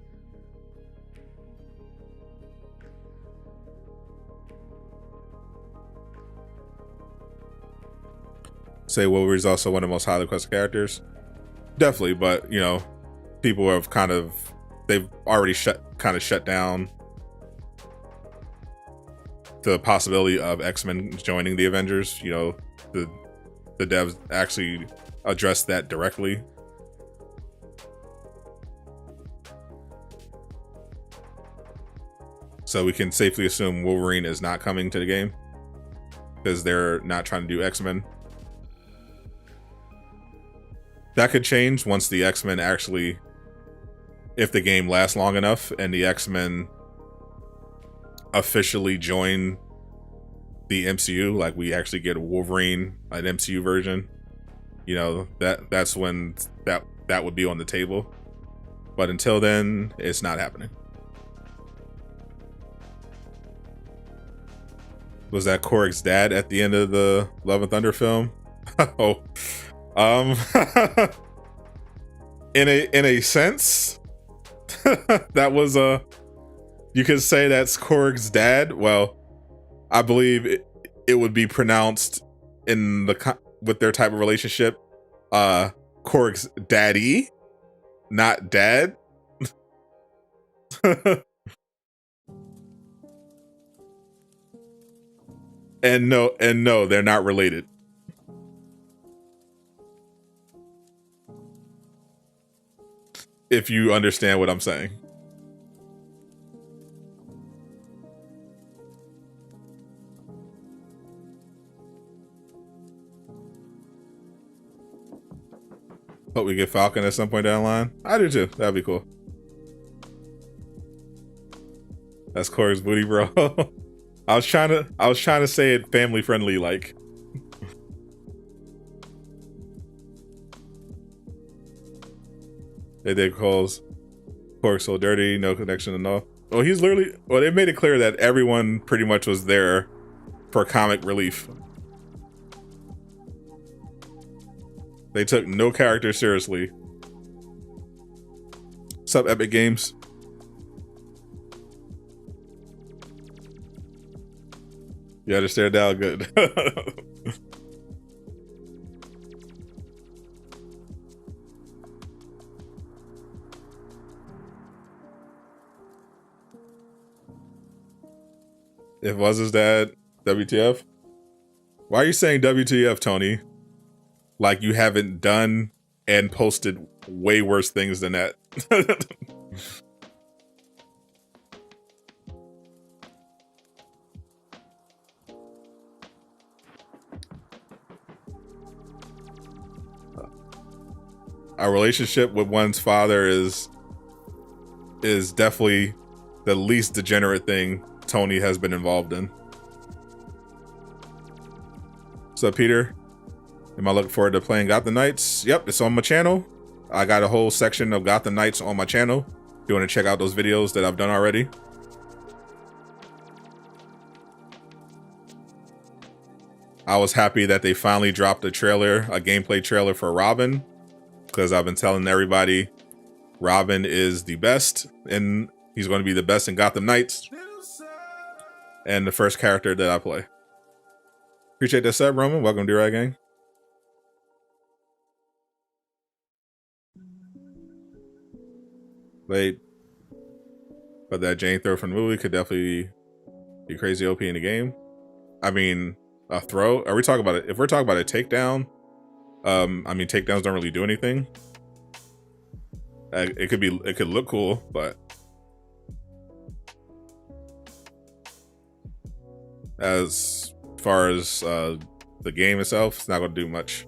A: Say Wolverine's also one of the most highly requested characters. Definitely, but you know, people have they've already shut down the possibility of X-Men joining the Avengers. You know, the devs actually addressed that directly. So we can safely assume Wolverine is not coming to the game because they're not trying to do X-Men. That could change once the X-Men actually, if the game lasts long enough and the X-Men officially join the MCU, like we actually get a Wolverine, an MCU version, you know, that's when that would be on the table. But until then, it's not happening. Was that Korg's dad at the end of the Love and Thunder film? Oh, in a sense, that was you could say that's Korg's dad. Well, I believe it would be pronounced in with their type of relationship, Korg's daddy, not dad. And no, they're not related. If you understand what I'm saying. Hope we get Falcon at some point down the line. I do too. That'd be cool. That's Corey's booty, bro. I was trying to say it family friendly like. They did calls Corey so dirty, no connection to no. Well, he's literally, well, they made it clear that everyone pretty much was there for comic relief. They took no character seriously. What's up, Epic Games? You had to stare down good. If it was his dad, WTF? Why are you saying WTF, Tony? Like you haven't done and posted way worse things than that. Our relationship with one's father is definitely the least degenerate thing Tony has been involved in. So Peter, am I looking forward to playing Gotham Knights? Yep, it's on my channel. I got a whole section of Gotham Knights on my channel. If you want to check out those videos that I've done already. I was happy that they finally dropped a trailer, a gameplay trailer for Robin, because I've been telling everybody Robin is the best, and he's going to be the best in Gotham Knights, and the first character that I play. Appreciate that sub, Roman. Welcome to D-Rag Gang. Wait, but that Jane throw from the movie could definitely be crazy OP in the game. I mean, a throw? Are we talking about it? If we're talking about a takedown, I mean, takedowns don't really do anything. It could look cool, but as far as the game itself, it's not going to do much.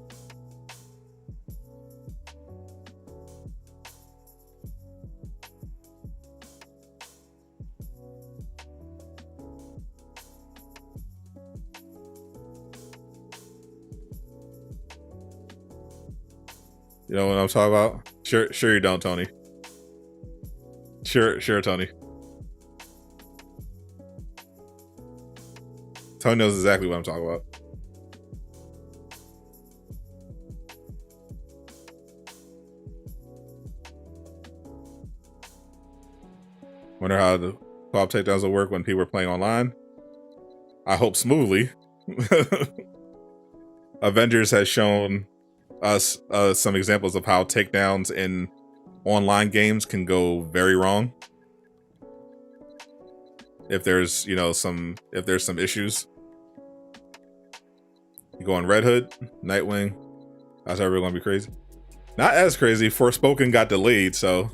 A: You know what I'm talking about? Sure you don't, Tony. Sure, Tony. Tony knows exactly what I'm talking about. Wonder how the co-op takedowns will work when people are playing online. I hope smoothly. Avengers has shown us some examples of how takedowns in online games can go very wrong. If there's, you know, some issues. You go on Red Hood, Nightwing. That's ever gonna be crazy. Not as crazy. Forspoken got delayed, so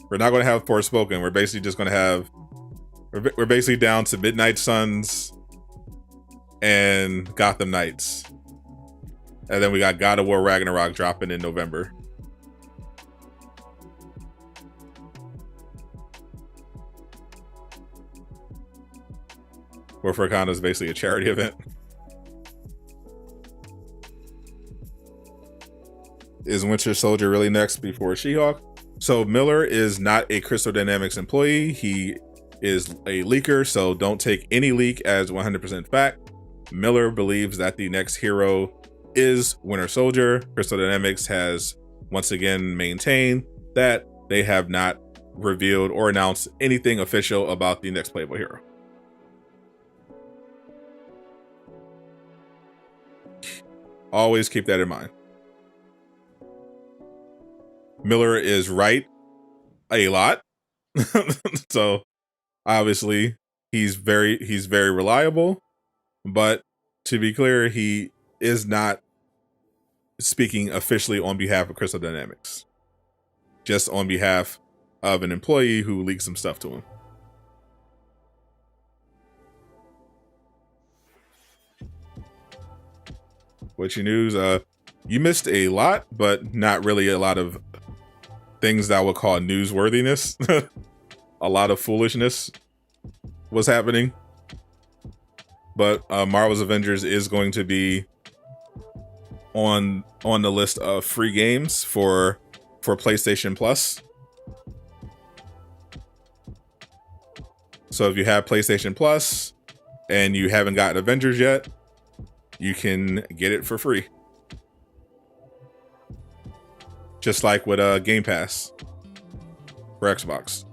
A: we're not gonna have Forspoken. We're basically just gonna have. We're basically down to Midnight Suns and Gotham Knights, and then we got God of War Ragnarok dropping in November. WarfareCon is basically a charity event. Is Winter Soldier really next before She-Hulk? So Miller is not a Crystal Dynamics employee. He is a leaker, so don't take any leak as 100% fact. Miller believes that the next hero is Winter Soldier. Crystal Dynamics has once again maintained that they have not revealed or announced anything official about the next playable hero. Always keep that in mind. Miller is right a lot. So obviously he's very reliable, but to be clear, he is not speaking officially on behalf of Crystal Dynamics, just on behalf of an employee who leaked some stuff to him. What's your news? You missed a lot, but not really a lot of things that I would call newsworthiness. A lot of foolishness was happening. But Marvel's Avengers is going to be on the list of free games for PlayStation Plus. So if you have PlayStation Plus and you haven't gotten Avengers yet, you can get it for free. Just like with Game Pass for Xbox.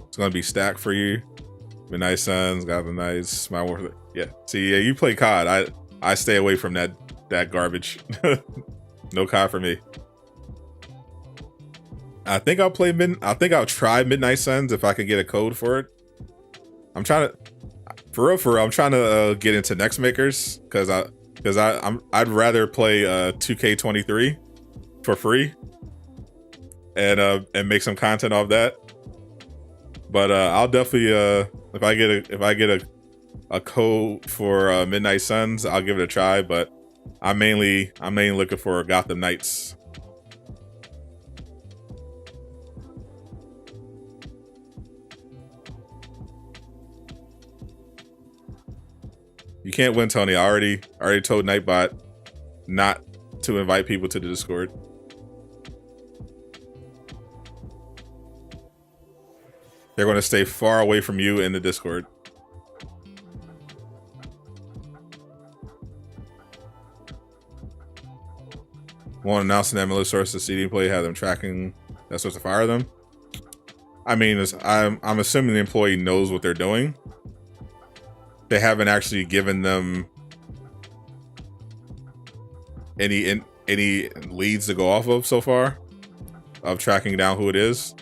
A: It's gonna be stacked for you. Midnight Suns, Gotham Knights, My War. Yeah. See, yeah, you play COD. I stay away from that garbage. No COD for me. I think I'll try Midnight Suns if I can get a code for it. I'm trying to, for real, I'm trying to get into Next Makers because I'd rather play 2K23 for free and make some content off that. But I'll definitely if I get a code for Midnight Suns, I'll give it a try. But I'm mainly looking for Gotham Knights. You can't win, Tony. I already told Nightbot not to invite people to the Discord. They're going to stay far away from you in the Discord. Won't announce that malicious sources CD play have them tracking that's supposed to fire them. I mean, I'm assuming the employee knows what they're doing. They haven't actually given them any leads to go off of so far of tracking down who it is.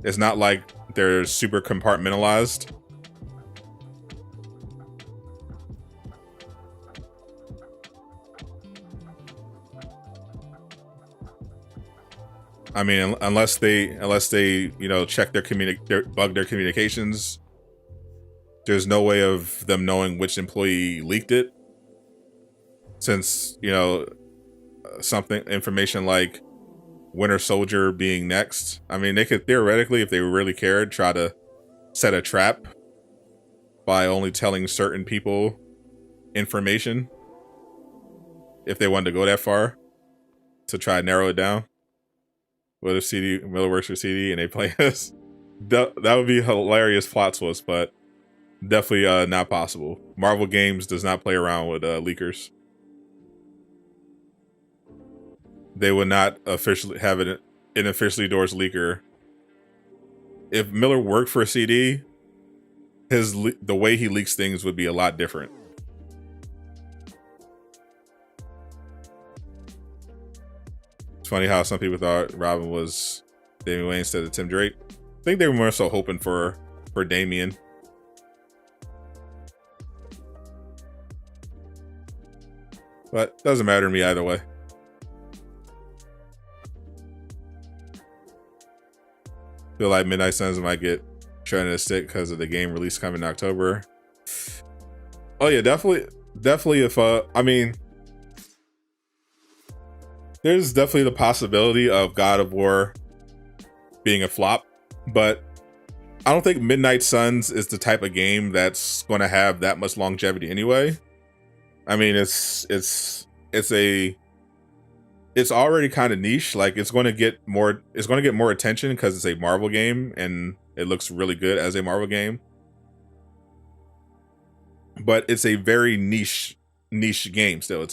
A: It's not like they're super compartmentalized. I mean, unless they check bug their communications, there's no way of them knowing which employee leaked it. Since, information like Winter Soldier being next. I mean, they could theoretically, if they really cared, try to set a trap by only telling certain people information if they wanted to go that far to try to narrow it down. What if Miller works for CD and they play this? That would be a hilarious plot twist, but definitely not possible. Marvel Games does not play around with leakers. They would not officially have it an officially endorsed leaker. If Miller worked for a CD, the way he leaks things would be a lot different. It's funny how some people thought Robin was Damian Wayne instead of Tim Drake. I think they were more so hoping for Damian. But doesn't matter to me either way. Feel like Midnight Suns might get shredded a stick because of the game release coming in October. Oh yeah, definitely. If I mean, there's definitely the possibility of God of War being a flop, but I don't think Midnight Suns is the type of game that's going to have that much longevity anyway. I mean, it's already kind of niche. Like it's going to get more attention because it's a Marvel game and it looks really good as a Marvel game. But it's a very niche game still.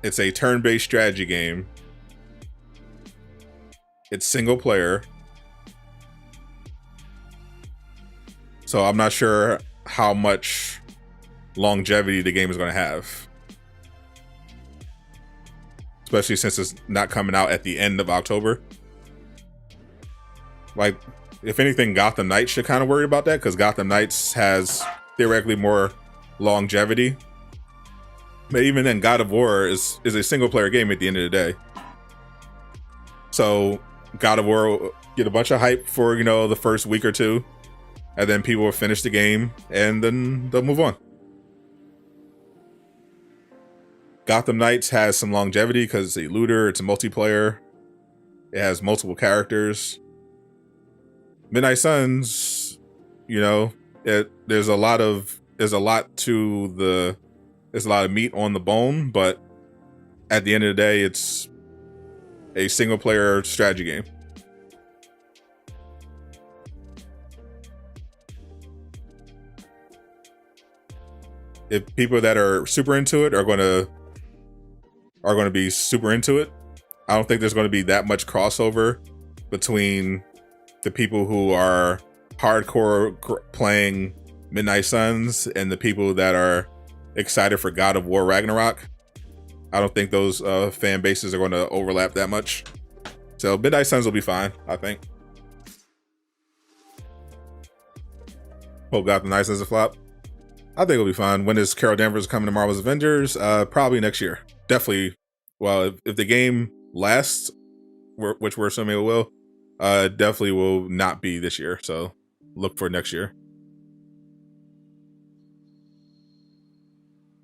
A: It's a turn-based strategy game. It's single player. So I'm not sure how much longevity the game is going to have. Especially since it's not coming out at the end of October. Like, if anything, Gotham Knights should kind of worry about that, because Gotham Knights has theoretically more longevity. But even then, God of War is a single player game at the end of the day. So God of War will get a bunch of hype for, the first week or two, and then people will finish the game and then they'll move on. Gotham Knights has some longevity because it's a looter, it's a multiplayer, it has multiple characters. Midnight Suns, there's a lot of meat on the bone, but at the end of the day, it's a single player strategy game. If people that are super into it are going to be super into it, I don't think there's going to be that much crossover between the people who are hardcore playing Midnight Suns and the people that are excited for God of War Ragnarok. I don't think those fan bases are going to overlap that much. So Midnight Suns will be fine, I think. Hope Gotham Knights is a flop. I think it'll be fine. When is Carol Danvers coming to Marvel's Avengers? Probably next year. Definitely. Well, if the game lasts, which we're assuming it will, definitely will not be this year. So look for next year.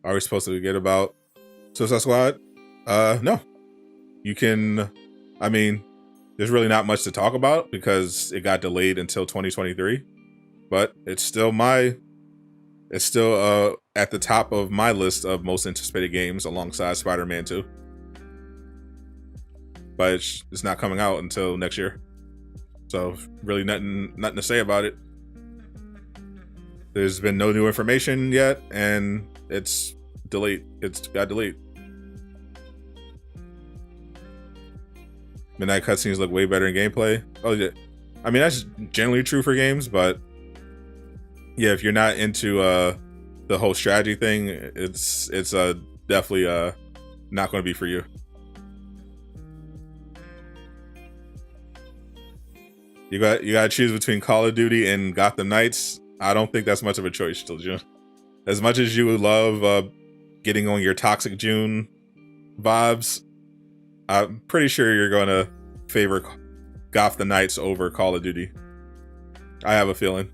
A: Are we supposed to forget about Suicide Squad? No. You can. I mean, there's really not much to talk about because it got delayed until 2023. But it's still at the top of my list of most anticipated games alongside Spider-Man 2. But it's not coming out until next year. So really nothing to say about it. There's been no new information yet, and it's delayed. It's got delayed. Midnight cutscenes look way better in gameplay. Oh yeah, I mean that's generally true for games, but yeah, if you're not into the whole strategy thing, it's definitely not going to be for you. You got to choose between Call of Duty and Gotham Knights. I don't think that's much of a choice, still, June. As much as you would love getting on your Toxic June vibes, I'm pretty sure you're going to favor Gotham Knights over Call of Duty. I have a feeling.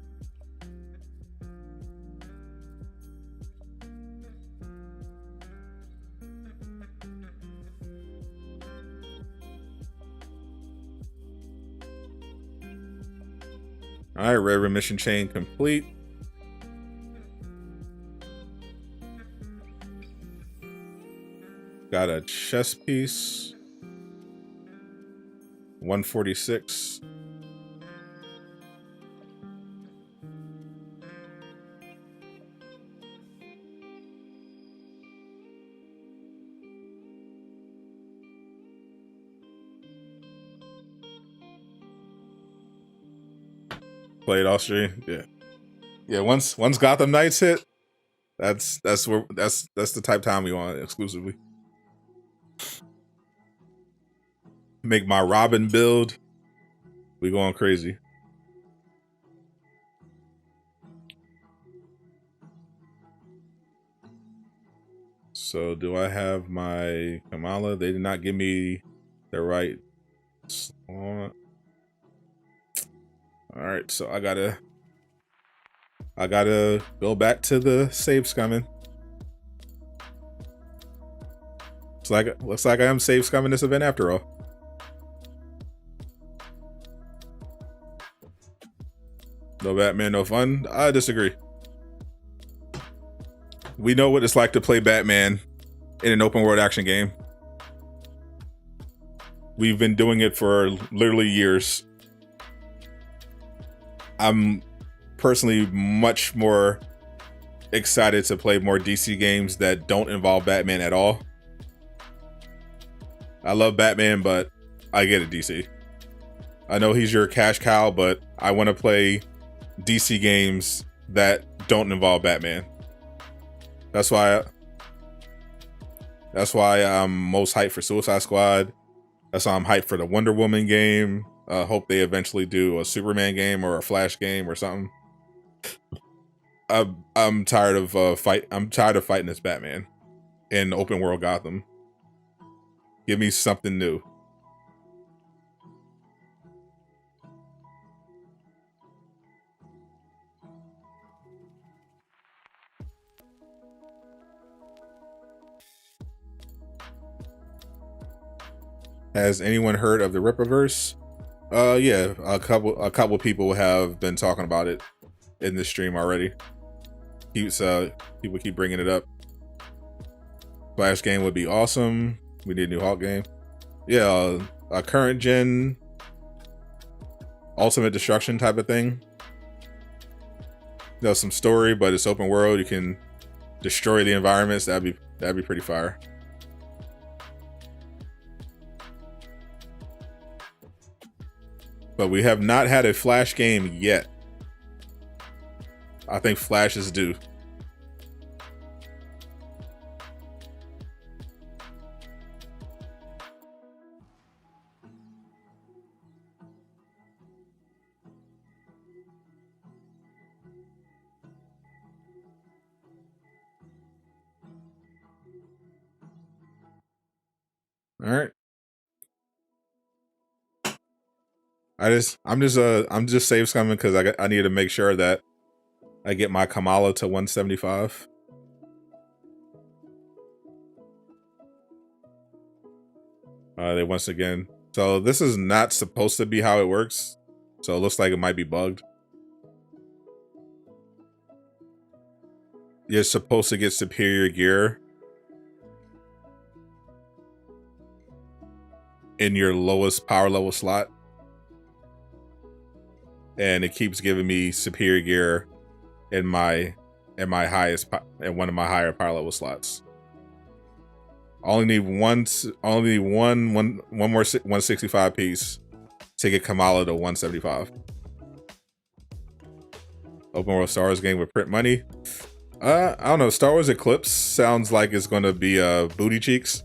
A: All right, River mission chain complete. Got a chess piece. 146. Played all stream. Yeah. Yeah. Once Gotham Knights hit, that's the type of time we want exclusively. Make my Robin build. We going crazy. So do I have my Kamala? They did not give me the right slot. All right, so I gotta go back to the save scumming. Looks like I am save scumming this event after all. No Batman, no fun. I disagree. We know what it's like to play Batman in an open world action game. We've been doing it for literally years. I'm personally much more excited to play more DC games that don't involve Batman at all. I love Batman, but I get it, DC. I know he's your cash cow, but I want to play DC games that don't involve Batman. That's why I'm most hyped for Suicide Squad. That's why I'm hyped for the Wonder Woman game. Hope they eventually do a Superman game or a Flash game or something. I'm tired of I'm tired of fighting this Batman in open world Gotham. Give me something new. Has anyone heard of the Rippaverse? Yeah, a couple people have been talking about it in this stream already. People keep bringing it up. Flash game would be awesome. We need a new Hulk game. Yeah, a current gen ultimate destruction type of thing. There's some story, but it's open world. You can destroy the environments. That'd be pretty fire. But we have not had a Flash game yet. I think Flash is due. All right. I'm just save scumming because I need to make sure that I get my Kamala to 175. They once again. So this is not supposed to be how it works. So it looks like it might be bugged. You're supposed to get superior gear in your lowest power level slot. And it keeps giving me superior gear in my highest in one of my higher power level slots. Only need one more 165 piece to get Kamala to 175. Open world Star Wars game with print money. I don't know. Star Wars Eclipse sounds like it's going to be booty cheeks.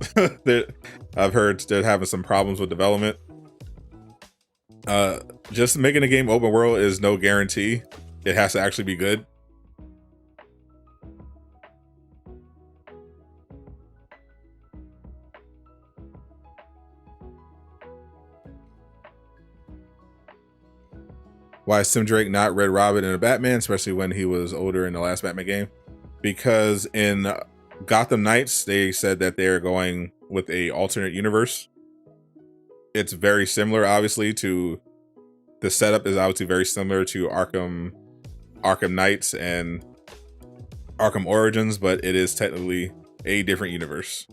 A: I've heard they're having some problems with development. Just making a game open world is no guarantee. It has to actually be good. Why is Tim Drake not Red Robin in a Batman, especially when he was older in the last Batman game? Because in Gotham Knights, they said that they're going with a alternate universe. It's very similar, obviously, to the setup is obviously very similar to Arkham Knights and Arkham Origins, but it is technically a different universe.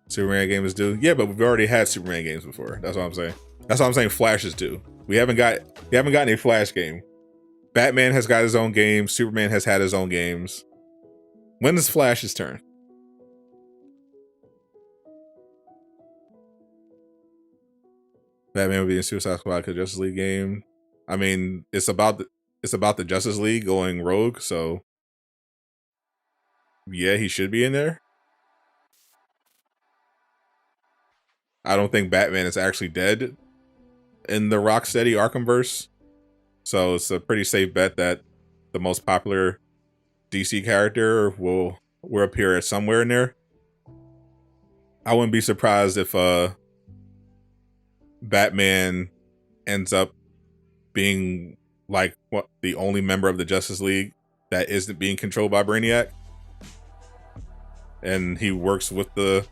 A: Superman game is due. Yeah, but we've already had Superman games before. That's what I'm saying. That's what I'm saying. Flash is due. We haven't gotten a Flash game. Batman has got his own game. Superman has had his own games. When is Flash's turn? Batman would be in Suicide Squad because Justice League game. I mean, it's about the Justice League going rogue, so yeah, he should be in there. I don't think Batman is actually dead in the Rocksteady Arkhamverse, so it's a pretty safe bet that the most popular DC character will appear somewhere in there. I wouldn't be surprised if Batman ends up being like the only member of the Justice League that isn't being controlled by Brainiac, and he works with the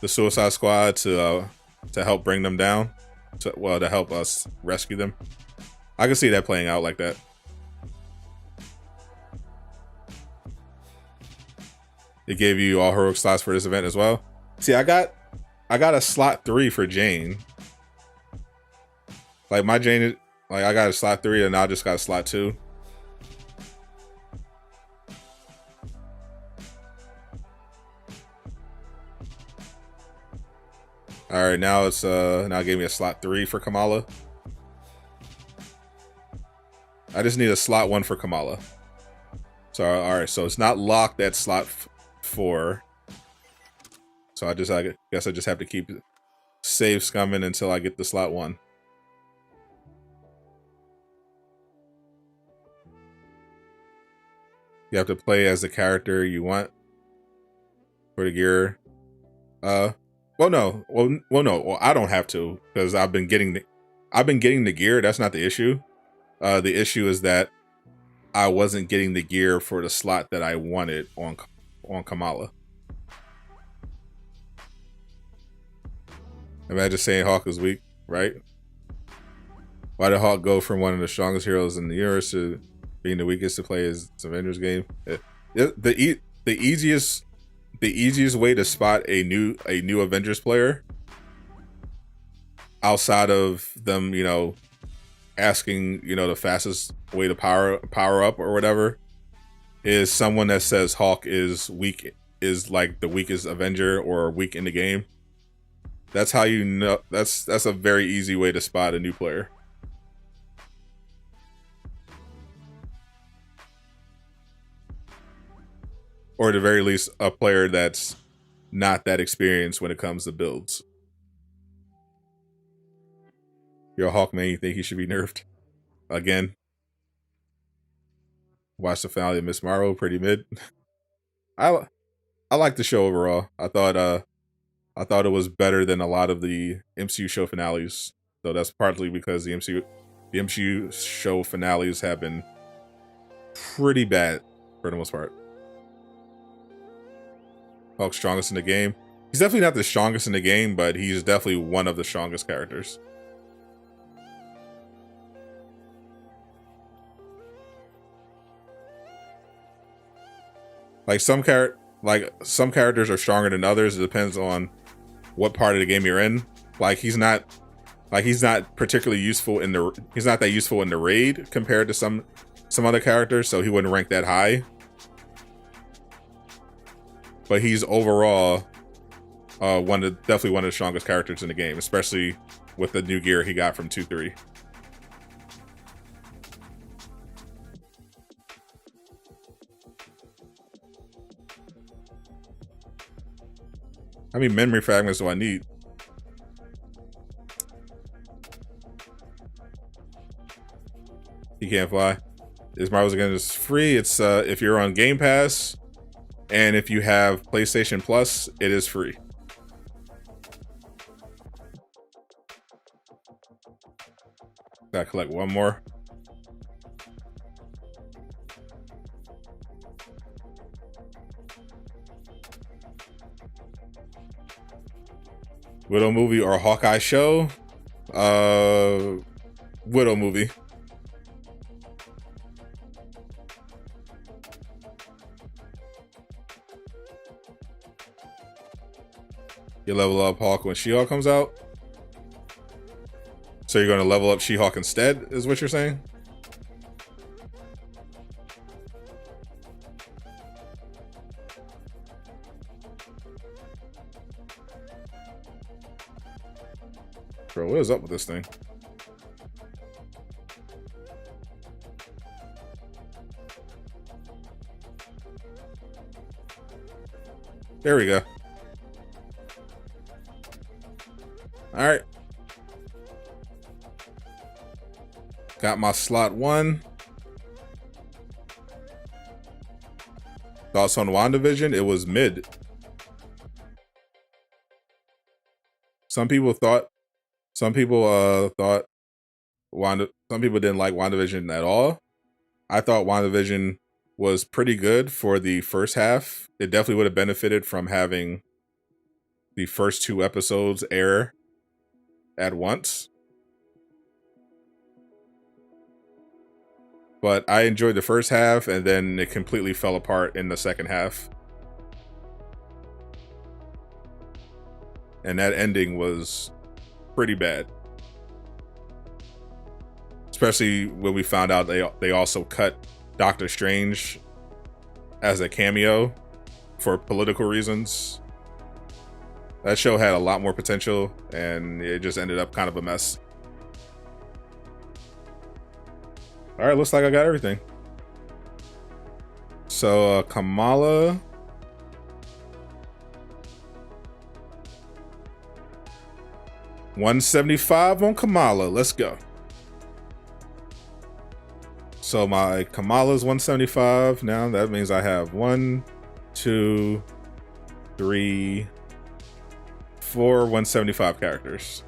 A: Suicide Squad to help bring them down, to help us rescue them. I can see that playing out like that. It gave you all heroic slots for this event as well. See, I got a slot 3 for Jane. Like my Jane, like I got a slot 3 and now I just got a slot 2. All right, now it's now it gave me a slot 3 for Kamala. I just need a slot 1 for Kamala. So all right, so it's not locked at slot 4. So I guess I just have to keep saves coming until I get the slot 1. You have to play as the character you want for the gear. Well, no. Well, I don't have to because I've been getting the gear. That's not the issue. The issue is that I wasn't getting the gear for the slot that I wanted on Kamala. Imagine saying Hawk is weak, right? Why did Hawk go from one of the strongest heroes in the universe to being the weakest to play his Avengers game? The easiest way to spot a new Avengers player, outside of them, asking, the fastest way to power up or whatever, is someone that says Hawk is weak, is like the weakest Avenger or weak in the game. That's how you know. That's a very easy way to spot a new player. Or at the very least, a player that's not that experienced when it comes to builds. You're a Hawkman, you think he should be nerfed? Again. Watch the finale of Miss Marvel, pretty mid. I like the show overall. I thought it was better than a lot of the MCU show finales. So that's partly because the MCU show finales have been pretty bad for the most part. Hulk's strongest in the game. He's definitely not the strongest in the game, but he's definitely one of the strongest characters. Like some characters are stronger than others. It depends on what part of the game you're in. Like he's not particularly useful he's not that useful in the raid compared to some other characters, so he wouldn't rank that high. But he's overall definitely one of the strongest characters in the game, especially with the new gear he got from 2-3. How many memory fragments do I need? He can't fly. Is Marvel's again just free? It's if you're on Game Pass. And if you have PlayStation Plus, it is free. Gotta collect one more. Widow movie or Hawkeye show? Widow movie. You level up Hawk when She-Hulk comes out? So you're going to level up She-Hulk instead, is what you're saying? Bro, what is up with this thing? There we go. All right. Got my slot 1. Thoughts on WandaVision? It was mid. Some people thought some people didn't like WandaVision at all. I thought WandaVision was pretty good for the first half. It definitely would have benefited from having the first 2 episodes air at once. But I enjoyed the first half, and then it completely fell apart in the second half. And that ending was pretty bad. Especially when we found out they also cut Doctor Strange as a cameo for political reasons. That show had a lot more potential, and it just ended up kind of a mess. All right, looks like I got everything. So Kamala. $175 on Kamala. Let's go. So my Kamala's 175 now. That means I have 1, 2, 3, 4 175 characters.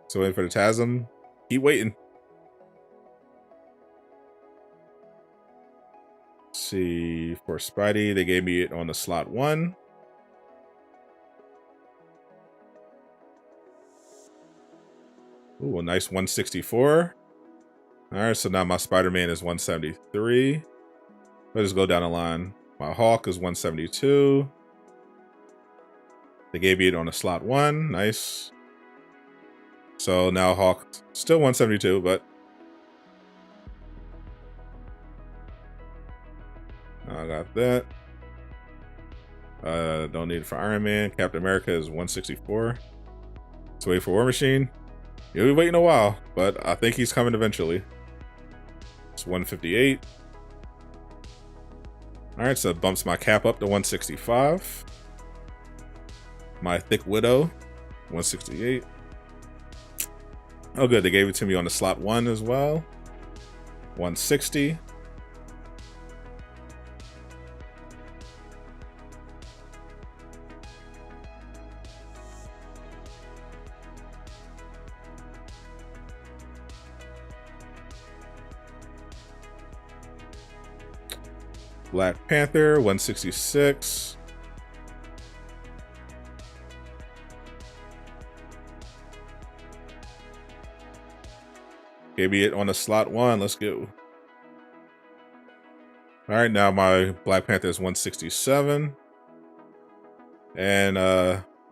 A: So waiting for the TASM. Keep waiting. Let's see, for Spidey, they gave me it on the slot 1. Ooh, a nice 164. All right, so now my Spider-Man is 173. Let's just go down the line. My Hulk is 172. They gave me it on the slot 1. Nice. So now Hulk still 172, but I got that. Don't need it for Iron Man. Captain America is 164. Let's wait for War Machine. You'll be waiting a while, but I think he's coming eventually. It's 158. All right, so it bumps my cap up to 165. My Thick Widow, 168. Oh, good. They gave it to me on the slot 1 as well. 160. Black Panther, 166. Gave me it on the slot 1. Let's go. All right, now my Black Panther is 167. And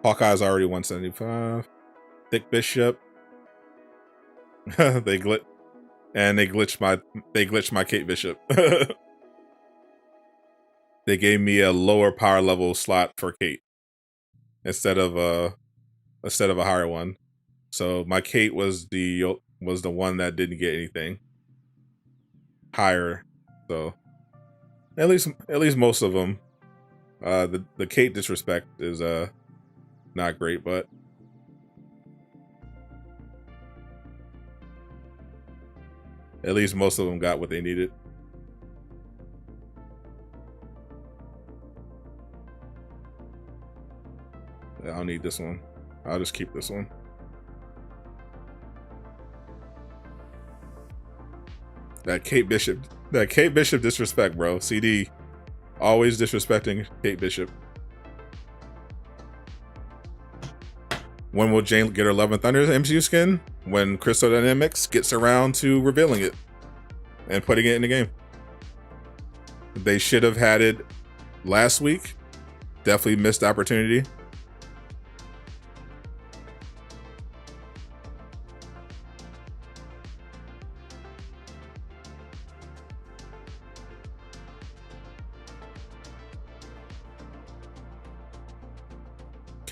A: Hawkeye's already 175. Thick Bishop. they glitched my Kate Bishop. They gave me a lower power level slot for Kate instead of a higher one. So my Kate was the one that didn't get anything higher. So at least most of them. The Kate disrespect is not great, but at least most of them got what they needed. I don't need this one. I'll just keep this one. That Kate Bishop disrespect, bro. CD always disrespecting Kate Bishop. When will Jane get her Love and Thunder MCU skin? When Crystal Dynamics gets around to revealing it and putting it in the game. They should have had it last week. Definitely missed opportunity.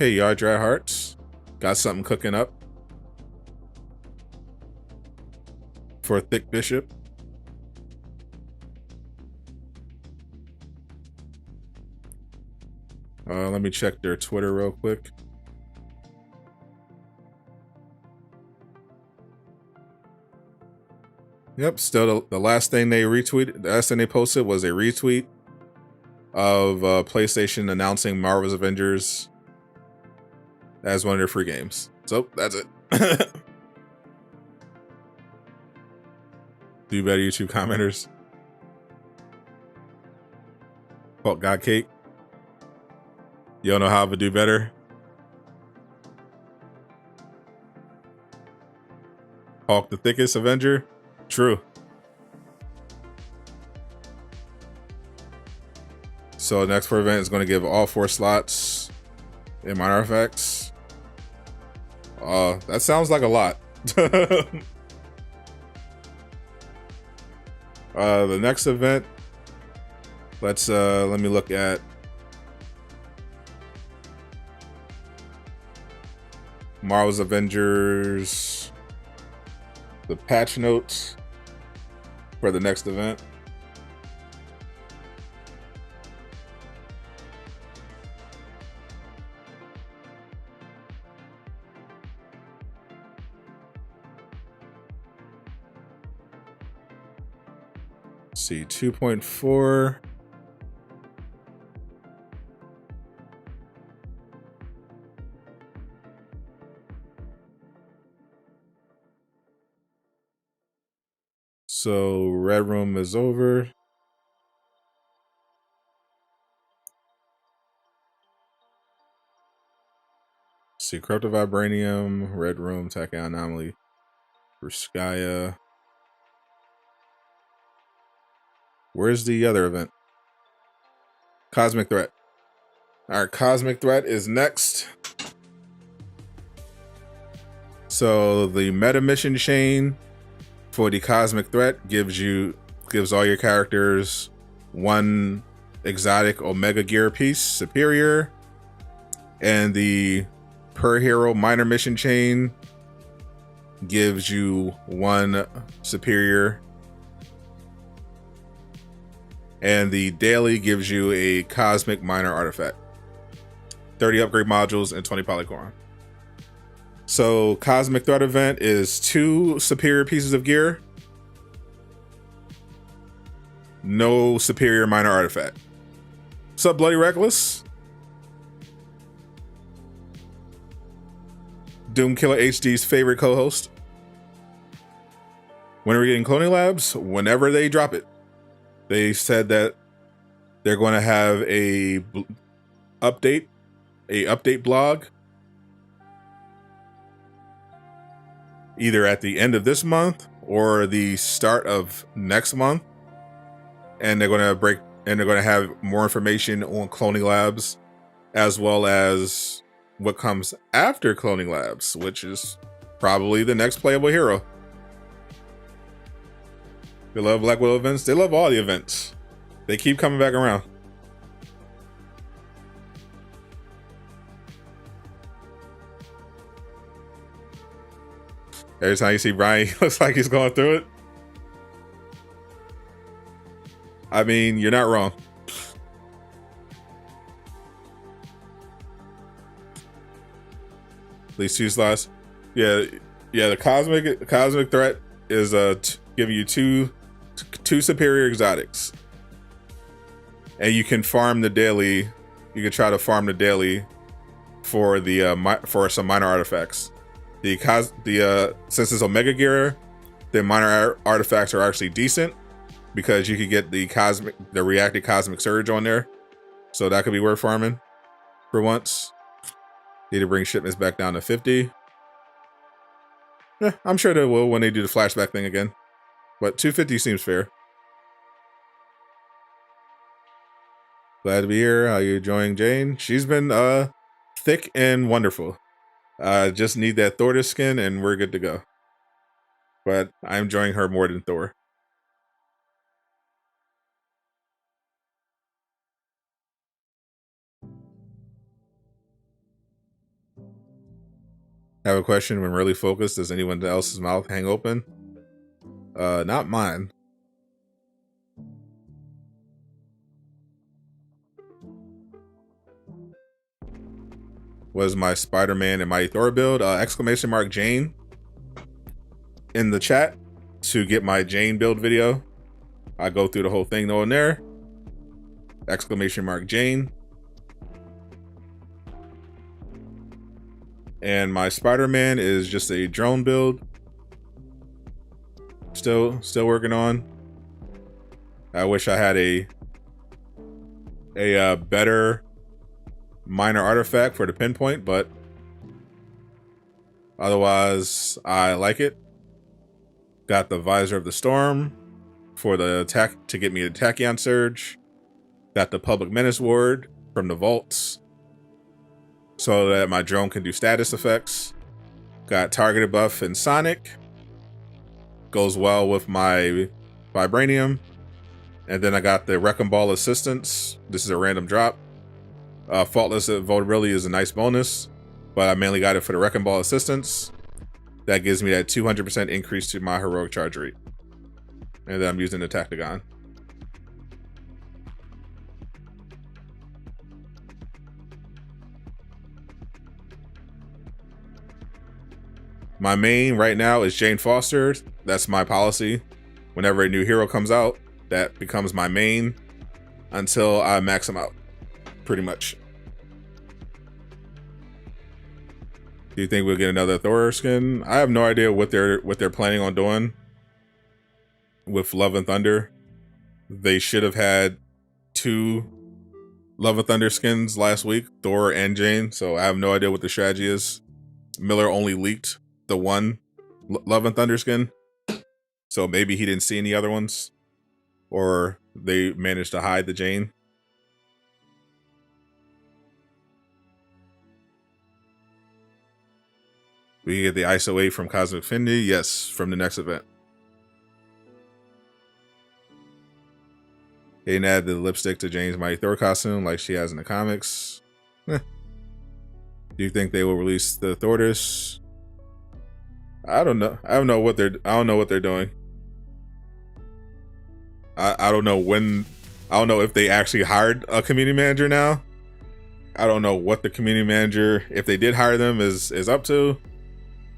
A: Okay, Yard Dry Hearts. Got something cooking up for Thick Bishop. Let me check their Twitter real quick. Yep, still the last thing they retweeted, the last thing they posted was a retweet of PlayStation announcing Marvel's Avengers as one of their free games. So that's it. Do better, YouTube commenters. Hulk got cake. You don't know how to do better. Hulk the thickest Avenger. True. So next 4 event is going to give all 4 slots in minor artifacts. That sounds like a lot. The next event, let me look at Marvel's Avengers, the patch notes for the next event. Let's see, 2.4. So Red Room is over. See, Corrupted Vibranium, Red Room, Tachyon Anomaly, Ruskaya. Where's the other event? Cosmic Threat. All right, Cosmic Threat is next. So the meta mission chain for the Cosmic Threat gives all your characters 1 exotic Omega Gear piece superior, and the per hero minor mission chain gives you 1 superior, and the daily gives you a cosmic minor artifact, 30 upgrade modules, and 20 polychron. So Cosmic Threat event is 2 superior pieces of gear, no superior minor artifact. What's up, Bloody Reckless? Doom Killer HD's favorite co-host. When are we getting Cloning Labs? Whenever they drop it. They said that they're going to have a update blog either at the end of this month or the start of next month, and they're going to have more information on Cloning Labs, as well as what comes after Cloning Labs, which is probably the next playable hero. They love Black Widow events. They love all the events. They keep coming back around. Every time you see Brian, he looks like he's going through it. I mean, you're not wrong. At least 2 slots. Yeah. The Cosmic Threat is giving you two superior exotics, and you can farm the daily. You can try to farm the daily for the for some minor artifacts. Since it's Omega Gear, the minor artifacts are actually decent because you could get the reactive Cosmic Surge on there, so that could be worth farming for once. Need to bring shipments back down to 50. I'm sure they will when they do the flashback thing again, but 250 seems fair. Glad to be here. How you enjoying Jane? She's been thick and wonderful. Just need that Thor skin and we're good to go. But I'm enjoying her more than Thor. Have a question when really focused. Does anyone else's mouth hang open? Not mine. Was my Spider-Man and Mighty Thor build? Exclamation mark Jane in the chat to get my Jane build video. I go through the whole thing though in there. Exclamation mark Jane. And my Spider-Man is just a drone build. Still working on. I wish I had a better minor artifact for the pinpoint, but otherwise I like it. Got the Visor of the Storm for the attack to get me a Tachyon Surge. Got the Public Menace Ward from the vaults so that my drone can do status effects. Got targeted buff and Sonic. Goes well with my Vibranium. And then I got the Wrecking Ball Assistance. This is a random drop. Faultless Vulnerability is a nice bonus, but I mainly got it for the Wrecking Ball Assistance. That gives me that 200% increase to my heroic charge rate. And then I'm using the Tactagon. My main right now is Jane Foster. That's my policy. Whenever a new hero comes out, that becomes my main until I max them out, pretty much. Do you think we'll get another Thor skin? I have no idea what they're planning on doing with Love and Thunder. They should have had 2 Love and Thunder skins last week, Thor and Jane. So I have no idea what the strategy is. Miller only leaked the one Love and Thunder skin, so maybe he didn't see any other ones, or they managed to hide the Jane. We get the ISO 8 from Cosmic Infinity. Yes, from the next event. They didn't add the lipstick to Jane's Mighty Thor costume like she has in the comics. Do you think they will release the Thordis? I don't know. I don't know what they're doing. I don't know when. I don't know if they actually hired a community manager now. I don't know what the community manager, if they did hire them, is up to.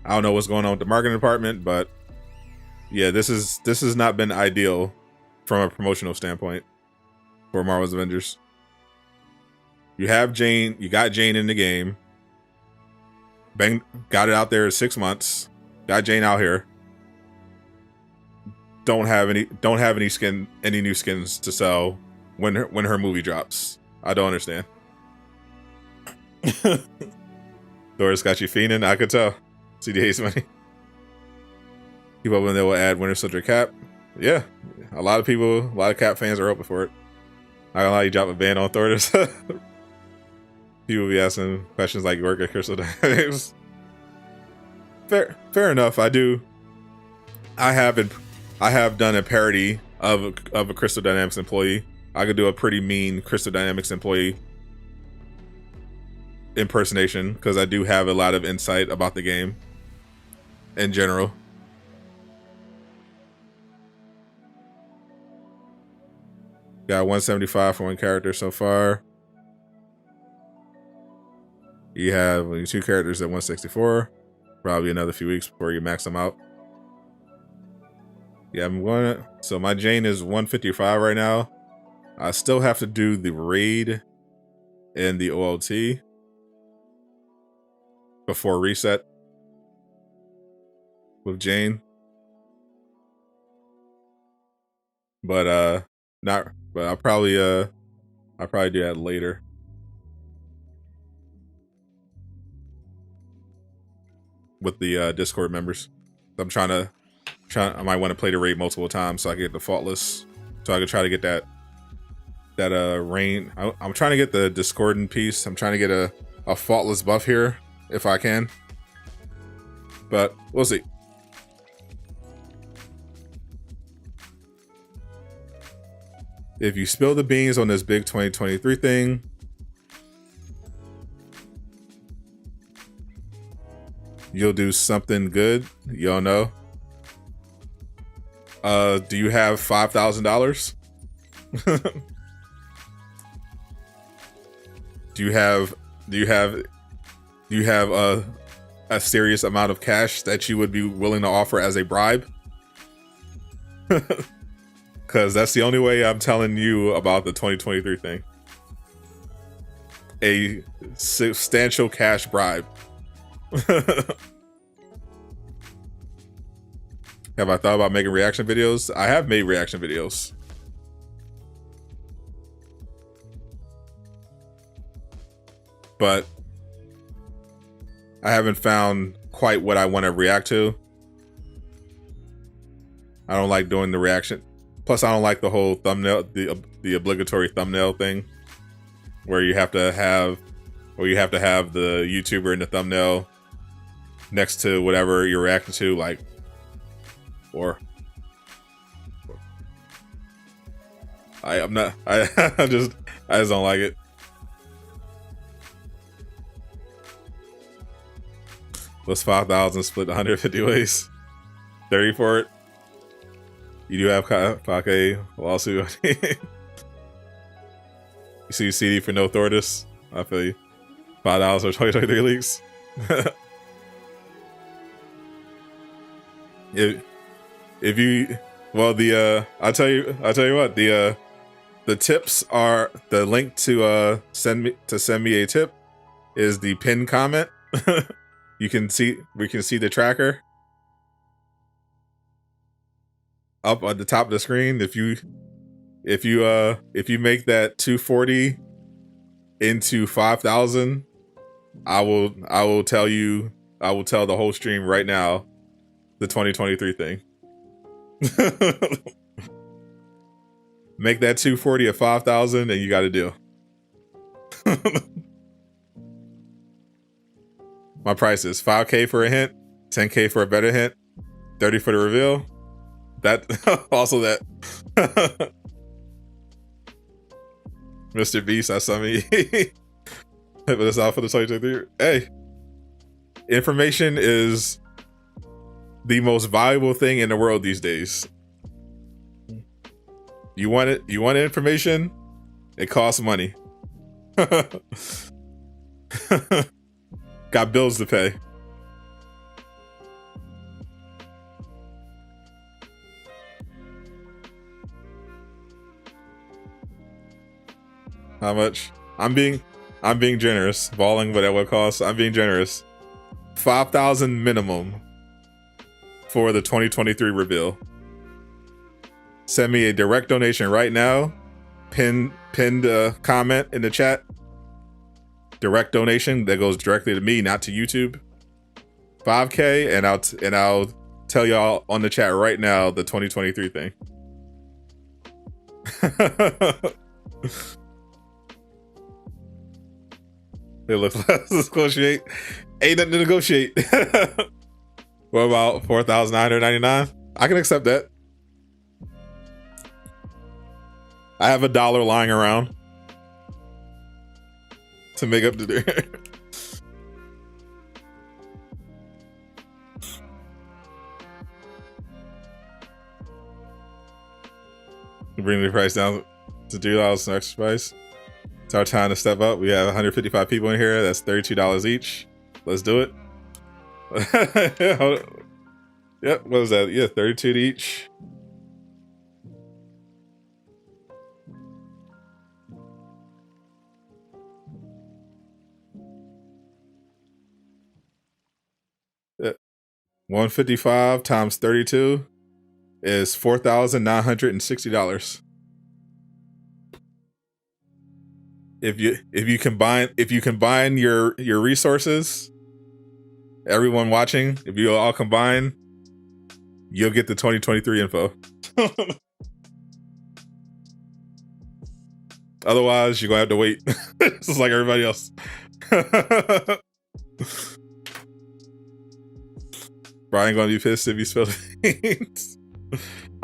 A: I don't know what's going on with the marketing department, but yeah, this has not been ideal from a promotional standpoint for Marvel's Avengers. You have Jane, you got Jane in the game. Bang, got it out there in 6 months. Got Jane out here. Don't have any new skins to sell when her movie drops. I don't understand. Doris got you fiending. I could tell. CD hates money. Keep up when they will add Winter Soldier Cap. Yeah, a lot of Cap fans are open for it. I gonna lie, you drop a ban on Thor. People be asking questions like you work at Crystal Dynamics. Fair enough. I have done a parody of a Crystal Dynamics employee. I could do a pretty mean Crystal Dynamics employee impersonation because I do have a lot of insight about the game in general. Got 175 for one character so far. You have 2 characters at 164. Probably another few weeks before you max them out. Yeah, so my Jane is 155 right now. I still have to do the raid and the OLT before reset with Jane. But I'll probably do that later. With the Discord members. I'm I might want to play the raid multiple times so I can get the faultless, so I can try to get that rain. I'm trying to get the discordant piece. I'm trying to get a faultless buff here if I can, but we'll see. If you spill the beans on this big 2023 thing, You'll do something good. You don't know. Do you have $5,000? Do you have a serious amount of cash that you would be willing to offer as a bribe? Because that's the only way I'm telling you about the 2023 thing. A substantial cash bribe. Have I thought about making reaction videos? I have made reaction videos. But I haven't found quite what I want to react to. I don't like doing the reaction. Plus, I don't like the whole thumbnail, the obligatory thumbnail thing, where you have to have the YouTuber in the thumbnail next to whatever you're reacting to, like, or I just don't like it. What's 5,000 split 150 ways? 30 for it. You do have 5K lawsuit. You see CD for no Thordis. I feel you. $5 for 2023 leaks. If you, well, I'll tell you what, the tips are, the link to send me a tip is the pinned comment. We can see the tracker up at the top of the screen. If you make that 240 into 5,000, I will tell the whole stream right now the 2023 thing. Make that 240 at 5,000 and you got a deal. My price is 5K for a hint, 10K for a better hint, 30 for the reveal. That also that. Mr. Beast, I saw me. Put this out for the 2023. Hey, information is the most valuable thing in the world these days. You want it? You want information? It costs money. Got bills to pay. How much? I'm being generous. Balling, but at what cost? I'm being generous. 5,000 minimum for the 2023 reveal. Send me a direct donation right now. Pinned comment in the chat. Direct donation that goes directly to me, not to YouTube. 5K, and I'll tell y'all on the chat right now the 2023 thing. It looks like negotiate. Ain't nothing to negotiate. What about 4,999? I can accept that. I have $1 lying around to make up the difference. Bring the price down to $2 an extra price. It's our time to step up. We have 155 people in here. That's $32 each. Let's do it. Yep, what was that? Yeah, 32 each. Yeah. 155 times 32 is $4,960. If you combine your resources, everyone watching, if you all combine, you'll get the 2023 info. Otherwise, you're gonna have to wait. Just like everybody else. Brian gonna be pissed if he spills beans.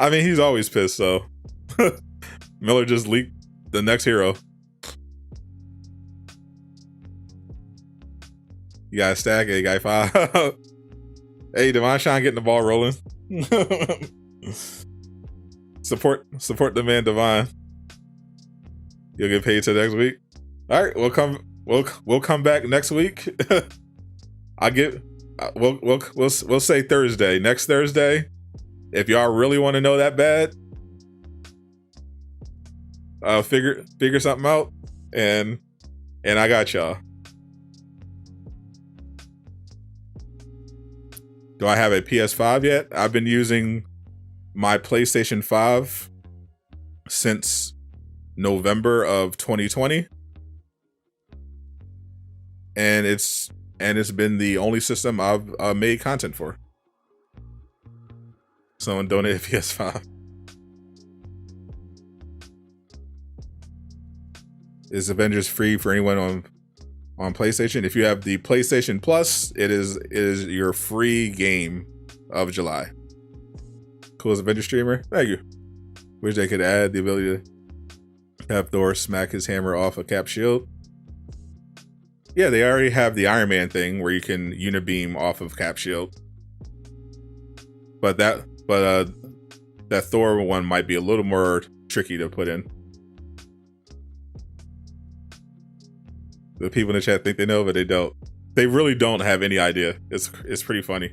A: I mean, he's always pissed, so Miller just leaked the next hero. You got a stack, you got 5. Hey, Divine Shine getting the ball rolling. support the man Divine. You'll get paid till next week. All right, we'll come back next week. We'll say Thursday. Next Thursday. If y'all really want to know that bad, figure something out, and I got y'all. Do I have a PS5 yet? I've been using my PlayStation 5 since November of 2020, and it's been the only system I've made content for. Someone donated a PS5. Is Avengers free for anyone on PlayStation? If you have the PlayStation Plus, it is your free game of July. Coolest Avenger streamer. Thank you. Wish they could add the ability to have Thor smack his hammer off a Cap shield. Yeah, they already have the Iron Man thing where you can unibeam off of Cap shield. But that Thor one might be a little more tricky to put in. The people in the chat think they know, but they don't. They really don't have any idea. It's pretty funny.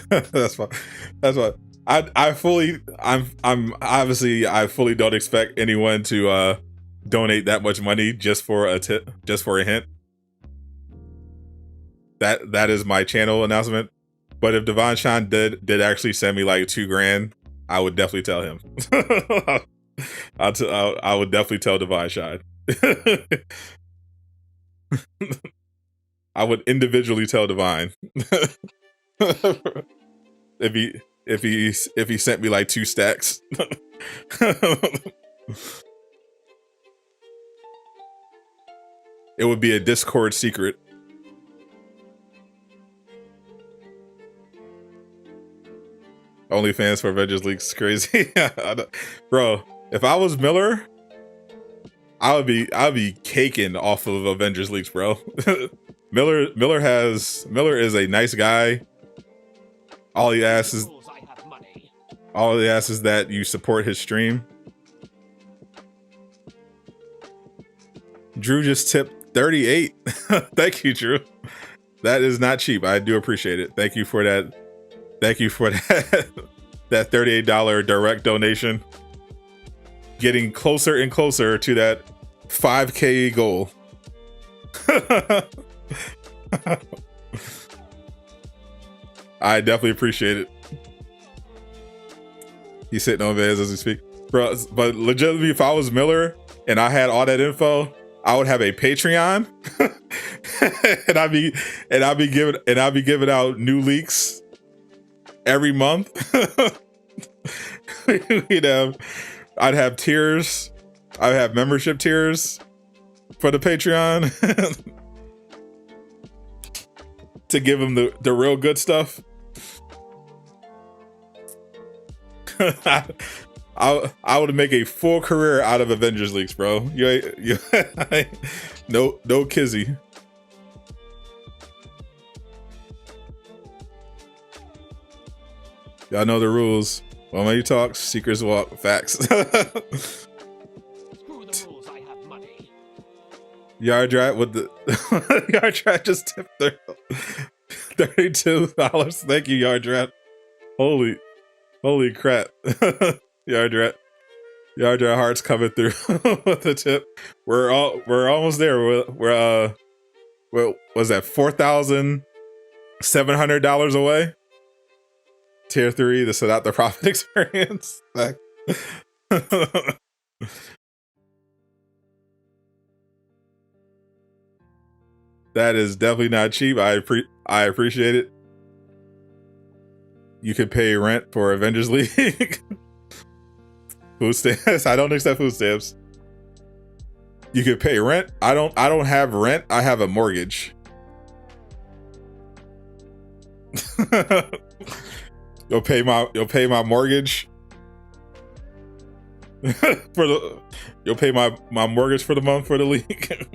A: That's fine. That's fine. I fully don't expect anyone to donate that much money just for a hint. That is my channel announcement. But if Devon Shine did actually send me like $2,000, I would definitely tell him. I would definitely tell Devon Shine. I would individually tell Divine. if he sent me like 2 stacks. It would be a Discord secret. OnlyFans for Avengers League's crazy. Bro, if I was Miller, I would be caking off of Avengers Leagues, bro. Miller is a nice guy. All he asks is that you support his stream. Drew just tipped 38. Thank you, Drew. That is not cheap. I do appreciate it. Thank you for that. Thank you for that. That $38 direct donation. Getting closer and closer to that 5K goal. I definitely appreciate it. He's sitting on Vans as we speak, bro. But legitimately, if I was Miller and I had all that info, I would have a Patreon, and I'd be giving out new leaks every month. I'd have tiers. I'd have membership tiers for the Patreon to give them the real good stuff. I would make a full career out of Avengers Leagues, bro. No kizzy. Y'all know the rules. Well, when you talk, secrets walk. Facts. Yardrat with the Yardrat just tipped $32. Thank you, Yardrat. Holy crap. Yardrat hearts coming through with the tip. We're almost there. We're what was that, $4,700 away? Tier 3, the Sadot the Prophet experience. That is definitely not cheap. I appreciate it. You can pay rent for Avengers League. Food stamps. I don't accept food stamps. You can pay rent. I don't have rent. I have a mortgage. You'll pay my mortgage for the. You'll pay my mortgage for the month for the league.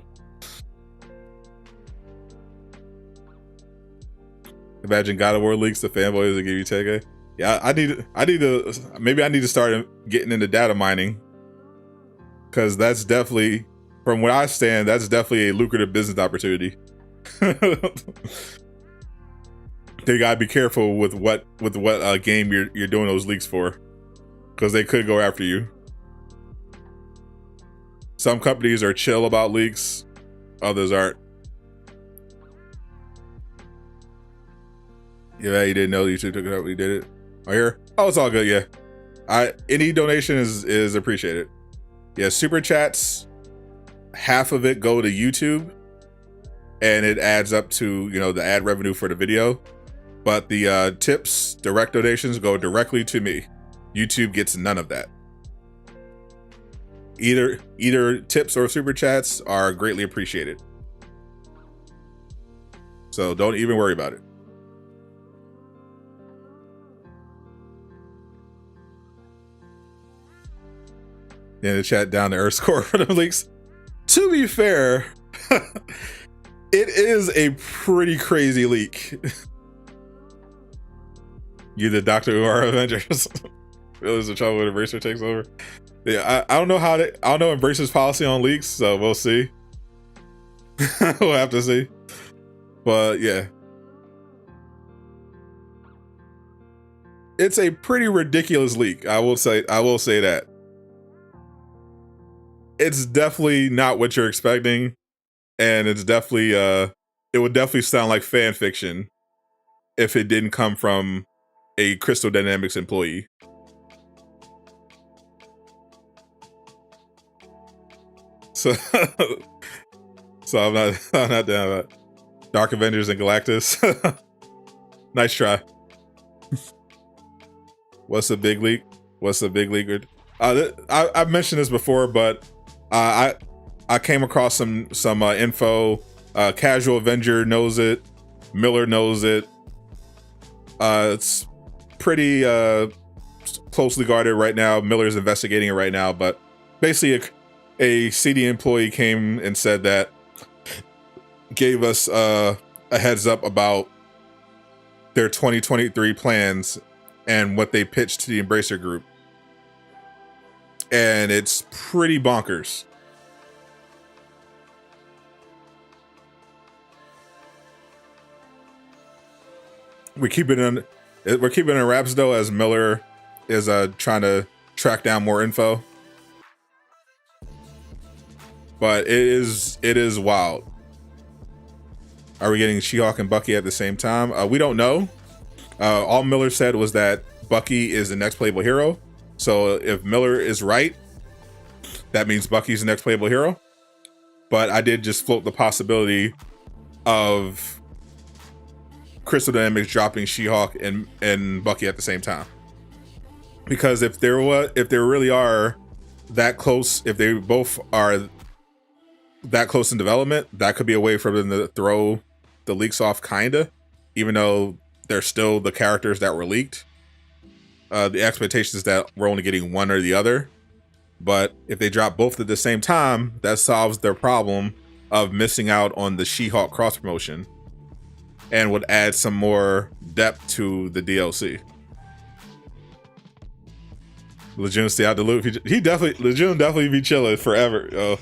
A: Imagine God of War leaks, the fanboys that give you 10K. Yeah, I need to maybe I need to start getting into data mining, because that's definitely, from where I stand, that's definitely a lucrative business opportunity. They gotta be careful with what game you're doing those leaks for, because they could go after you. Some companies are chill about leaks, others aren't. Yeah, you didn't know YouTube took it up. We did it. Oh, here. Oh, it's all good. Yeah, any donation is appreciated. Yeah, super chats, half of it go to YouTube, and it adds up to, you know, the ad revenue for the video. But the tips, direct donations, go directly to me. YouTube gets none of that. Either tips or super chats are greatly appreciated. So don't even worry about it. In the chat, down to earth score for the leaks. To be fair, it is a pretty crazy leak. You the Doctor Who are Avengers. There's the trouble when Embracer takes over. Yeah, I don't know I don't know Embracer's policy on leaks, so we'll see. We'll have to see. But yeah, it's a pretty ridiculous leak. I will say that. It's definitely not what you're expecting, and it's definitely it would definitely sound like fan fiction if it didn't come from a Crystal Dynamics employee. So I'm not down with that. Dark Avengers and Galactus. Nice try. What's a big leak? What's a big leak? I've mentioned this before, but I came across some info. Casual Avenger knows it. Miller knows it. It's pretty closely guarded right now. Miller's investigating it right now, but basically a CD employee came and said that, gave us a heads up about their 2023 plans and what they pitched to the Embracer group. And it's pretty bonkers. We're keeping it in wraps though, as Miller is trying to track down more info. But it is wild. Are we getting She-Hulk and Bucky at the same time? We don't know. All Miller said was that Bucky is the next playable hero. So if Miller is right, that means Bucky's the next playable hero. But I did just float the possibility of Crystal Dynamics dropping She-Hulk and Bucky at the same time. Because if they really are that close, if they both are that close in development, that could be a way for them to throw the leaks off, kinda, even though they're still the characters that were leaked. The expectation is that we're only getting one or the other, but if they drop both at the same time, that solves their problem of missing out on the She-Hulk cross promotion, and would add some more depth to the DLC. Laajune stay out the loop. Laajune definitely be chilling forever.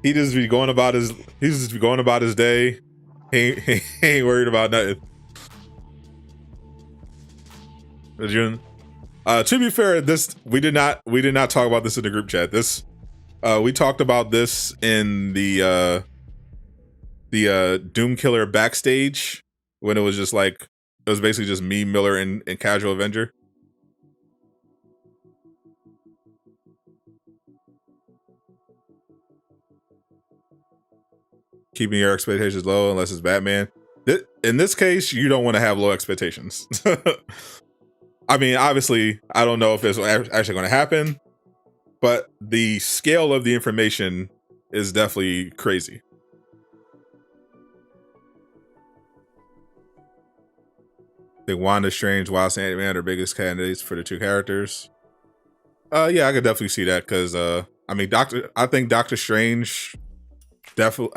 A: He just be going about his day. He ain't worried about nothing. Laajune. To be fair, we did not talk about this in the group chat. We talked about this in the Doom Killer backstage, when it was just like, it was basically just me, Miller, and Casual Avenger. Keeping your expectations low unless it's Batman. In this case, you don't want to have low expectations. I mean, obviously, I don't know if it's actually going to happen, but the scale of the information is definitely crazy. I think Wanda Strange, Wasp, and Ant-Man are biggest candidates for the two characters. Yeah, I could definitely see that because I mean, I think Doctor Strange definitely.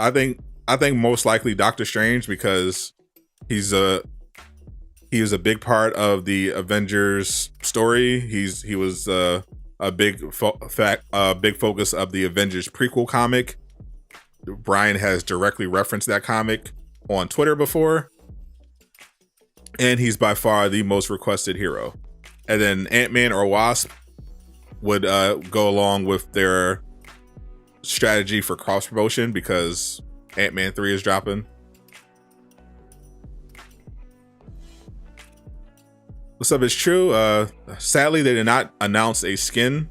A: I think most likely Doctor Strange because he was a big part of the Avengers story. He was a big focus of the Avengers prequel comic. Brian has directly referenced that comic on Twitter before, and he's by far the most requested hero. And then Ant-Man or Wasp would go along with their strategy for cross promotion because Ant-Man 3 is dropping. What's up? It's true. Sadly, they did not announce a skin.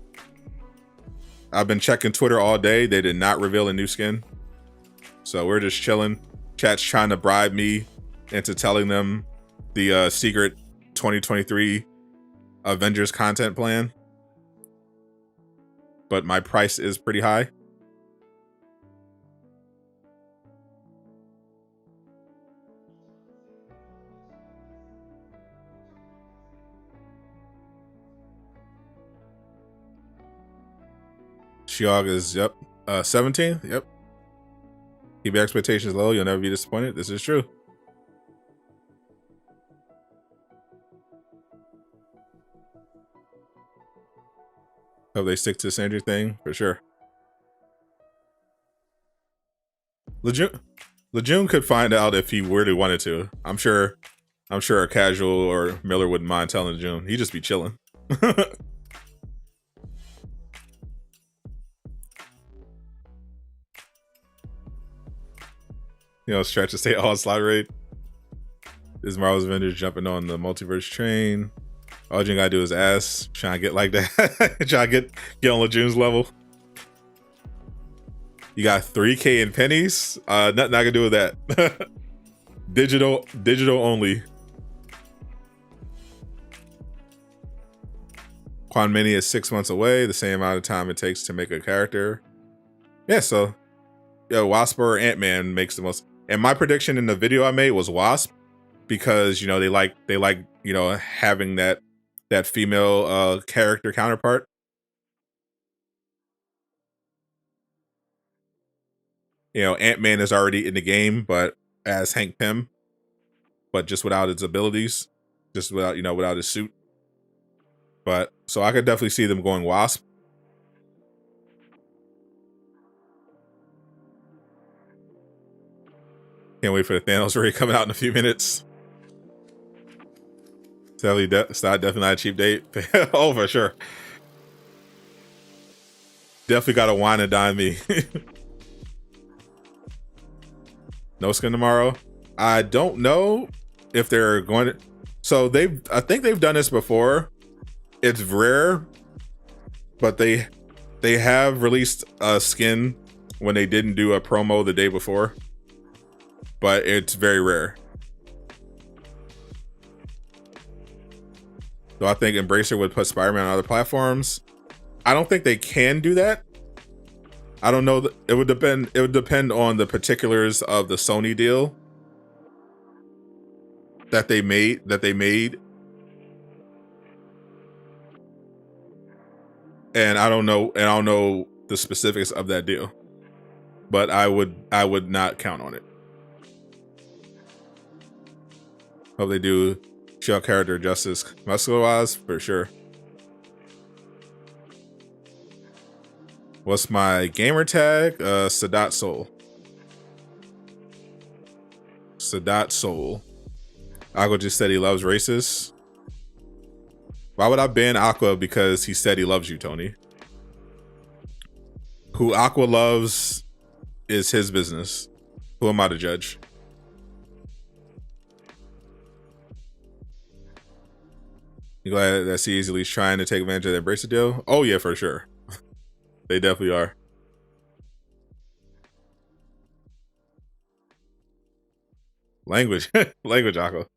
A: I've been checking Twitter all day. They did not reveal a new skin. So we're just chilling. Chat's trying to bribe me into telling them the secret 2023 Avengers content plan. But my price is pretty high. Shiog is, yep, 17. Yep. Keep your expectations low. You'll never be disappointed. This is true. Hope they stick to the Sandry thing for sure. Laajune could find out if he really wanted to. I'm sure a casual or Miller wouldn't mind telling Laajune. He'd just be chilling. You know, stretch to stay all slot rate. This Marvel's Avengers jumping on the multiverse train. All you gotta do is ask, trying to get like that. Trying to get on Lajeune's level. You got 3K in pennies. Nothing I can do with that. Digital only. Quan Mini is 6 months away, the same amount of time it takes to make a character. Yeah, so Wasp or Ant-Man makes the most. And my prediction in the video I made was Wasp, because you know they like you know having that female character counterpart. You know, Ant-Man is already in the game, but as Hank Pym, but just without his abilities, just without his suit. But so I could definitely see them going Wasp. Can't wait for the Thanos raid coming out in a few minutes. Sadly, definitely not a cheap date. Oh, for sure. Definitely got to wine and dine me. No skin tomorrow. I don't know if they're going to. So I think they've done this before. It's rare, but they have released a skin when they didn't do a promo the day before. But it's very rare. So I think Embracer would put Spider-Man on other platforms. I don't think they can do that. I don't know. It would depend. It would depend on the particulars of the Sony deal that they made. And I don't know. And I don't know the specifics of that deal. But I would not count on it. Hope they do show character justice muscular-wise for sure. What's my gamer tag? Sadot Soul. Sadot Soul. Aqua just said he loves racists. Why would I ban Aqua? Because he said he loves you, Tony. Who Aqua loves is his business. Who am I to judge? You glad that CEasy's trying to take advantage of that bracelet deal? Oh yeah, for sure. They definitely are. Language. Language, Aqua.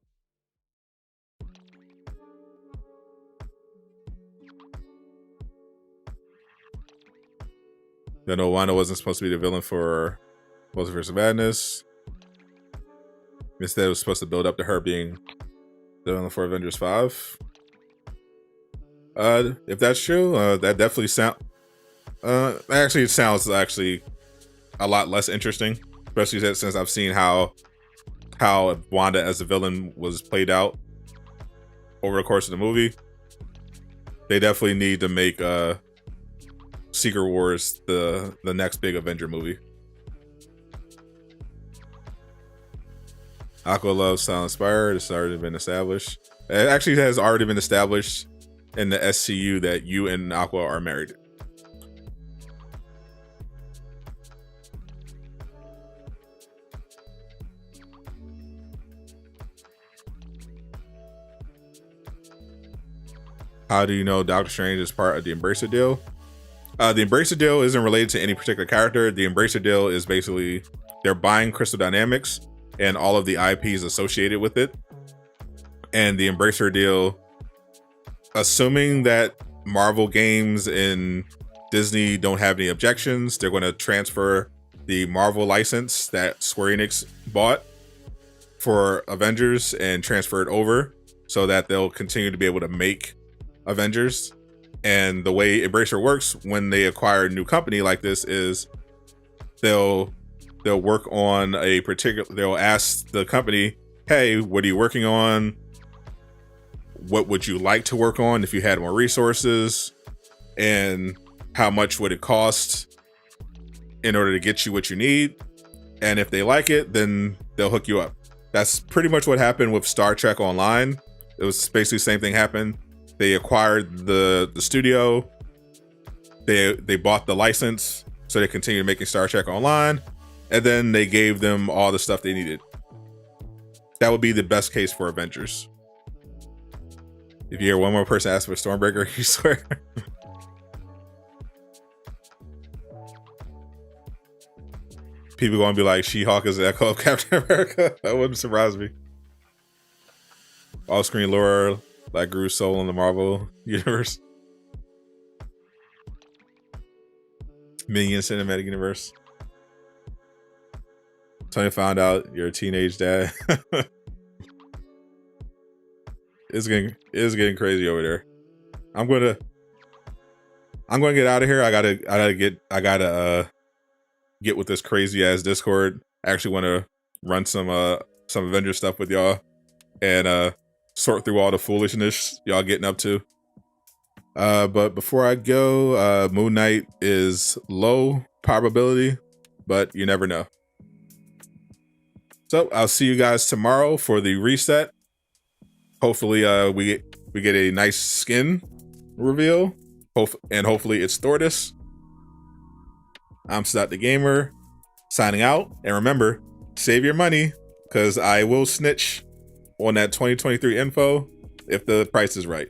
A: I know Wanda wasn't supposed to be the villain for Multiverse of Madness. Instead, it was supposed to build up to her being For Avengers 5. If that's true, that definitely actually it sounds actually a lot less interesting, especially since I've seen how Wanda as a villain was played out over the course of the movie. They definitely need to make Secret Wars the next big Avenger movie. Aqua loves Silent Spire. It's already been established. It actually has already been established in the SCU that you and Aqua are married. How do you know Doctor Strange is part of the Embracer deal? The Embracer deal isn't related to any particular character. The Embracer deal is basically they're buying Crystal Dynamics and all of the IPs associated with it. And the Embracer deal, assuming that Marvel games and Disney don't have any objections, they're going to transfer the Marvel license that Square Enix bought for Avengers and transfer it over so that they'll continue to be able to make Avengers. And the way Embracer works when they acquire a new company like this is they'll work on they'll ask the company, hey, what are you working on? What would you like to work on if you had more resources? And how much would it cost in order to get you what you need? And if they like it, then they'll hook you up. That's pretty much what happened with Star Trek Online. It was basically the same thing happened. They acquired the studio. They bought the license, so they continued making Star Trek Online, and then they gave them all the stuff they needed. That would be the best case for Avengers. If you hear one more person ask for Stormbreaker, you swear. People gonna be like, She-Hulk is the echo of Captain America. That wouldn't surprise me. Off-screen lore like grew soul in the Marvel universe. Minion Cinematic Universe. Tony found out you're a teenage dad. It's getting crazy over there. I'm gonna get out of here. I gotta get with this crazy ass Discord. I actually want to run some Avengers stuff with y'all and sort through all the foolishness y'all getting up to. But before I go, Moon Knight is low probability, but you never know. So I'll see you guys tomorrow for the reset. Hopefully we get a nice skin reveal. And hopefully it's Thordis. I'm Sadot the Gamer, signing out. And remember, save your money, because I will snitch on that 2023 info if the price is right.